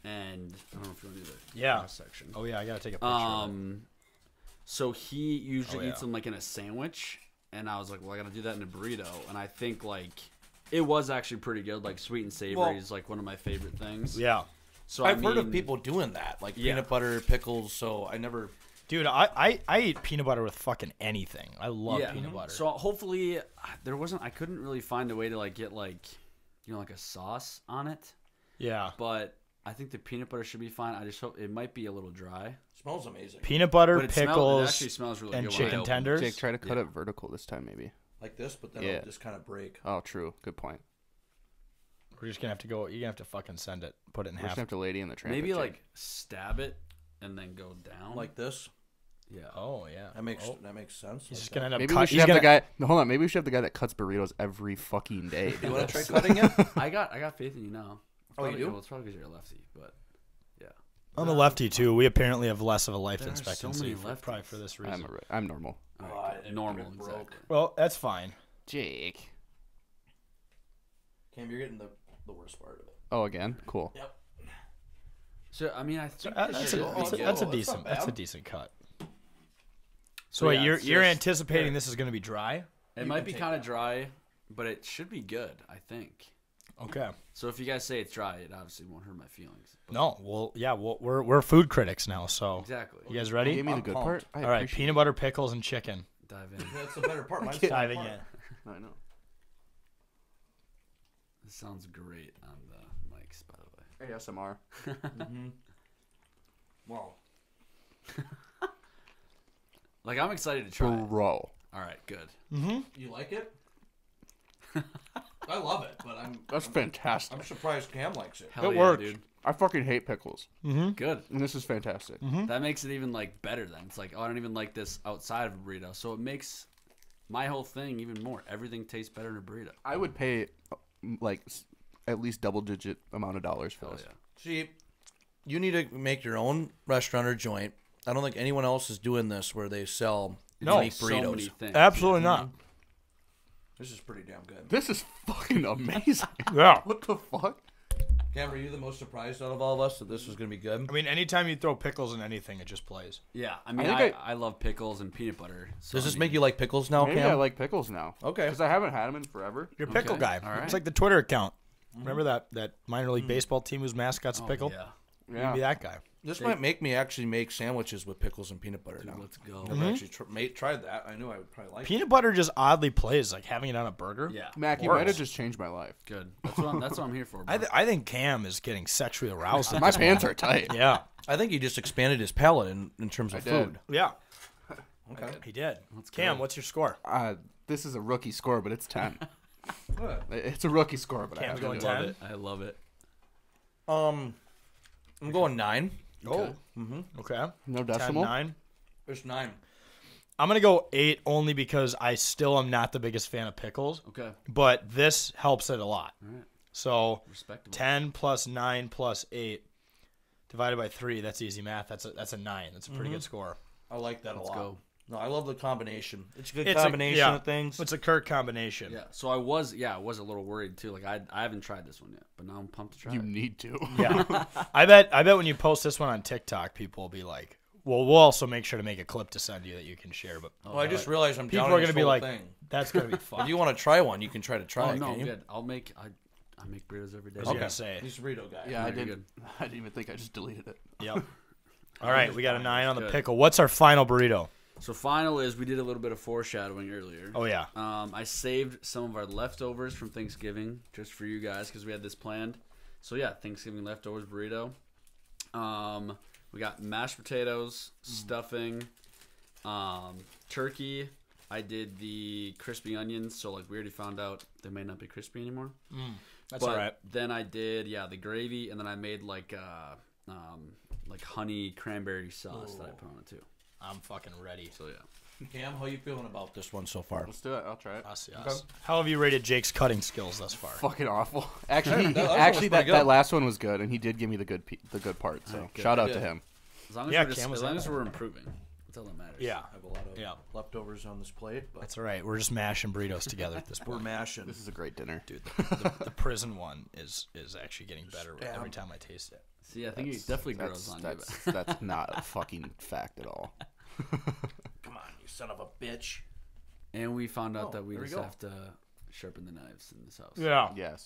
Speaker 9: And I don't know if you want to do the cross section.
Speaker 2: Oh yeah, I gotta take a picture. Of it.
Speaker 9: So he usually eats them like in a sandwich. And I was like, well, I got to do that in a burrito. And I think, like, it was actually pretty good. Like, sweet and savory is, like, one of my favorite things.
Speaker 2: Yeah.
Speaker 1: So I've heard of people doing that. Like, peanut butter, pickles. So I never...
Speaker 2: Dude, I eat peanut butter with fucking anything. I love peanut butter.
Speaker 9: So hopefully, I couldn't really find a way to, like, get, like, you know, like a sauce on it.
Speaker 2: Yeah.
Speaker 9: But I think the peanut butter should be fine. I just hope it might be a little dry.
Speaker 1: Smells amazing.
Speaker 2: Peanut butter,
Speaker 9: But it
Speaker 2: pickles,
Speaker 9: actually smells really
Speaker 2: and
Speaker 9: good when I
Speaker 2: chicken
Speaker 9: open it.
Speaker 2: tenders.
Speaker 8: Jake, try to cut it vertical this time, maybe.
Speaker 1: Like this, but then
Speaker 8: Yeah.
Speaker 1: it'll just kind of break.
Speaker 8: Oh, true. Good point.
Speaker 2: We're just gonna have to go. You're gonna have to fucking send it. Put it in
Speaker 8: We're
Speaker 2: half.
Speaker 8: just gonna have to lady in the tramp.
Speaker 9: Maybe like stab it and then go down.
Speaker 1: Like this.
Speaker 9: yeah.
Speaker 2: Oh yeah.
Speaker 1: That makes sense.
Speaker 2: He's
Speaker 1: Like
Speaker 2: just gonna end up.
Speaker 8: maybe we
Speaker 2: cut,
Speaker 8: should
Speaker 2: he's
Speaker 8: have
Speaker 2: gonna,
Speaker 8: the guy. No, hold on. Maybe we should have the guy that cuts burritos every fucking day.
Speaker 1: You want to try cutting it?
Speaker 9: I got faith in you now.
Speaker 1: Oh, you
Speaker 9: Probably-
Speaker 1: do?
Speaker 9: Well, it's probably because you're a lefty, but yeah.
Speaker 2: I'm a lefty too. We apparently have less of a life
Speaker 9: There are so
Speaker 2: expectancy.
Speaker 9: many
Speaker 2: for,
Speaker 9: lefties.
Speaker 2: probably for this reason.
Speaker 8: I'm normal.
Speaker 9: All
Speaker 1: Oh,
Speaker 9: right,
Speaker 1: it
Speaker 9: normal,
Speaker 1: broke.
Speaker 9: exactly.
Speaker 2: Well, that's fine.
Speaker 8: Jake.
Speaker 1: Cam, you're getting the worst part of it.
Speaker 8: Oh, again. Cool.
Speaker 1: Yep.
Speaker 9: So I mean, I think
Speaker 2: That's
Speaker 9: this
Speaker 2: a,
Speaker 9: should
Speaker 2: that's
Speaker 9: be
Speaker 2: a, that's a
Speaker 9: good.
Speaker 2: decent.
Speaker 1: That's not
Speaker 2: That's a
Speaker 1: bad.
Speaker 2: decent cut. So
Speaker 9: So,
Speaker 2: wait,
Speaker 9: yeah,
Speaker 2: you're
Speaker 9: it's
Speaker 2: you're
Speaker 9: just-
Speaker 2: anticipating this is gonna be dry?
Speaker 9: It might be kind of dry, but it should be good. I think.
Speaker 2: Okay.
Speaker 9: So if you guys say it's dry, it obviously won't hurt my feelings. But
Speaker 2: No. Well, yeah. Well, we're food critics now. So
Speaker 9: exactly.
Speaker 2: you guys
Speaker 8: You
Speaker 2: ready?
Speaker 8: gave me the
Speaker 1: I'm
Speaker 8: good
Speaker 1: pumped.
Speaker 8: part. I
Speaker 2: All right.
Speaker 8: appreciate
Speaker 2: Peanut butter, pickles, and chicken.
Speaker 9: Dive in.
Speaker 1: That's the better part. Mine's
Speaker 2: Diving in.
Speaker 8: it. I know.
Speaker 9: This sounds great on the mics, by the way.
Speaker 8: ASMR.
Speaker 1: Wow.
Speaker 9: Like I'm excited to try it.
Speaker 8: Bro.
Speaker 9: All right, good.
Speaker 1: You like it? I love it, but
Speaker 8: That's fantastic.
Speaker 1: I'm surprised Cam likes it.
Speaker 9: Hell
Speaker 8: It
Speaker 9: yeah,
Speaker 8: works.
Speaker 9: dude.
Speaker 8: I fucking hate pickles.
Speaker 9: Good.
Speaker 8: And this is fantastic.
Speaker 9: That makes it even like better. Then it's like, oh, I don't even like this outside of a burrito, so it makes my whole thing even more. Everything tastes better in a burrito.
Speaker 8: I would pay like at least double-digit amount of dollars for
Speaker 9: Hell
Speaker 8: this.
Speaker 9: yeah.
Speaker 1: See, you need to make your own restaurant or joint. I don't think anyone else is doing this where they sell unique
Speaker 9: So
Speaker 1: burritos.
Speaker 9: many things.
Speaker 2: Absolutely not.
Speaker 1: This is pretty damn good.
Speaker 8: This is fucking amazing.
Speaker 2: Yeah.
Speaker 8: What the fuck?
Speaker 1: Cam, were you the most surprised out of all of us that this was going to be good?
Speaker 2: I mean, anytime you throw pickles in anything, it just plays.
Speaker 9: Yeah, I mean,
Speaker 8: think
Speaker 9: I love pickles and peanut butter. So
Speaker 1: Does this
Speaker 9: I mean,
Speaker 1: make you like pickles now,
Speaker 8: Maybe
Speaker 1: Cam?
Speaker 8: I like pickles now.
Speaker 1: Okay.
Speaker 8: Because I haven't had them in forever.
Speaker 2: You're a pickle
Speaker 9: Okay,
Speaker 2: guy.
Speaker 9: all right.
Speaker 2: It's like the Twitter account. Remember that minor league baseball team whose mascot's a
Speaker 9: oh,
Speaker 2: pickle?
Speaker 9: Yeah,
Speaker 2: You'd be that guy.
Speaker 1: This might make me actually make sandwiches with pickles and peanut butter now.
Speaker 9: let's go.
Speaker 1: Never actually tried that. I knew I would probably like it.
Speaker 2: Peanut butter just oddly plays, like having it on a burger.
Speaker 9: Yeah,
Speaker 8: Mac, you
Speaker 2: Works.
Speaker 8: might have just changed my life.
Speaker 9: good. That's what I'm here for. Bro.
Speaker 2: I think Cam is getting sexually aroused. at
Speaker 8: My
Speaker 2: this
Speaker 8: pants
Speaker 2: moment.
Speaker 8: are tight.
Speaker 2: Yeah.
Speaker 1: I think he just expanded his palate in terms of
Speaker 8: did.
Speaker 1: food.
Speaker 2: Yeah.
Speaker 1: Okay.
Speaker 2: He did.
Speaker 9: Let's
Speaker 2: Cam,
Speaker 9: go.
Speaker 2: what's your score?
Speaker 8: This is a rookie score, but it's 10.
Speaker 1: Good.
Speaker 8: It's a rookie score, but I
Speaker 2: Cam's
Speaker 8: have to
Speaker 2: going
Speaker 8: do
Speaker 2: 10?
Speaker 8: it.
Speaker 9: I love it.
Speaker 1: I'm going 9.
Speaker 2: Oh. Okay.
Speaker 8: No
Speaker 2: 10,
Speaker 8: decimal?
Speaker 2: 9.
Speaker 1: There's 9.
Speaker 2: I'm going to go 8 only because I still am not the biggest fan of pickles.
Speaker 9: Okay,
Speaker 2: But this helps it a lot.
Speaker 9: all right,
Speaker 2: So
Speaker 9: respectable.
Speaker 2: 10 plus 9 plus 8 divided by 3, that's easy math. That's a 9. That's a pretty good score.
Speaker 1: I like that a lot.
Speaker 9: go.
Speaker 1: No, I love the combination. It's a good
Speaker 2: It's
Speaker 1: combination of things.
Speaker 2: It's a Kirk combination.
Speaker 9: Yeah, so I was a little worried too. Like I haven't tried this one yet, but now I'm pumped to try
Speaker 8: You
Speaker 9: it.
Speaker 8: need to.
Speaker 2: Yeah. I bet when you post this one on TikTok, people will be like, well, we'll also make sure to make a clip to send you that you can share. But
Speaker 1: Well, I just realized I'm
Speaker 2: people
Speaker 1: down
Speaker 2: are
Speaker 1: going to
Speaker 2: be like,
Speaker 1: thing.
Speaker 2: that's going to be fun.
Speaker 1: If you want to try one, you can try to try
Speaker 9: Oh
Speaker 1: it.
Speaker 9: no,
Speaker 1: can
Speaker 9: I'm
Speaker 1: you?
Speaker 9: good. I make burritos every day.
Speaker 2: I was going to say.
Speaker 1: He's a burrito guy.
Speaker 8: Yeah, I
Speaker 9: Very
Speaker 8: didn't. I didn't even think I just deleted it.
Speaker 2: Yep. All right, we got a 9 on the
Speaker 9: Good.
Speaker 2: pickle. What's our final burrito?
Speaker 9: So final is we did a little bit of foreshadowing earlier.
Speaker 2: Oh, yeah.
Speaker 9: I saved some of our leftovers from Thanksgiving just for you guys because we had this planned. So yeah, Thanksgiving leftovers burrito. We got mashed potatoes, stuffing, turkey. I did the crispy onions, so like we already found out they may not be crispy anymore.
Speaker 2: That's
Speaker 9: But
Speaker 2: all right.
Speaker 9: then I did the gravy, and then I made like honey cranberry sauce that I put on it too.
Speaker 2: I'm fucking ready.
Speaker 9: So yeah.
Speaker 1: Cam, how you feeling about this one so far?
Speaker 8: Let's do it. I'll try it.
Speaker 2: Us, yes. How have you rated Jake's cutting skills thus far?
Speaker 8: Fucking awful. Actually,
Speaker 1: that was
Speaker 8: actually
Speaker 1: pretty good.
Speaker 8: that last one was good, and he did give me the good part. So
Speaker 9: good.
Speaker 8: shout out
Speaker 1: Good.
Speaker 8: to him.
Speaker 9: As long as,
Speaker 2: Yeah,
Speaker 9: we're, just,
Speaker 2: Cam was
Speaker 9: as long
Speaker 2: on
Speaker 9: as
Speaker 2: that.
Speaker 9: we're improving, that's all that matters.
Speaker 2: Yeah.
Speaker 1: I have a lot of leftovers on this plate, but
Speaker 2: That's all right. We're just mashing burritos together at this
Speaker 1: we're
Speaker 2: point.
Speaker 1: mashing.
Speaker 8: This is a great dinner.
Speaker 2: Dude, the prison one is actually getting better every time I taste it.
Speaker 9: See, I think it definitely grows on you.
Speaker 8: That's not a fucking fact at all.
Speaker 1: Come on, you son of a bitch.
Speaker 9: And we found out that we
Speaker 1: there we
Speaker 9: just
Speaker 1: go.
Speaker 9: have to sharpen the knives in this house.
Speaker 2: Yeah.
Speaker 8: Yes.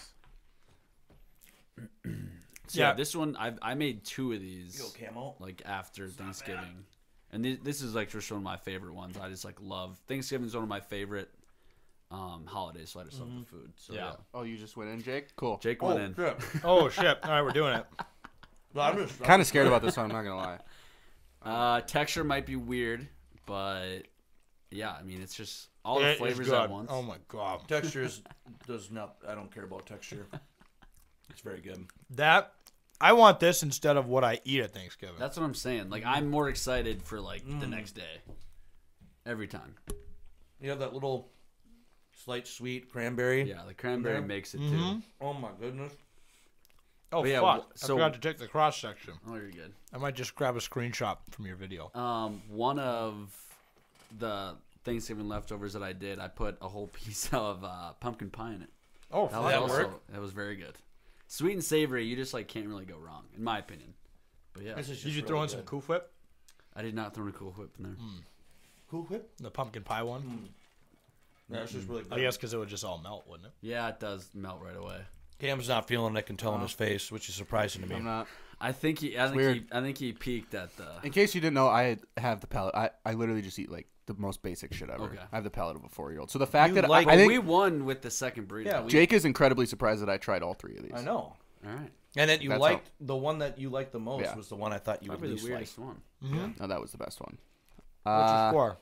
Speaker 9: So yeah, this one I made 2 of these
Speaker 1: You go camo.
Speaker 9: like after Thanksgiving, and this is like just one of my favorite ones. I just like love Thanksgiving is one of my favorite holidays, so I just love the food. So yeah,
Speaker 8: Oh, you just went in, Jake? Cool.
Speaker 9: Jake went in.
Speaker 1: Shit.
Speaker 2: Oh, shit. All right, we're doing it.
Speaker 8: Kind of scared about this one. I'm not gonna lie.
Speaker 9: Texture might be weird, but yeah, I mean it's just all the flavors at once.
Speaker 2: Oh my god,
Speaker 1: Texture does not. I don't care about texture. It's very good.
Speaker 2: I want this instead of what I eat at Thanksgiving.
Speaker 9: That's what I'm saying. Like I'm more excited for like the next day. Every time.
Speaker 1: You have that little slight sweet cranberry.
Speaker 9: Yeah, the cranberry makes it too.
Speaker 1: Oh my goodness.
Speaker 2: Oh
Speaker 9: yeah,
Speaker 2: fuck!
Speaker 9: so-
Speaker 2: I forgot to take the cross section.
Speaker 9: Oh, you're good.
Speaker 2: I might just grab a screenshot from your video.
Speaker 9: One of the Thanksgiving leftovers that I did, I put a whole piece of pumpkin pie in it.
Speaker 2: Oh,
Speaker 9: That was that was very good. Sweet and savory, you just like can't really go wrong, in my opinion. But yeah,
Speaker 2: did you throw in some Cool Whip?
Speaker 9: I did not throw in a Cool Whip in there.
Speaker 1: Cool Whip?
Speaker 2: The pumpkin pie one?
Speaker 1: That's just really good.
Speaker 2: I guess because it would just all melt, wouldn't it?
Speaker 9: Yeah, it does melt right away.
Speaker 1: Cam's not feeling it. I can tell in his face, which is surprising to me.
Speaker 8: I'm not.
Speaker 9: I think he peaked at the.
Speaker 8: In case you didn't know, I have the palate. I literally just eat like the most basic shit ever.
Speaker 9: Okay.
Speaker 8: I have the palate of a 4-year-old. So the fact that
Speaker 9: Like,
Speaker 8: I think
Speaker 9: we won with the second burrito.
Speaker 1: Yeah,
Speaker 8: Jake is incredibly surprised that I tried all 3 of these.
Speaker 1: I know.
Speaker 9: All right.
Speaker 1: And then you
Speaker 8: That's
Speaker 1: liked the one that you liked the most
Speaker 8: Yeah.
Speaker 1: was the one I thought you would
Speaker 9: Probably
Speaker 1: least
Speaker 9: the
Speaker 1: like.
Speaker 9: weirdest one.
Speaker 8: No, that was the best one.
Speaker 2: What's your score?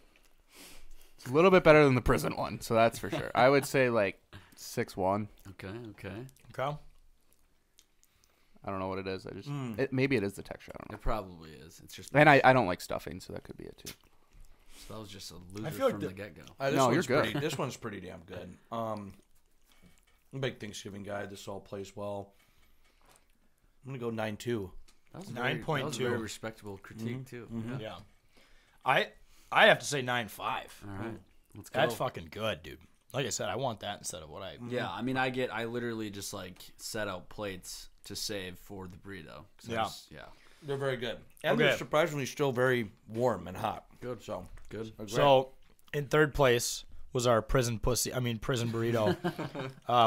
Speaker 8: It's a little bit better than the prison one, so that's for sure. I would say like 6-1.
Speaker 9: Okay.
Speaker 2: Okay.
Speaker 8: I don't know what it is. I just maybe it is the texture. I don't know.
Speaker 9: It probably is. It's just.
Speaker 8: And I don't like stuffing, so that could be it too.
Speaker 9: So that was just a loser
Speaker 2: feel like
Speaker 9: from
Speaker 2: the-
Speaker 9: the get go.
Speaker 8: No, you're good.
Speaker 1: This one's pretty damn good. I'm a big Thanksgiving guy. This all plays well. I'm gonna go 9.2.
Speaker 9: That was
Speaker 2: 9.2.
Speaker 9: That was a very respectable critique too. Yeah.
Speaker 2: Yeah. I have to say 9.5.
Speaker 9: All right. Let's go.
Speaker 2: That's fucking good, dude. Like I said, I want that instead of what I.
Speaker 9: Yeah, I mean, I literally just like set out plates to save for the burrito.
Speaker 2: Yeah.
Speaker 1: They're very good, and
Speaker 2: Okay.
Speaker 1: they're surprisingly still very warm and hot.
Speaker 9: Good.
Speaker 1: So
Speaker 9: Good.
Speaker 2: So, in third place was our prison burrito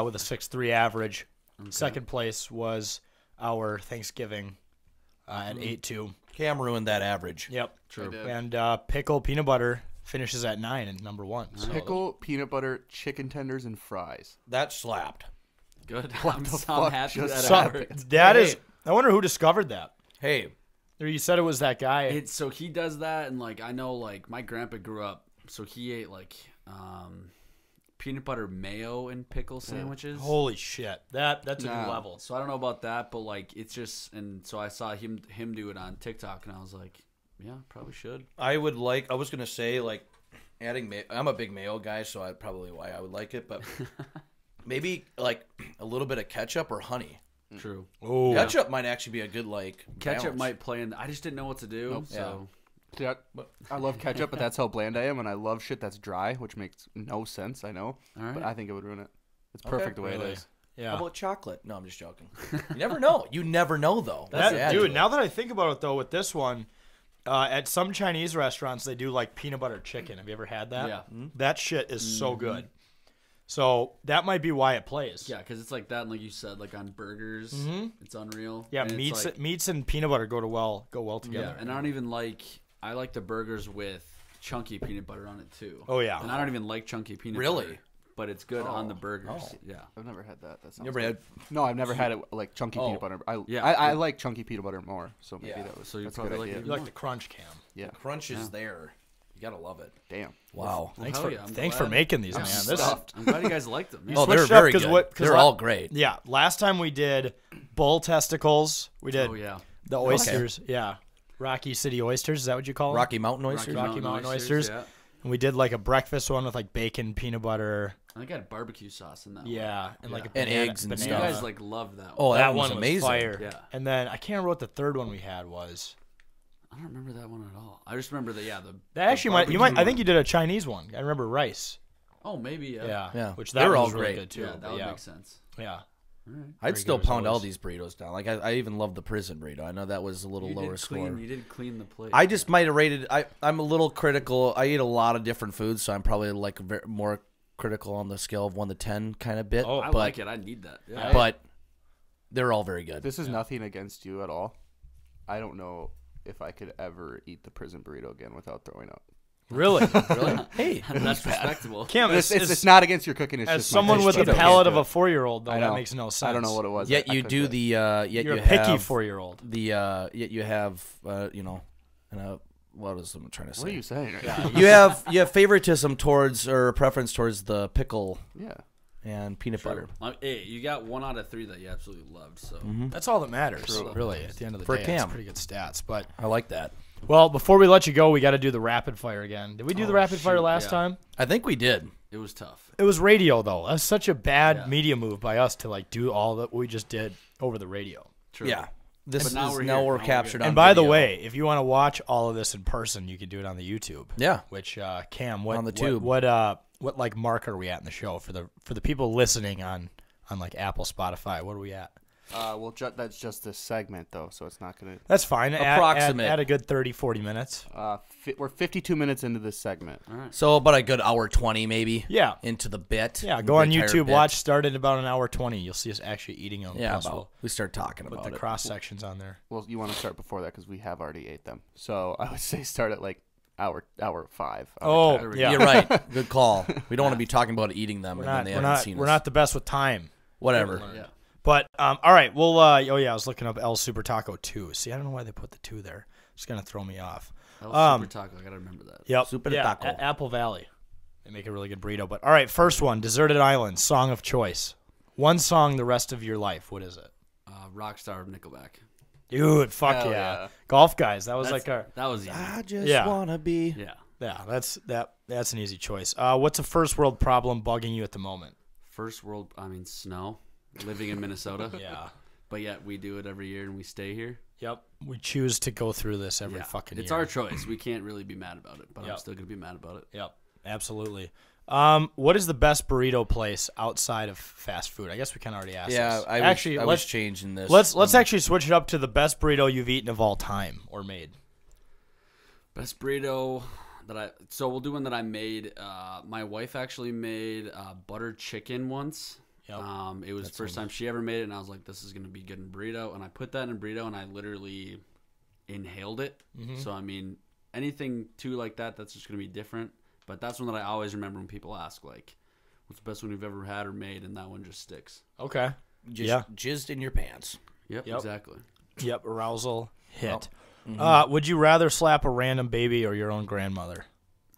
Speaker 2: with a 6.3 average. Second place was our Thanksgiving at 8.2.
Speaker 1: Cam ruined that average.
Speaker 2: Yep.
Speaker 9: True.
Speaker 2: And pickle peanut butter finishes at 9 and number 1. So
Speaker 8: Pickle, peanut butter, chicken tenders, and fries.
Speaker 1: That slapped.
Speaker 9: Good.
Speaker 8: What
Speaker 9: I'm
Speaker 8: the
Speaker 9: so
Speaker 8: fuck
Speaker 9: happy
Speaker 8: just
Speaker 9: that
Speaker 2: So,
Speaker 9: happened.
Speaker 2: that
Speaker 1: Hey.
Speaker 2: is. I wonder who discovered that.
Speaker 1: Hey,
Speaker 2: Or you said it was that guy.
Speaker 9: So he does that, and like I know, like my grandpa grew up, so he ate like peanut butter mayo and pickle sandwiches.
Speaker 2: Holy shit. That's a
Speaker 8: Nah.
Speaker 2: new level.
Speaker 9: So I don't know about that, but like it's just, and so I saw him do it on TikTok, and I was like, yeah, probably should.
Speaker 1: I was gonna say like adding mayo. I'm a big mayo guy, so that's probably why I would like it. But maybe like a little bit of ketchup or honey.
Speaker 9: True.
Speaker 2: Oh,
Speaker 1: Ketchup might actually be a good like
Speaker 9: Ketchup
Speaker 1: balance.
Speaker 9: might play in. I just didn't know what to do. So
Speaker 8: Yeah, I love ketchup, but that's how bland I am, and I love shit that's dry, which makes no sense. I know,
Speaker 9: All right.
Speaker 8: but I think it would ruin it. It's perfect the way
Speaker 2: Really?
Speaker 8: it is.
Speaker 2: yeah.
Speaker 1: How about chocolate? No, I'm just joking. You never know. You never know though. That's the add to
Speaker 2: Dude,
Speaker 1: it.
Speaker 2: now that I think about it, though, with this one, at some Chinese restaurants, they do like peanut butter chicken. Have you ever had that?
Speaker 9: Yeah.
Speaker 2: That shit is so good. So that might be why it plays.
Speaker 9: yeah, because it's like that, and like you said, like on burgers, it's unreal.
Speaker 2: Yeah,
Speaker 9: And it's
Speaker 2: meats and peanut butter go well
Speaker 9: yeah,
Speaker 2: together.
Speaker 9: and I don't even like. I like the burgers with chunky peanut butter on it too.
Speaker 2: Oh, yeah.
Speaker 9: and I don't even like chunky peanut
Speaker 1: Really?
Speaker 9: butter. But it's good on the burgers. Yeah.
Speaker 8: I've never had that. That sounds
Speaker 1: You ever
Speaker 8: good.
Speaker 1: had?
Speaker 8: No, I've never had it like chunky
Speaker 1: Oh.
Speaker 8: peanut butter.
Speaker 9: Yeah.
Speaker 8: I like chunky peanut butter more, so maybe
Speaker 1: Yeah.
Speaker 8: that was.
Speaker 9: So you
Speaker 8: that's a
Speaker 9: probably
Speaker 8: good
Speaker 9: like
Speaker 8: idea.
Speaker 9: it.
Speaker 2: You like the crunch, Cam.
Speaker 8: Yeah.
Speaker 1: Crunch is there. You gotta love it.
Speaker 8: Damn.
Speaker 1: Wow.
Speaker 2: Thanks
Speaker 9: hell
Speaker 2: for
Speaker 9: yeah, I'm
Speaker 2: thanks
Speaker 9: glad.
Speaker 2: for making these,
Speaker 9: I'm
Speaker 2: man.
Speaker 9: stuffed. I'm glad you guys liked them.
Speaker 1: Oh, they're
Speaker 2: switched up
Speaker 1: very
Speaker 2: 'cause
Speaker 1: good.
Speaker 2: what- 'cause
Speaker 1: They're
Speaker 2: la-
Speaker 1: all great.
Speaker 2: Yeah, last time we did bull testicles. We did
Speaker 9: Oh yeah.
Speaker 2: the oysters. Yeah, Rocky City oysters. Is that what you call them?
Speaker 1: Rocky Mountain oysters.
Speaker 2: Rocky Mountain oysters.
Speaker 9: Yeah.
Speaker 2: And we did like a breakfast one with like bacon, peanut butter.
Speaker 9: I think I had barbecue sauce in that.
Speaker 2: Yeah, and like a
Speaker 1: And
Speaker 2: banana,
Speaker 1: eggs and
Speaker 2: banana.
Speaker 9: One. You
Speaker 1: stuff.
Speaker 9: guys like love that.
Speaker 1: Oh,
Speaker 9: One.
Speaker 1: that,
Speaker 2: that
Speaker 1: was
Speaker 2: one
Speaker 1: amazing.
Speaker 2: was fire.
Speaker 9: Yeah.
Speaker 2: And then I can't remember what the third one we had was.
Speaker 9: I don't remember that one at all. I just remember the
Speaker 2: That actually might I think you did a Chinese one. I remember rice.
Speaker 9: Oh, maybe yeah.
Speaker 2: Yeah,
Speaker 1: Yeah.
Speaker 2: which
Speaker 1: They
Speaker 2: that
Speaker 1: were
Speaker 2: one
Speaker 1: all
Speaker 2: was really
Speaker 1: great.
Speaker 2: good too.
Speaker 9: Yeah, that
Speaker 2: but
Speaker 9: would
Speaker 2: yeah,
Speaker 9: make sense.
Speaker 2: yeah.
Speaker 1: I'd still
Speaker 2: good as
Speaker 1: pound all
Speaker 2: always.
Speaker 1: these burritos down. Like I even love the prison burrito. I know that was a little
Speaker 9: You
Speaker 1: lower
Speaker 9: did clean.
Speaker 1: score.
Speaker 9: You did clean the plate.
Speaker 1: I just might have rated. I'm a little critical. I eat a lot of different foods, so I'm probably like more critical on the scale of 1 to 10 kind of bit.
Speaker 9: Oh, I
Speaker 1: but,
Speaker 9: like it. I need that. Yeah.
Speaker 1: But they're all very good.
Speaker 8: This is nothing against you at all. I don't know if I could ever eat the prison burrito again without throwing up.
Speaker 2: Really?
Speaker 1: Really? Hey,
Speaker 9: That's respectable.
Speaker 2: Cam,
Speaker 8: It's not against your cooking. It's
Speaker 2: as
Speaker 8: just
Speaker 2: someone with the
Speaker 8: the
Speaker 2: palate of a 4-year-old, though,
Speaker 8: I
Speaker 2: that
Speaker 8: know.
Speaker 2: makes no sense.
Speaker 8: I don't know what it was.
Speaker 1: yet
Speaker 8: I
Speaker 1: you
Speaker 8: couldn't
Speaker 1: do the yet
Speaker 2: You're
Speaker 1: you
Speaker 2: a picky
Speaker 1: have
Speaker 2: 4-year-old.
Speaker 1: the yet you have what is I'm trying to say?
Speaker 8: What are you saying? Right now?
Speaker 1: You have favoritism towards or preference towards the pickle
Speaker 8: Yeah.
Speaker 1: and peanut butter.
Speaker 9: Hey, you got 1 out of 3 that you absolutely loved. So
Speaker 2: That's all that matters, really, at the end of the
Speaker 1: For
Speaker 2: day.
Speaker 1: Cam.
Speaker 2: It's pretty good stats. But,
Speaker 1: I like that.
Speaker 2: well, before we let you go, we got to do the rapid fire again. Did we do the rapid fire last time?
Speaker 1: I think we did.
Speaker 9: it was tough.
Speaker 2: It was radio, though. That's such a bad media move by us to, like, do all that we just did over the radio.
Speaker 9: True.
Speaker 1: Yeah. This
Speaker 9: But now
Speaker 1: is
Speaker 9: we're
Speaker 1: now
Speaker 9: here.
Speaker 1: we're
Speaker 9: Now we're
Speaker 1: captured
Speaker 9: good.
Speaker 1: on
Speaker 2: And by the
Speaker 1: video.
Speaker 2: way, if you want to watch all of this in person, you can do it on the YouTube.
Speaker 1: Yeah.
Speaker 2: Which Cam, what
Speaker 1: On the tube.
Speaker 2: what like mark are we at in the show for the people listening on like Apple, Spotify? What are we at?
Speaker 8: Well, that's just this segment though, so it's not gonna.
Speaker 2: That's fine.
Speaker 1: Approximate.
Speaker 2: Add a good 30-40 minutes.
Speaker 8: We're 52 minutes into this segment.
Speaker 9: All right.
Speaker 1: So about a good hour 20 maybe.
Speaker 2: Yeah.
Speaker 1: Into the bit.
Speaker 2: Yeah,
Speaker 1: the
Speaker 2: go on
Speaker 1: entire
Speaker 2: YouTube.
Speaker 1: bit.
Speaker 2: Watch. Start at about an hour 20. You'll see us actually eating them.
Speaker 1: Yeah,
Speaker 2: Plus
Speaker 1: about, we start talking
Speaker 2: we'll
Speaker 1: about
Speaker 2: put the
Speaker 1: it.
Speaker 2: cross sections on there.
Speaker 8: Well, you want to start before that because we have already ate them. So I would say start at like hour 5.
Speaker 2: Oh,
Speaker 8: hour 10.
Speaker 2: yeah.
Speaker 1: You're right. Good call. We don't want to be talking about eating them and then they haven't seen us.
Speaker 2: We're not the best with time.
Speaker 1: Whatever.
Speaker 9: Yeah.
Speaker 2: But all right, well, oh yeah, I was looking up El Super Taco 2. See, I don't know why they put the 2 there. It's gonna throw me off.
Speaker 9: Super taco. I gotta remember that.
Speaker 2: Yep.
Speaker 1: Super
Speaker 2: yeah,
Speaker 1: Taco.
Speaker 2: Apple Valley. They make a really good burrito. But all right, first one, Deserted Island, song of choice. One song the rest of your life. What is it?
Speaker 9: Rockstar of Nickelback.
Speaker 2: Dude, fuck
Speaker 8: Hell
Speaker 2: yeah.
Speaker 8: yeah.
Speaker 2: Golf Guys. That was like our.
Speaker 9: That was easy.
Speaker 1: I just
Speaker 2: Yeah.
Speaker 1: wanna be.
Speaker 9: Yeah.
Speaker 2: Yeah, that's an easy choice. What's a first world problem bugging you at the moment?
Speaker 9: First world. I mean, snow. Living in Minnesota.
Speaker 2: Yeah.
Speaker 9: But yet we do it every year and we stay here.
Speaker 2: Yep. We choose to go through this every
Speaker 9: Yeah.
Speaker 2: fucking
Speaker 9: It's
Speaker 2: year.
Speaker 9: our choice. We can't really be mad about it, but
Speaker 2: Yep.
Speaker 9: I'm still gonna be mad about it.
Speaker 2: Yep. Absolutely. What is the best burrito place outside of fast food? I guess we kind of already asked
Speaker 1: Yeah,
Speaker 2: this.
Speaker 1: I was changing this.
Speaker 2: Let's actually switch it up to the best burrito you've eaten of all time or made.
Speaker 9: Best burrito so we'll do one that I made. My wife actually made butter chicken once.
Speaker 2: Yep.
Speaker 9: It was the first time she ever made it, and I was like, this is going to be good in burrito. And I put that in burrito, and I literally inhaled it.
Speaker 2: Mm-hmm.
Speaker 9: So, I mean, anything too like that, that's just going to be different. But that's one that I always remember when people ask, like, what's the best one you've ever had or made? And that one just sticks.
Speaker 2: Okay.
Speaker 1: just jizzed in your pants.
Speaker 9: Yep. Exactly.
Speaker 2: Yep. Arousal hit.
Speaker 1: Mm-hmm.
Speaker 2: Would you rather slap a random baby or your own grandmother?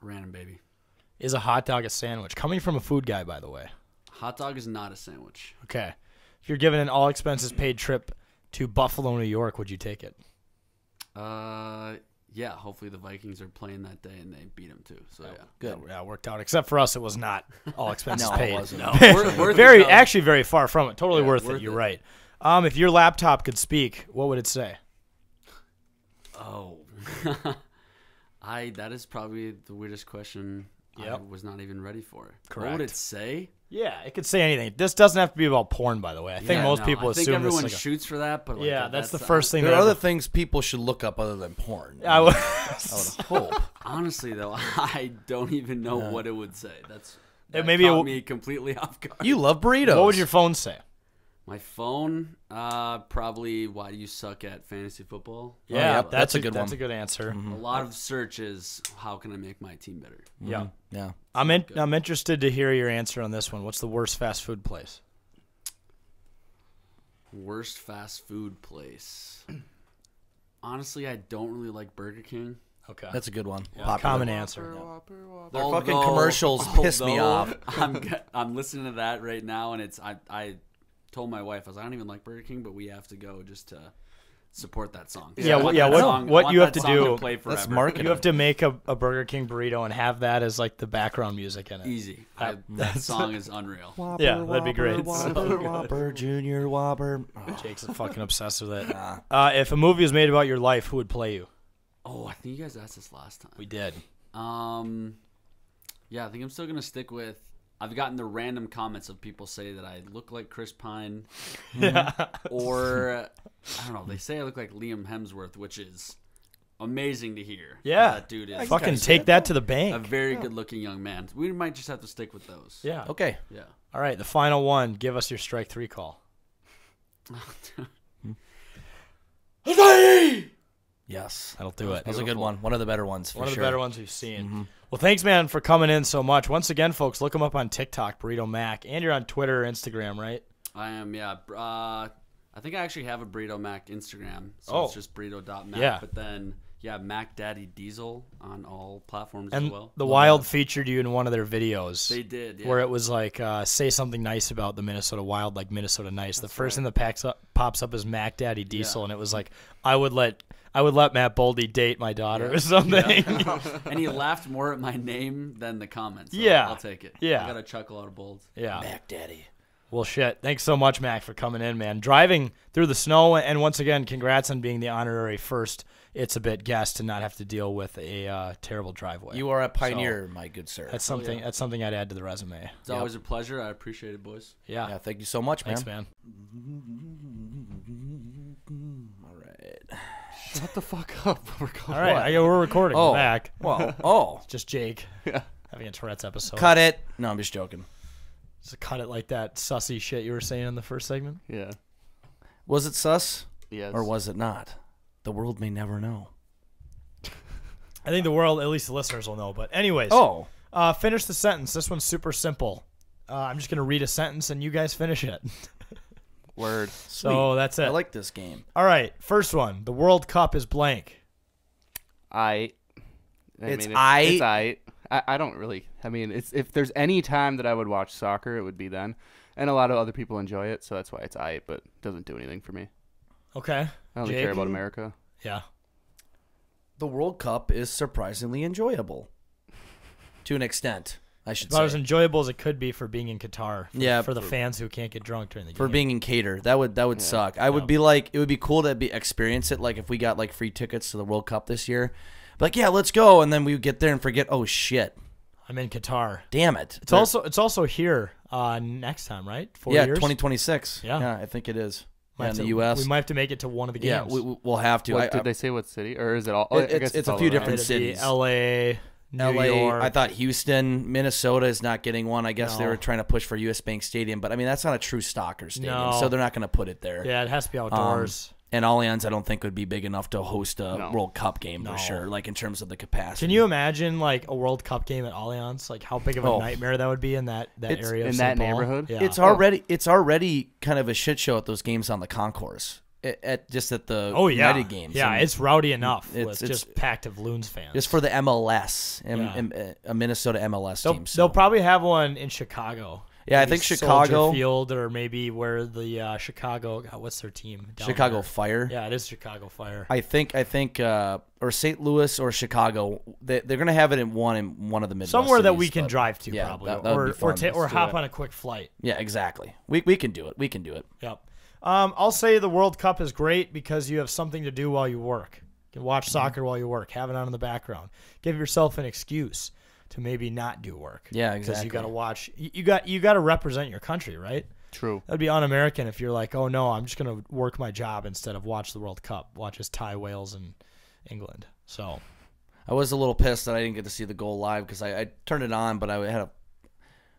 Speaker 9: Random baby.
Speaker 2: Is a hot dog a sandwich? Coming from a food guy, by the way.
Speaker 9: Hot dog is not a sandwich.
Speaker 2: Okay. If you're given an all expenses paid trip to Buffalo, New York, would you take it?
Speaker 9: Yeah. Hopefully the Vikings are playing that day and they beat them too. So yeah.
Speaker 1: Good.
Speaker 2: Yeah, it worked out. Except for us, it was not all expenses
Speaker 1: No, it
Speaker 2: paid.
Speaker 1: wasn't.
Speaker 9: No, worth
Speaker 2: very,
Speaker 9: it, though.
Speaker 2: actually, very far from it. Totally
Speaker 9: Yeah,
Speaker 2: worth it.
Speaker 9: worth
Speaker 2: You're
Speaker 9: it.
Speaker 2: right. If your laptop could speak, what would it say?
Speaker 9: Oh, that is probably the weirdest question. I
Speaker 2: Yep.
Speaker 9: was not even ready for. What
Speaker 2: Correct.
Speaker 9: would it say?
Speaker 2: Yeah, it could say anything. This doesn't have to be about porn, by the way. I think most people
Speaker 9: I think
Speaker 2: assume
Speaker 9: everyone
Speaker 2: this. Like
Speaker 9: shoots for that, but like,
Speaker 2: yeah, that's the first thing.
Speaker 1: There
Speaker 2: that
Speaker 1: are
Speaker 2: ever-
Speaker 1: other things people should look up other than porn.
Speaker 2: I would.
Speaker 1: I would hope.
Speaker 9: Honestly, though, I don't even know what it would say. That
Speaker 2: maybe
Speaker 9: caught me completely off guard.
Speaker 1: You love burritos.
Speaker 2: What would your phone say?
Speaker 9: My phone, probably. Why do you suck at fantasy football?
Speaker 2: Yeah,
Speaker 1: yep, that's a good
Speaker 2: That's
Speaker 1: one.
Speaker 2: a good answer.
Speaker 9: A lot of searches. How can I make my team better?
Speaker 2: Yeah,
Speaker 1: Yeah.
Speaker 2: I'm interested to hear your answer on this one. What's the worst fast food place?
Speaker 9: Worst fast food place. Honestly, I don't really like Burger King.
Speaker 2: Okay,
Speaker 1: That's a good one.
Speaker 2: yeah,
Speaker 1: Popular.
Speaker 2: common answer.
Speaker 1: Their fucking commercials piss me off.
Speaker 9: I'm listening to that right now, and I told my wife, I was like, I don't even like Burger King, but we have to go just to support that song.
Speaker 2: Yeah,
Speaker 9: I want
Speaker 2: yeah,
Speaker 9: that
Speaker 2: what-
Speaker 9: song-
Speaker 2: what
Speaker 9: I want
Speaker 2: you have
Speaker 9: that
Speaker 2: to
Speaker 9: song
Speaker 2: do-
Speaker 9: play
Speaker 1: That's
Speaker 9: forever.
Speaker 1: marketing.
Speaker 2: You have to make a Burger King burrito and have that as like the background music in it.
Speaker 9: Easy.
Speaker 2: That-
Speaker 9: That song is unreal.
Speaker 1: Whopper,
Speaker 2: Yeah, that'd be great.
Speaker 1: Whopper, Whopper, Junior Whopper. Oh,
Speaker 2: Jake's fucking obsessed with it. If a movie was made about your life, who would play you?
Speaker 9: Oh, I think you guys asked this last time.
Speaker 2: We did.
Speaker 9: Yeah, I think I'm still gonna stick with. I've gotten the random comments of people say that I look like Chris Pine, or I don't know. They say I look like Liam Hemsworth, which is amazing to hear.
Speaker 2: Yeah,
Speaker 9: that dude is
Speaker 2: Fucking take that to the
Speaker 9: a
Speaker 2: bank.
Speaker 9: very good-looking young man. We might just have to stick with those.
Speaker 2: Yeah.
Speaker 1: okay.
Speaker 9: Yeah.
Speaker 2: All right, the final one. Give us your strike 3 call.
Speaker 1: Yeah. Yes.
Speaker 2: That'll do it.
Speaker 1: That was a good one. One of the better ones, for
Speaker 2: One of
Speaker 1: sure.
Speaker 2: the better ones we've seen. Well, thanks, man, for coming in so much. Once again, folks, look him up on TikTok, Burrito Mac. And you're on Twitter or Instagram, right?
Speaker 9: I am, yeah. I think I actually have a Burrito Mac Instagram. So it's just burrito.mac.
Speaker 2: Yeah.
Speaker 9: But then, yeah, Mac Daddy Diesel on all platforms
Speaker 2: And
Speaker 9: as well.
Speaker 2: the Wild featured you in one of their videos.
Speaker 9: They did, yeah.
Speaker 2: Where it was like, say something nice about the Minnesota Wild, like Minnesota Nice. The first thing that pops up is Mac Daddy Diesel, and it was like, I would let Matt Boldy date my daughter or something.
Speaker 9: Yeah. And he laughed more at my name than the comments. So
Speaker 2: Yeah.
Speaker 9: I'll take it.
Speaker 2: Yeah.
Speaker 9: I got a chuckle out of Bold.
Speaker 2: Yeah.
Speaker 1: Mac Daddy.
Speaker 2: Well, shit. Thanks so much, Mac, for coming in, man. Driving through the snow, and once again, congrats on being the honorary first It's a Bit guest to not have to deal with a terrible driveway.
Speaker 1: You are a pioneer, my good sir.
Speaker 2: That's something. That's something I'd add to the resume.
Speaker 9: It's always a pleasure. I appreciate it, boys.
Speaker 2: Yeah.
Speaker 1: Thank you so much, man.
Speaker 2: Thanks, man.
Speaker 1: All right.
Speaker 8: Shut the fuck up. We're going.
Speaker 2: All right, we're recording.
Speaker 1: Oh.
Speaker 2: We're back.
Speaker 1: Well,
Speaker 2: It's just Jake having a Tourette's episode.
Speaker 1: cut it. No, I'm just joking.
Speaker 2: Just cut it like that sussy shit you were saying in the first segment.
Speaker 8: Yeah.
Speaker 1: Was it sus?
Speaker 8: Yes.
Speaker 1: Or was it not? The world may never know.
Speaker 2: I think the world, at least the listeners, will know. But anyways, finish the sentence. This one's super simple. I'm just gonna read a sentence and you guys finish it.
Speaker 8: Word.
Speaker 2: So that's it.
Speaker 1: I like this game.
Speaker 2: All right, first one. The World Cup is blank.
Speaker 8: It's
Speaker 1: It's
Speaker 8: I don't really. I mean, it's if there's any time that I would watch soccer, it would be then. And a lot of other people enjoy it, so that's why it's aight, but it doesn't do anything for me.
Speaker 2: Okay.
Speaker 8: I don't really care about America.
Speaker 2: Yeah.
Speaker 1: The World Cup is surprisingly enjoyable. To an extent, I should
Speaker 2: About as
Speaker 1: say.
Speaker 2: enjoyable as it could be for being in Qatar.
Speaker 1: Yeah,
Speaker 2: For the fans who can't get drunk during the game.
Speaker 1: For being in Cater, that would suck. I would be like, it would be cool to experience it. Like if we got like free tickets to the World Cup this year, like yeah, let's go, and then we would get there and forget. Oh shit,
Speaker 2: I'm in Qatar.
Speaker 1: damn it!
Speaker 2: It's also here next time, right? 4 years.
Speaker 1: 2026.
Speaker 2: Yeah.
Speaker 1: I think it is.
Speaker 2: Might
Speaker 1: in
Speaker 2: have
Speaker 1: the
Speaker 2: to-
Speaker 1: U.S.
Speaker 2: We might have to make it to one of the games.
Speaker 1: Yeah, we'll have to.
Speaker 8: Did they say what city, or is it all? I guess
Speaker 1: it's a
Speaker 8: all
Speaker 1: few
Speaker 8: around.
Speaker 1: different
Speaker 2: It'd be
Speaker 1: cities.
Speaker 2: L.A., New
Speaker 1: LA,
Speaker 2: York.
Speaker 1: I thought Houston, Minnesota is not getting one. I guess they
Speaker 2: No.
Speaker 1: were trying to push for US Bank Stadium, but I mean that's not a true soccer stadium,
Speaker 2: No.
Speaker 1: so they're not going to put it there.
Speaker 2: Yeah, it has to be outdoors.
Speaker 1: And Allianz, I don't think would be big enough to host a
Speaker 8: No.
Speaker 1: World Cup game
Speaker 2: No.
Speaker 1: for sure. Like in terms of the capacity.
Speaker 2: Can you imagine like a World Cup game at Allianz? Like how big of a nightmare that would be in that
Speaker 1: It's-
Speaker 2: area of
Speaker 8: in
Speaker 2: St.
Speaker 8: that
Speaker 2: Paul?
Speaker 8: neighborhood?
Speaker 2: Yeah.
Speaker 1: It's already kind of a shit show at those games on the concourse. At the United games.
Speaker 2: Yeah,
Speaker 1: And
Speaker 2: it's rowdy enough.
Speaker 1: It's
Speaker 2: It's just packed of Loons fans.
Speaker 1: just for the MLS, a Minnesota MLS team. So.
Speaker 2: They'll probably have one in Chicago.
Speaker 1: Yeah, I
Speaker 2: Maybe
Speaker 1: think
Speaker 2: Soldier
Speaker 1: Chicago-
Speaker 2: Field, or maybe where the Chicago. God, what's their team? down
Speaker 1: Chicago
Speaker 2: there?
Speaker 1: Fire.
Speaker 2: Yeah, it is Chicago Fire.
Speaker 1: I think or St. Louis or Chicago. They're going to have it in one of the Midwest
Speaker 2: Somewhere that
Speaker 1: cities,
Speaker 2: we can
Speaker 1: but-
Speaker 2: drive to,
Speaker 1: yeah,
Speaker 2: probably,
Speaker 1: that would be fun.
Speaker 2: or
Speaker 1: Let's do
Speaker 2: hop
Speaker 1: it.
Speaker 2: on a quick flight.
Speaker 1: Yeah, exactly. We can do it. We can do it.
Speaker 2: Yep. I'll say the World Cup is great because you have something to do while you work. You can watch soccer while you work, have it on in the background. Give yourself an excuse to maybe not do work.
Speaker 1: Yeah,
Speaker 2: Because
Speaker 1: exactly.
Speaker 2: you got to watch. You got to represent your country, right?
Speaker 8: True.
Speaker 2: That'd be un-American if you're like, oh no, I'm just gonna work my job instead of watch the World Cup. Watch as Thai, Wales, and England. So
Speaker 1: I was a little pissed that I didn't get to see the goal live because I turned it on, but I had a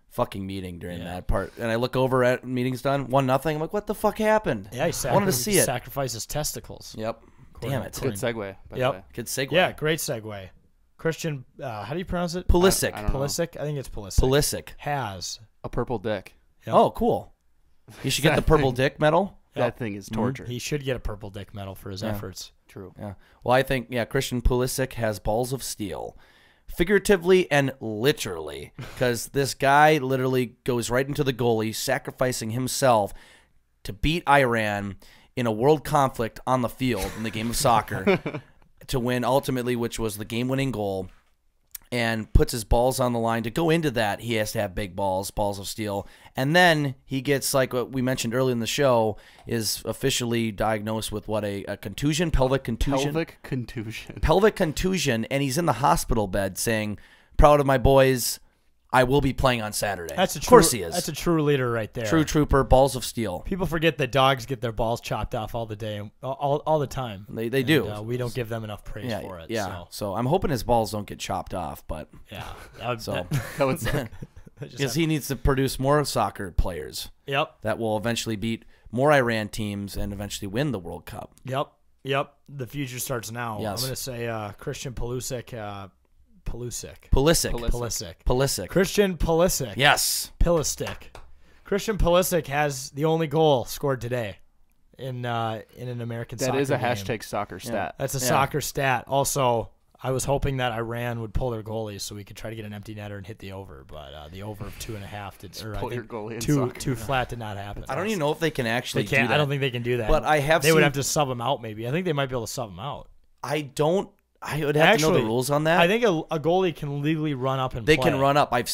Speaker 1: fucking meeting during that part, and I look over at meeting's done 1-0. I'm like, what the fuck happened?
Speaker 2: yeah, he
Speaker 1: wanted to see it.
Speaker 2: Sacrifices testicles.
Speaker 1: Yep. Damn it.
Speaker 8: Good segue. By the
Speaker 2: Yep.
Speaker 8: way.
Speaker 1: Good segue.
Speaker 2: Yeah, great segue. Christian, how do you pronounce it?
Speaker 1: Pulisic.
Speaker 8: I don't know.
Speaker 2: Pulisic. I think it's Pulisic.
Speaker 1: Pulisic.
Speaker 2: Has.
Speaker 8: A purple dick.
Speaker 2: Yep.
Speaker 1: Oh, cool. You should get the purple dick medal.
Speaker 8: That thing is torture.
Speaker 2: He should get a purple dick medal for his efforts.
Speaker 8: True.
Speaker 1: Yeah. Well, I think Christian Pulisic has balls of steel, figuratively and literally, because this guy literally goes right into the goalie, sacrificing himself to beat Iran in a world conflict on the field in the game of soccer to win ultimately, which was the game-winning goal. And puts his balls on the line. To go into that, he has to have big balls of steel. And then he gets, like what we mentioned earlier in the show, is officially diagnosed with a contusion, pelvic contusion. Pelvic contusion, and he's in the hospital bed saying, proud of my boys, I will be playing on Saturday.
Speaker 2: Of
Speaker 1: course he is.
Speaker 2: That's a true leader right there.
Speaker 1: True trooper, balls of steel.
Speaker 2: People forget that dogs get their balls chopped off all the day, all the time.
Speaker 1: They do.
Speaker 2: We don't give them enough praise for it.
Speaker 1: Yeah.
Speaker 2: So,
Speaker 1: So I'm hoping his balls don't get chopped off, but
Speaker 2: yeah. That would,
Speaker 1: so
Speaker 8: That would suck.
Speaker 1: because he needs to produce more soccer players
Speaker 2: Yep.
Speaker 1: that will eventually beat more Iran teams and eventually win the World Cup.
Speaker 2: Yep. Yep, the future starts now.
Speaker 1: Yes.
Speaker 2: I'm going to say Christian Pulisic.
Speaker 1: Pulisic.
Speaker 2: Christian Pulisic.
Speaker 1: Yes.
Speaker 2: Pulisic. Christian Pulisic has the only goal scored today in an American soccer
Speaker 8: That is a
Speaker 2: game.
Speaker 8: hashtag soccer stat.
Speaker 2: That's a soccer stat. Also, I was hoping that Iran would pull their goalies so we could try to get an empty netter and hit the over, but the over of 2.5 did, or I
Speaker 8: Pull your
Speaker 2: think
Speaker 8: goalie in
Speaker 2: two
Speaker 8: soccer.
Speaker 2: flat did not happen.
Speaker 1: I don't even know if they can actually
Speaker 2: They can't.
Speaker 1: do that.
Speaker 2: I don't think they can do that.
Speaker 1: But I have
Speaker 2: They would
Speaker 1: seen-
Speaker 2: have to sub him out. Maybe I think they might be able to sub him out.
Speaker 1: I would have to know the rules on that.
Speaker 2: I think a goalie can legally run up and
Speaker 1: They
Speaker 2: play.
Speaker 1: can run up. I have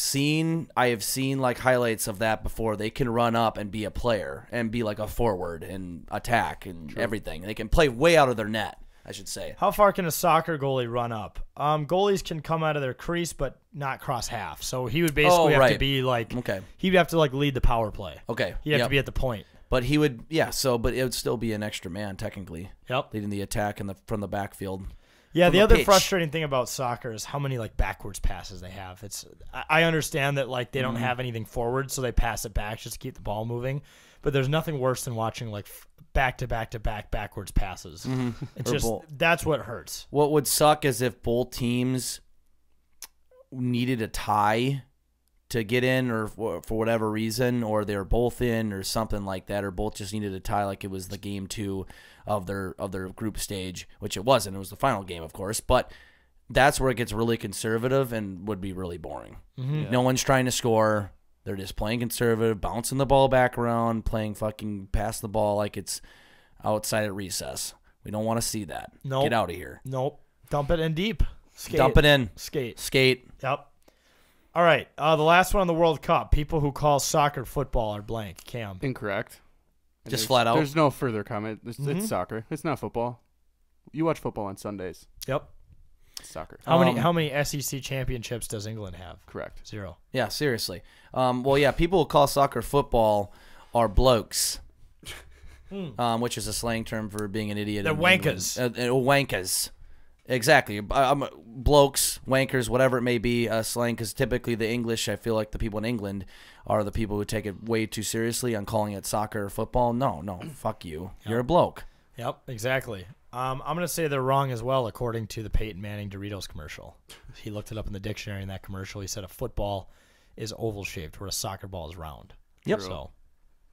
Speaker 1: seen like highlights of that before. They can run up and be a player and be like a forward and attack and everything. They can play way out of their net, I should say.
Speaker 2: How far can a soccer goalie run up? Goalies can come out of their crease, but not cross half. So he would basically have to be like, he'd have to like lead the power play.
Speaker 1: Okay.
Speaker 2: He'd have to be at the point.
Speaker 1: But he would, but it would still be an extra man technically.
Speaker 2: Yep.
Speaker 1: Leading the attack from the backfield.
Speaker 2: Yeah,
Speaker 1: From
Speaker 2: the
Speaker 1: a
Speaker 2: other
Speaker 1: pitch.
Speaker 2: frustrating thing about soccer is how many like backwards passes they have. I understand that like they don't have anything forward, so they pass it back just to keep the ball moving. But there's nothing worse than watching like back to back to back backwards passes. It's
Speaker 1: Or
Speaker 2: just that's what hurts.
Speaker 1: What would suck is if both teams needed a tie to get in, or for whatever reason, or they're both in, or something like that, or both just needed a tie, like it was the game 2 of their group stage, which it wasn't. It was the final game, of course, but that's where it gets really conservative and would be really boring. No one's trying to score. They're just playing conservative, bouncing the ball back around, playing fucking pass the ball like it's outside at recess. We don't want to see that.
Speaker 2: Nope.
Speaker 1: Get out of here.
Speaker 2: Nope. Dump it in deep. Skate.
Speaker 1: Dump it in.
Speaker 2: Skate. Yep. All right. The last one on the World Cup. People who call soccer football are blank. Cam.
Speaker 8: Incorrect.
Speaker 1: Just flat out.
Speaker 8: There's no further comment. It's soccer. It's not football. You watch football on Sundays.
Speaker 2: Yep.
Speaker 8: It's soccer.
Speaker 2: How many SEC championships does England have?
Speaker 8: Correct.
Speaker 2: 0.
Speaker 1: Yeah, seriously. People who call soccer football are blokes, which is a slang term for being an idiot.
Speaker 2: They're wankers.
Speaker 1: Wankers. Exactly. Blokes, wankers, whatever it may be, slang, because typically the English, I feel like the people in England are the people who take it way too seriously on calling it soccer or football. No, fuck you. Yep. You're a bloke.
Speaker 2: Yep, exactly. I'm going to say they're wrong as well, according to the Peyton Manning Doritos commercial. He looked it up in the dictionary in that commercial. He said a football is oval-shaped, where a soccer ball is round.
Speaker 1: Yep.
Speaker 2: So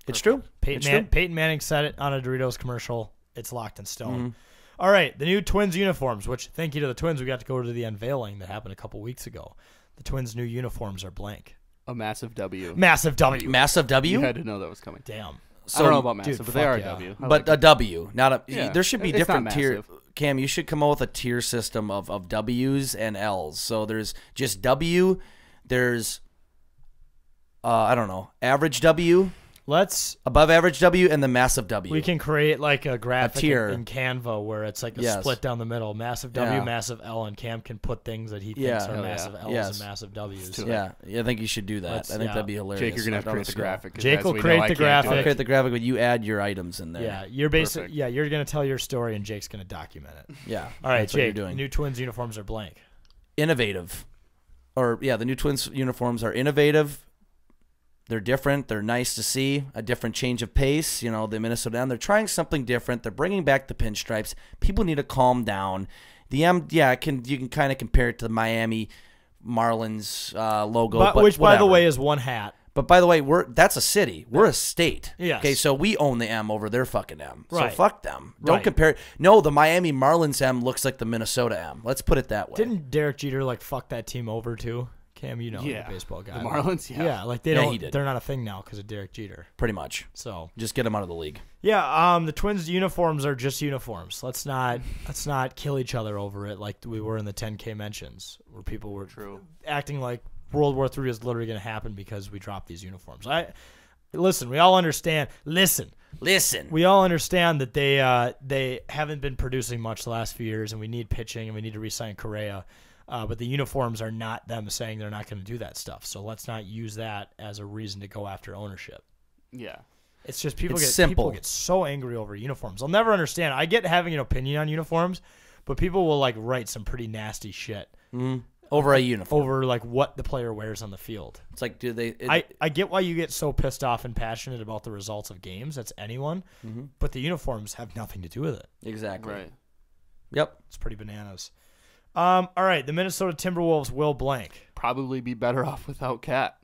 Speaker 1: it's true.
Speaker 2: Peyton Manning said it on a Doritos commercial. It's locked in stone. All right, the new Twins uniforms, which thank you to the Twins. We got to go to the unveiling that happened a couple weeks ago. The Twins' new uniforms are blank.
Speaker 8: A massive W.
Speaker 2: Massive W.
Speaker 1: Massive W?
Speaker 8: You had to know that was coming.
Speaker 2: Damn.
Speaker 8: So, I don't know about massive,
Speaker 2: dude,
Speaker 8: but they are a
Speaker 2: yeah.
Speaker 8: W.
Speaker 1: But a W, not a.
Speaker 8: Yeah.
Speaker 1: There should be
Speaker 8: It's
Speaker 1: different
Speaker 8: not
Speaker 1: tier.
Speaker 8: massive.
Speaker 1: Cam, you should come up with a tier system of W's and L's. So there's just W. There's, I don't know, average W. Above average W, and the massive W.
Speaker 2: We can create like a graphic
Speaker 1: tier.
Speaker 2: in Canva where it's like a split down the middle. Massive W, massive L, and Cam can put things that he thinks are massive L's and massive W's.
Speaker 1: Yeah, I think you should do that. I think that'd be hilarious.
Speaker 8: Jake, you're going to have to create the graphic.
Speaker 2: Jake will create the graphic.
Speaker 1: I'll create the graphic, but you add your items in there.
Speaker 2: Yeah, you're basically you're going to tell your story, and Jake's going to document it.
Speaker 1: Yeah.
Speaker 2: All right,
Speaker 1: that's what
Speaker 2: Jake,
Speaker 1: you're doing.
Speaker 2: new Twins uniforms are blank.
Speaker 1: Innovative. The new Twins uniforms are innovative. They're different. They're nice to see. A different change of pace. You know, the Minnesota M, they're trying something different. They're bringing back the pinstripes. People need to calm down. The M, you can kind of compare it to the Miami Marlins logo. But
Speaker 2: which,
Speaker 1: whatever.
Speaker 2: by the way, is one hat.
Speaker 1: But by the way, that's a city. We're a state.
Speaker 2: Yes.
Speaker 1: Okay, so we own the M over their fucking M.
Speaker 2: Right.
Speaker 1: So fuck them. Don't compare. No, the Miami Marlins M looks like the Minnesota M. Let's put it that way.
Speaker 2: Didn't Derek Jeter like fuck that team over too? Cam, you know, the baseball guy.
Speaker 8: The Marlins,
Speaker 2: yeah, like they don't. They're not a thing now because of Derek Jeter.
Speaker 1: Pretty much.
Speaker 2: So
Speaker 1: just get them out of the league.
Speaker 2: Yeah, the Twins' uniforms are just uniforms. Let's not kill each other over it like we were in the 10K mentions, where people were acting like World War III is literally going to happen because we dropped these uniforms. Listen, we all understand. Listen. We all understand that they haven't been producing much the last few years, and we need pitching, and we need to re-sign Correa. But the uniforms are not them saying they're not going to do that stuff. So let's not use that as a reason to go after ownership.
Speaker 8: Yeah.
Speaker 2: It's just people
Speaker 1: simple.
Speaker 2: get so angry over uniforms. I'll never understand. I get having an opinion on uniforms, but people will like write some pretty nasty shit
Speaker 1: over a uniform,
Speaker 2: over like what the player wears on the field.
Speaker 1: It's like, do they?
Speaker 2: I get why you get so pissed off and passionate about the results of games. That's anyone, but the uniforms have nothing to do with it.
Speaker 1: Exactly.
Speaker 8: Right.
Speaker 1: Yep.
Speaker 2: It's pretty bananas. All right, the Minnesota Timberwolves will blank.
Speaker 8: Probably be better off without Cat.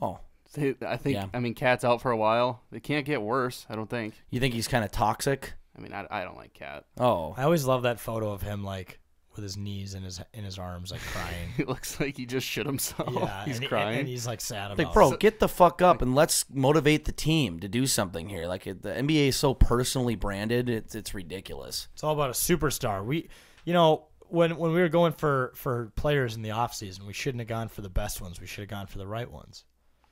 Speaker 1: Oh.
Speaker 8: I think.
Speaker 1: Yeah.
Speaker 8: I mean, Cat's out for a while. It can't get worse. I don't think.
Speaker 1: You think he's kind of toxic?
Speaker 8: I mean, I don't like Cat.
Speaker 1: Oh.
Speaker 2: I always love that photo of him like with his knees in his arms, like crying.
Speaker 8: It looks like he just shit himself.
Speaker 2: Yeah,
Speaker 8: he's
Speaker 2: and
Speaker 8: crying.
Speaker 2: and he's like sad about
Speaker 1: Like,
Speaker 2: it.
Speaker 1: bro, get the fuck up and let's motivate the team to do something here. Like, the NBA is so personally branded, it's ridiculous.
Speaker 2: It's all about a superstar. When we were going for players in the offseason, we shouldn't have gone for the best ones. We should have gone for the right ones.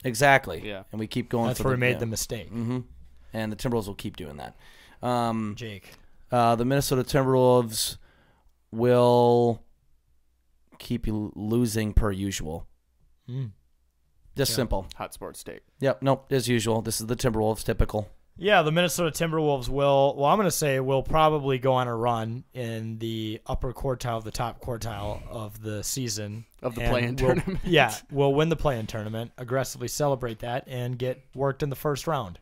Speaker 1: Exactly.
Speaker 8: Yeah.
Speaker 1: And we keep going.
Speaker 2: That's
Speaker 1: for
Speaker 2: where we made the mistake.
Speaker 1: Mm-hmm. And the Timberwolves will keep doing that.
Speaker 2: Jake.
Speaker 1: The Minnesota Timberwolves will keep losing per usual. Just simple.
Speaker 8: Hot sports take.
Speaker 1: Yep. Nope. As usual. This is the Timberwolves. Typical.
Speaker 2: Yeah, the Minnesota Timberwolves I'm going to say will probably go on a run in the upper quartile of the top quartile of the season.
Speaker 8: Of the play-in tournament.
Speaker 2: Yeah, we'll win the play-in tournament, aggressively celebrate that, and get worked in the first round.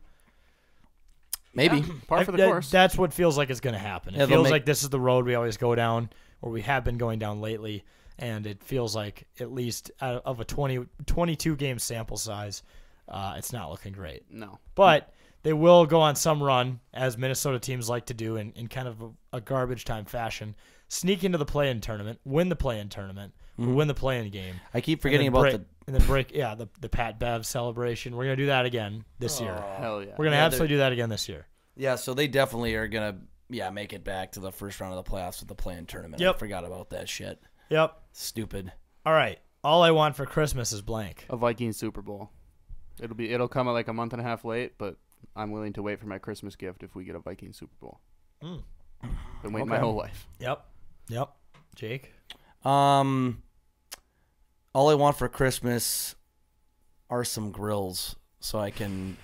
Speaker 1: Maybe.
Speaker 8: Yeah, par for the course.
Speaker 2: That's what feels like is going to happen.
Speaker 1: Yeah,
Speaker 2: It feels like this is the road we always go down, or we have been going down lately, and it feels like at least out of a 22-game sample size, it's not looking great.
Speaker 8: No.
Speaker 2: But they will go on some run, as Minnesota teams like to do in kind of a garbage time fashion, sneak into the play-in tournament, win the play-in tournament, or win the play-in game.
Speaker 1: I keep forgetting about
Speaker 2: and then break the Pat Bev celebration. We're going to do that again this year.
Speaker 8: Hell yeah.
Speaker 2: We're going to absolutely do that again this year.
Speaker 1: Yeah, so they definitely are going to make it back to the first round of the playoffs with the play-in tournament.
Speaker 2: Yep.
Speaker 1: I forgot about that shit.
Speaker 2: Yep.
Speaker 1: Stupid.
Speaker 2: All right. All I want for Christmas is blank.
Speaker 8: A Vikings Super Bowl. It'll come at like a month and a half late, but I'm willing to wait for my Christmas gift if we get a Vikings Super Bowl. Been waiting my whole life.
Speaker 2: Yep. Jake?
Speaker 1: All I want for Christmas are some grills so I can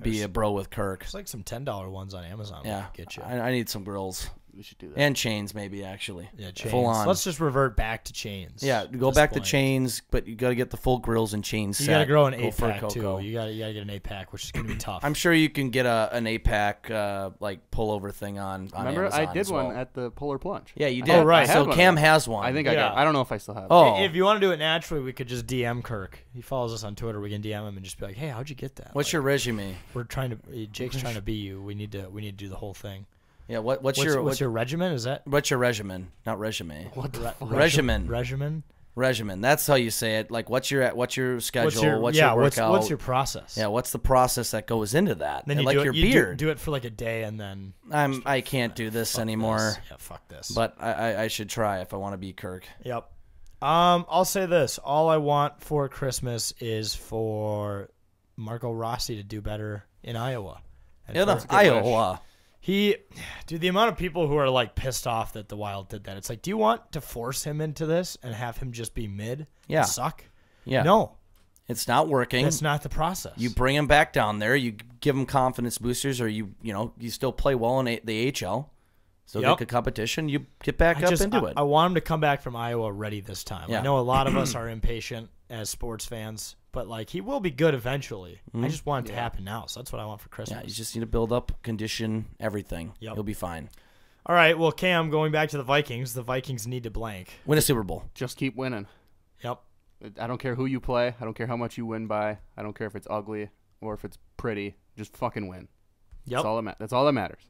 Speaker 1: be a bro with Kirk.
Speaker 2: There's like some $10 ones on Amazon.
Speaker 1: Yeah.
Speaker 2: Get you.
Speaker 1: I need some grills.
Speaker 8: We should do that.
Speaker 1: And chains, maybe, actually.
Speaker 2: Yeah, chains.
Speaker 1: Full on.
Speaker 2: Let's just revert back to chains.
Speaker 1: Yeah, go back to chains, but you got to get the full grills and chains set.
Speaker 2: You got to grow an
Speaker 1: Go for
Speaker 2: 8-pack, too.
Speaker 1: Coco.
Speaker 2: You got to get an 8-pack, which is going to be tough.
Speaker 1: I'm sure you can get an 8-pack like pullover thing on
Speaker 8: Remember,
Speaker 1: Amazon
Speaker 8: I did
Speaker 1: as well.
Speaker 8: one at the Polar Plunge.
Speaker 1: Yeah, you did.
Speaker 2: Oh, right.
Speaker 1: So Cam has one.
Speaker 8: I think
Speaker 2: Yeah.
Speaker 8: I don't know if I still have it.
Speaker 1: Oh.
Speaker 2: If you want to do it naturally, we could just DM Kirk. He follows us on Twitter. We can DM him and just be like, "Hey, how'd you get that?"
Speaker 1: What's your resume?
Speaker 2: Jake's trying to be you. We need to do the whole thing.
Speaker 1: Yeah, what's
Speaker 2: your regimen? Is that
Speaker 1: what's your regimen? Not resume.
Speaker 8: What the fuck?
Speaker 1: Regimen.
Speaker 2: Regimen.
Speaker 1: That's how you say it. Like, what's your schedule? What's your workout?
Speaker 2: What's your process?
Speaker 1: Yeah, what's the process that goes into that?
Speaker 2: Then you
Speaker 1: like
Speaker 2: do
Speaker 1: your
Speaker 2: it,
Speaker 1: beard.
Speaker 2: Do it for like a day, and then
Speaker 1: I can't do this anymore.
Speaker 2: This. Yeah, fuck this.
Speaker 1: But I should try if I want to be Kirk.
Speaker 2: Yep. I'll say this: all I want for Christmas is for Marco Rossi to do better in Iowa. And
Speaker 1: Iowa.
Speaker 2: The amount of people who are like pissed off that the Wild did that. It's like, do you want to force him into this and have him just be mid?
Speaker 1: Yeah.
Speaker 2: And suck?
Speaker 1: Yeah.
Speaker 2: No.
Speaker 1: It's not working.
Speaker 2: That's not the process.
Speaker 1: You bring him back down there. You give him confidence boosters, or you still play well in the AHL. Still get good competition. You get back up and do it.
Speaker 2: I want him to come back from Iowa ready this time.
Speaker 1: Yeah.
Speaker 2: I know a lot of us are impatient as sports fans, but like he will be good eventually. I just want it to happen now. So that's what I want for Christmas.
Speaker 1: Yeah, you just need to build up, condition, everything.
Speaker 2: Yep.
Speaker 1: You'll be fine.
Speaker 2: All right. Well, Cam, going back to the Vikings need to blank.
Speaker 1: Win a Super Bowl.
Speaker 8: Just keep winning.
Speaker 2: Yep.
Speaker 8: I don't care who you play. I don't care how much you win by. I don't care if it's ugly or if it's pretty. Just fucking win.
Speaker 2: Yep.
Speaker 8: That's all that matters.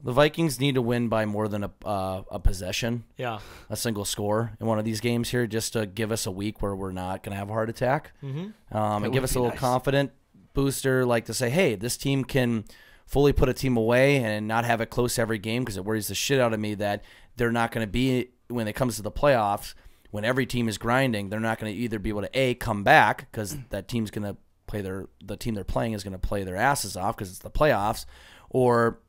Speaker 1: The Vikings need to win by more than a possession.
Speaker 2: Yeah.
Speaker 1: A single score in one of these games here, just to give us a week where we're not going to have a heart attack. And give us a little confident booster, like to say, hey, this team can fully put a team away and not have it close every game, because it worries the shit out of me that they're not going to be, when it comes to the playoffs, when every team is grinding, they're not going to either be able to, A, come back, because that team's going to play the team they're playing is going to play their asses off because it's the playoffs, or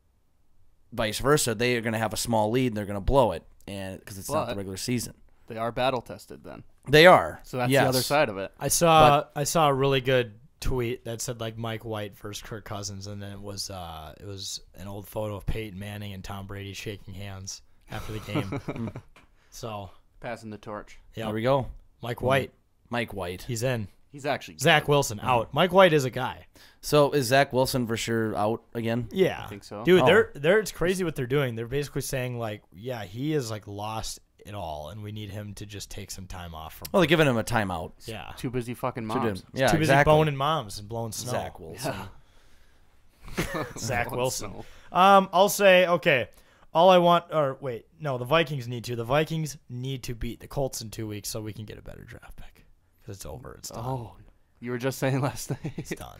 Speaker 1: vice versa, they are going to have a small lead and they're going to blow it, and because it's not the regular season.
Speaker 8: They are battle tested then.
Speaker 1: They are.
Speaker 8: So that's the other side of it.
Speaker 2: I saw a really good tweet that said like Mike White versus Kirk Cousins, and then it was an old photo of Peyton Manning and Tom Brady shaking hands after the game. So
Speaker 8: Passing the torch.
Speaker 2: Yep.
Speaker 1: There we go.
Speaker 2: Mike White.
Speaker 1: Mike White.
Speaker 2: He's in.
Speaker 8: He's actually
Speaker 2: Zach
Speaker 8: good.
Speaker 2: Wilson out. Mike White is a guy.
Speaker 1: So is Zach Wilson for sure out again?
Speaker 2: Yeah.
Speaker 8: I think so.
Speaker 2: Dude,
Speaker 1: Oh.
Speaker 2: it's crazy what they're doing. They're basically saying like, yeah, he is like lost it all, and we need him to just take some time off from.
Speaker 1: Well, they're giving him a timeout.
Speaker 2: Yeah.
Speaker 8: Too busy fucking
Speaker 1: So
Speaker 8: moms.
Speaker 1: yeah,
Speaker 2: Too busy
Speaker 1: exactly.
Speaker 2: boning moms and blowing snow.
Speaker 1: Zach Wilson.
Speaker 2: Zach
Speaker 8: Blowing
Speaker 2: Wilson.
Speaker 8: snow.
Speaker 2: I'll say, okay, all I want, or wait, no, the Vikings need to. The Vikings need to beat the Colts in 2 weeks so we can get a better draft pick. Because it's over. It's done.
Speaker 8: Oh, you were just saying last night
Speaker 2: It's done.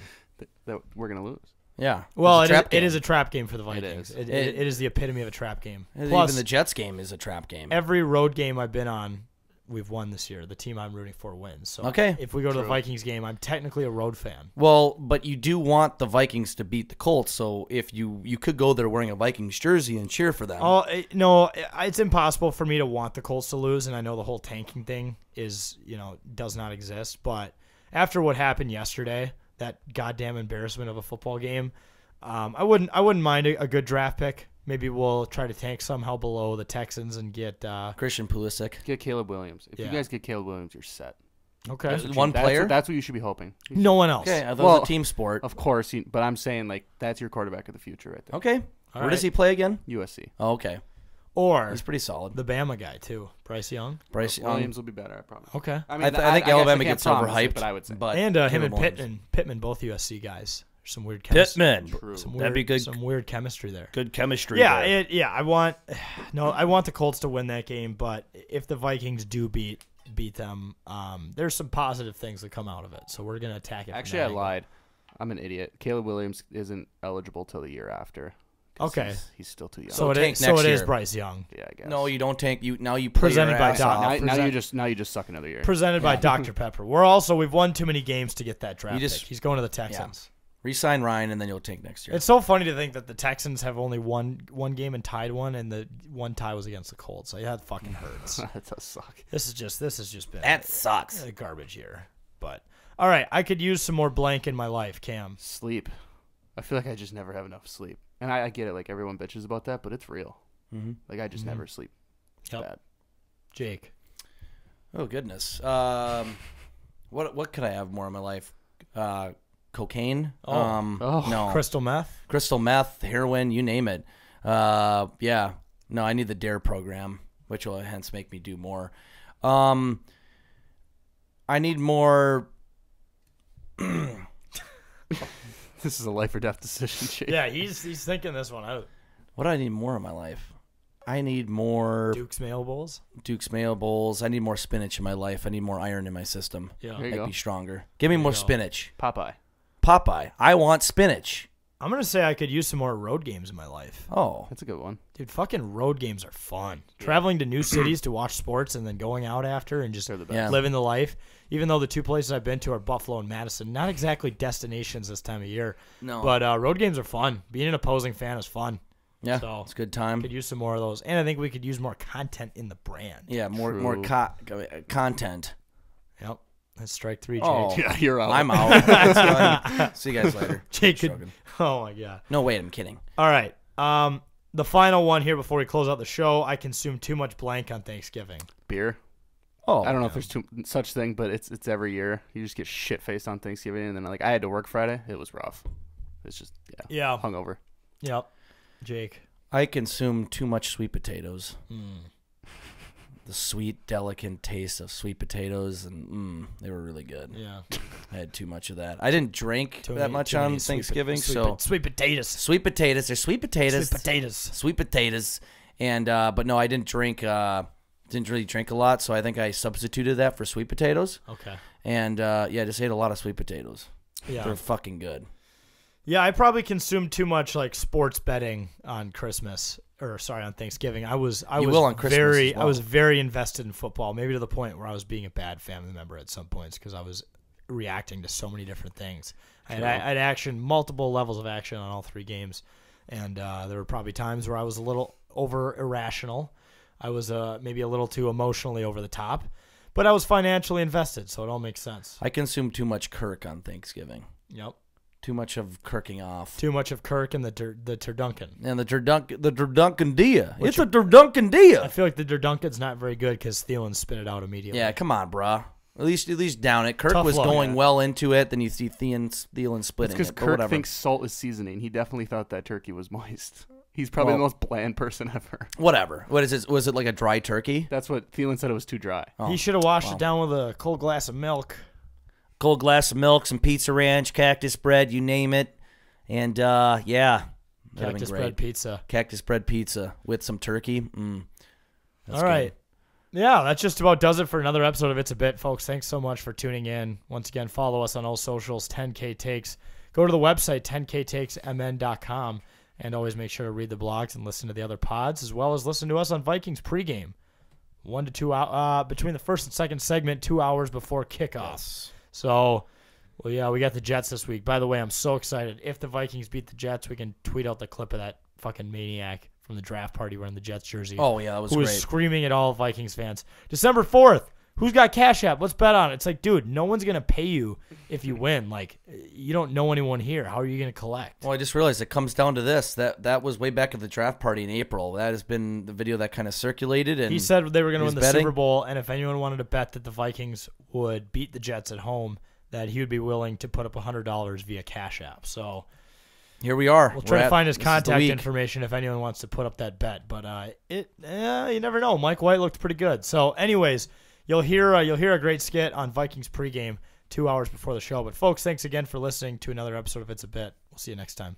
Speaker 8: that we're gonna lose.
Speaker 1: Yeah.
Speaker 2: Well,
Speaker 1: It's a trap
Speaker 2: it is
Speaker 1: game.
Speaker 2: a trap game for the Vikings.
Speaker 8: is.
Speaker 2: It is the epitome of a trap game.
Speaker 1: Even the Jets game is a trap game.
Speaker 2: Every road game I've been on, we've won this year. The team I'm rooting for wins. So
Speaker 1: Okay.
Speaker 2: if we go to the Vikings game, I'm technically a road fan.
Speaker 1: Well, but you do want the Vikings to beat the Colts, so if you could go there wearing a Vikings jersey and cheer for them.
Speaker 2: Oh no, it's impossible for me to want the Colts to lose, and I know the whole tanking thing is does not exist. But after what happened yesterday, that goddamn embarrassment of a football game, I wouldn't mind a good draft pick. Maybe we'll try to tank somehow below the Texans and get
Speaker 1: Christian Pulisic.
Speaker 8: Get Caleb Williams. If you
Speaker 2: Yeah.
Speaker 8: guys get Caleb Williams, you're set.
Speaker 2: okay.
Speaker 8: That's what
Speaker 1: One player?
Speaker 8: That's what you should be hoping.
Speaker 2: No one else.
Speaker 1: Okay, I thought it
Speaker 8: Well,
Speaker 1: was a team sport.
Speaker 8: Of course, but I'm saying like that's your quarterback of the future right there.
Speaker 1: Okay. Where does he play again?
Speaker 8: USC.
Speaker 1: Oh, okay.
Speaker 2: Or
Speaker 1: He's pretty solid.
Speaker 2: the Bama guy too, Bryce Young.
Speaker 1: Bryce
Speaker 8: Williams will be better, I promise.
Speaker 2: Okay.
Speaker 8: I
Speaker 1: I,
Speaker 8: mean,
Speaker 1: think Alabama
Speaker 8: guess I
Speaker 1: gets
Speaker 8: can't promise it,
Speaker 1: overhyped,
Speaker 8: but I would say.
Speaker 1: But
Speaker 2: And him
Speaker 1: Caleb
Speaker 2: and
Speaker 1: Williams.
Speaker 2: Pittman, both USC guys. There's some weird chemistry.
Speaker 1: Pittman.
Speaker 2: Some
Speaker 1: That'd
Speaker 2: weird,
Speaker 1: be good.
Speaker 2: Some weird chemistry there.
Speaker 1: Good chemistry.
Speaker 2: Yeah,
Speaker 1: there.
Speaker 2: I want the Colts to win that game, but if the Vikings do beat them, there's some positive things that come out of it. So we're gonna attack it. from
Speaker 8: Actually,
Speaker 2: that
Speaker 8: I
Speaker 2: angle.
Speaker 8: lied. I'm an idiot. Caleb Williams isn't eligible till the year after. 'Cause
Speaker 2: Okay.
Speaker 8: He's still too young.
Speaker 2: So
Speaker 1: tank
Speaker 2: it
Speaker 1: next
Speaker 2: is
Speaker 1: year.
Speaker 2: Bryce Young,
Speaker 8: yeah, I guess.
Speaker 1: No, you don't tank. You now you play
Speaker 2: Presented
Speaker 1: your
Speaker 2: by
Speaker 1: ass
Speaker 2: Doc.
Speaker 1: off.
Speaker 8: Now you just suck another year.
Speaker 2: presented by Dr Pepper. We've won too many games to get that draft
Speaker 1: You just-
Speaker 2: pick. He's going to the Texans.
Speaker 1: Resign Ryan, and then you'll tank next year.
Speaker 2: It's so funny to think that the Texans have only won one game and tied one, and the one tie was against the Colts. So yeah, it fucking hurts.
Speaker 8: That does suck.
Speaker 2: This has just been
Speaker 1: That sucks.
Speaker 2: a garbage year. But all right, I could use some more blank in my life, Cam.
Speaker 8: Sleep. I feel like I just never have enough sleep. And I get it, like everyone bitches about that, but it's real.
Speaker 1: Mm-hmm.
Speaker 8: Like I just never sleep. It's
Speaker 2: Yep.
Speaker 8: bad.
Speaker 2: Jake.
Speaker 1: Oh goodness. What could I have more in my life? Cocaine. No.
Speaker 2: Crystal meth.
Speaker 1: Crystal meth, heroin, you name it. Yeah. No, I need the DARE program, which will hence make me do more. I need more.
Speaker 8: This is a life or death decision, Jake.
Speaker 2: Yeah, he's thinking this one out.
Speaker 1: What do I need more in my life? I need more
Speaker 2: Duke's Mayo Bowls.
Speaker 1: Duke's Mayo Bowls. I need more spinach in my life. I need more iron in my system.
Speaker 2: Yeah.
Speaker 8: There you
Speaker 1: Make
Speaker 8: go.
Speaker 1: me stronger. Give me more spinach.
Speaker 8: Popeye.
Speaker 1: Popeye. I want spinach.
Speaker 2: I'm gonna say I could use some more road games in my life.
Speaker 1: Oh.
Speaker 8: That's a good one.
Speaker 2: Dude, fucking road games are fun. Traveling to new cities to watch sports and then going out after and just
Speaker 8: They're the best.
Speaker 1: Yeah.
Speaker 2: living the life. Even though the two places I've been to are Buffalo and Madison, not exactly destinations this time of year.
Speaker 1: No.
Speaker 2: But road games are fun. Being an opposing fan is fun.
Speaker 1: Yeah.
Speaker 2: So
Speaker 1: It's a good time.
Speaker 2: could use some more of those, and I think we could use more content in the brand.
Speaker 1: Yeah, more
Speaker 8: True.
Speaker 1: content.
Speaker 2: Yep. That's strike three, Jake.
Speaker 1: Oh,
Speaker 8: Yeah, you're out.
Speaker 1: I'm out. That's done. See you guys later.
Speaker 2: Jake could,
Speaker 1: Shrugging.
Speaker 2: oh my god.
Speaker 1: No, wait, I'm kidding.
Speaker 2: All right. The final one here before we close out the show. I consumed too much blank on Thanksgiving.
Speaker 8: Beer.
Speaker 1: Oh,
Speaker 8: I don't know if there's such thing, but it's every year. You just get shit faced on Thanksgiving, and then like I had to work Friday. It was rough. It's just
Speaker 2: Yeah.
Speaker 8: hungover.
Speaker 2: Yep. Jake.
Speaker 1: I consume too much sweet potatoes.
Speaker 2: Hmm.
Speaker 1: The sweet, delicate taste of sweet potatoes, and they were really good.
Speaker 2: Yeah.
Speaker 1: I had too much of that. I didn't drink
Speaker 2: Too
Speaker 1: that
Speaker 2: many-
Speaker 1: much
Speaker 2: too many
Speaker 1: on
Speaker 2: sweet
Speaker 1: Thanksgiving,
Speaker 2: sweet
Speaker 1: so
Speaker 2: sweet potatoes.
Speaker 1: sweet potatoes. They're sweet potatoes.
Speaker 2: Sweet potatoes.
Speaker 1: Sweet potatoes. And but no, I didn't drink. Didn't really drink a lot, so I think I substituted that for sweet potatoes.
Speaker 2: Okay.
Speaker 1: And yeah, just ate a lot of sweet potatoes.
Speaker 2: Yeah.
Speaker 1: They're fucking good.
Speaker 2: Yeah, I probably consumed too much like sports betting on Christmas, or sorry, on Thanksgiving. I was
Speaker 1: will on Christmas
Speaker 2: very,
Speaker 1: as well.
Speaker 2: I was very invested in football, maybe to the point where I was being a bad family member at some points because I was reacting to so many different things. I had action, multiple levels of action on all three games, and there were probably times where I was a little over irrational. I was maybe a little too emotionally over the top, but I was financially invested, so it all makes sense.
Speaker 1: I consumed too much Kirk on Thanksgiving.
Speaker 2: Yep.
Speaker 1: Too much of Kirking off.
Speaker 2: Too much of Kirk and the Turduncan.
Speaker 1: And the Turduncan-dia. It's a Turduncan-dia.
Speaker 2: I feel like the Turduncan's not very good because Thielen spit it out immediately.
Speaker 1: Yeah, come on, brah. At least down it. Kirk
Speaker 2: Tough
Speaker 1: was
Speaker 2: luck,
Speaker 1: going
Speaker 2: yeah.
Speaker 1: well into it. Then you see Thielen splitting
Speaker 8: It's because
Speaker 1: it.
Speaker 8: Kirk thinks salt is seasoning. He definitely thought that turkey was moist. He's probably the most bland person ever.
Speaker 1: Whatever. What is it? Was it like a dry turkey?
Speaker 8: That's what Thielen said. It was too dry.
Speaker 1: Oh,
Speaker 2: he should have washed it down with a cold glass of milk.
Speaker 1: Cold glass of milk, some pizza ranch, cactus bread, you name it. And, yeah.
Speaker 2: Cactus bread pizza.
Speaker 1: Cactus bread pizza with some turkey.
Speaker 2: All right. Good. Yeah, that just about does it for another episode of It's a Bit, folks. Thanks so much for tuning in. Once again, follow us on all socials, 10K Takes. Go to the website, 10ktakesmn.com, and always make sure to read the blogs and listen to the other pods, as well as listen to us on Vikings pregame. 1 to 2 hours between the first and second segment, 2 hours before kickoff.
Speaker 1: Yes.
Speaker 2: So, well, yeah, we got the Jets this week. By the way, I'm so excited. If the Vikings beat the Jets, we can tweet out the clip of that fucking maniac from the draft party wearing the Jets jersey.
Speaker 1: Oh, yeah, that was
Speaker 2: who
Speaker 1: great.
Speaker 2: was screaming at all Vikings fans. December 4th, who's got Cash App? Let's bet on it. It's like, dude, no one's going to pay you if you win. Like, you don't know anyone here. How are you going to collect?
Speaker 1: Well, I just realized it comes down to this. That was way back at the draft party in April. That has been the video that kind of circulated. And
Speaker 2: he said they were going to win the
Speaker 1: betting.
Speaker 2: Super Bowl, and if anyone wanted to bet that the Vikings would beat the Jets at home, that he would be willing to put up $100 via Cash App. So
Speaker 1: here we are.
Speaker 2: We'll try to find his contact information if anyone wants to put up that bet. But you never know. Mike White looked pretty good. So, anyways, you'll hear a great skit on Vikings pregame 2 hours before the show. But folks, thanks again for listening to another episode of It's a Bit. We'll see you next time.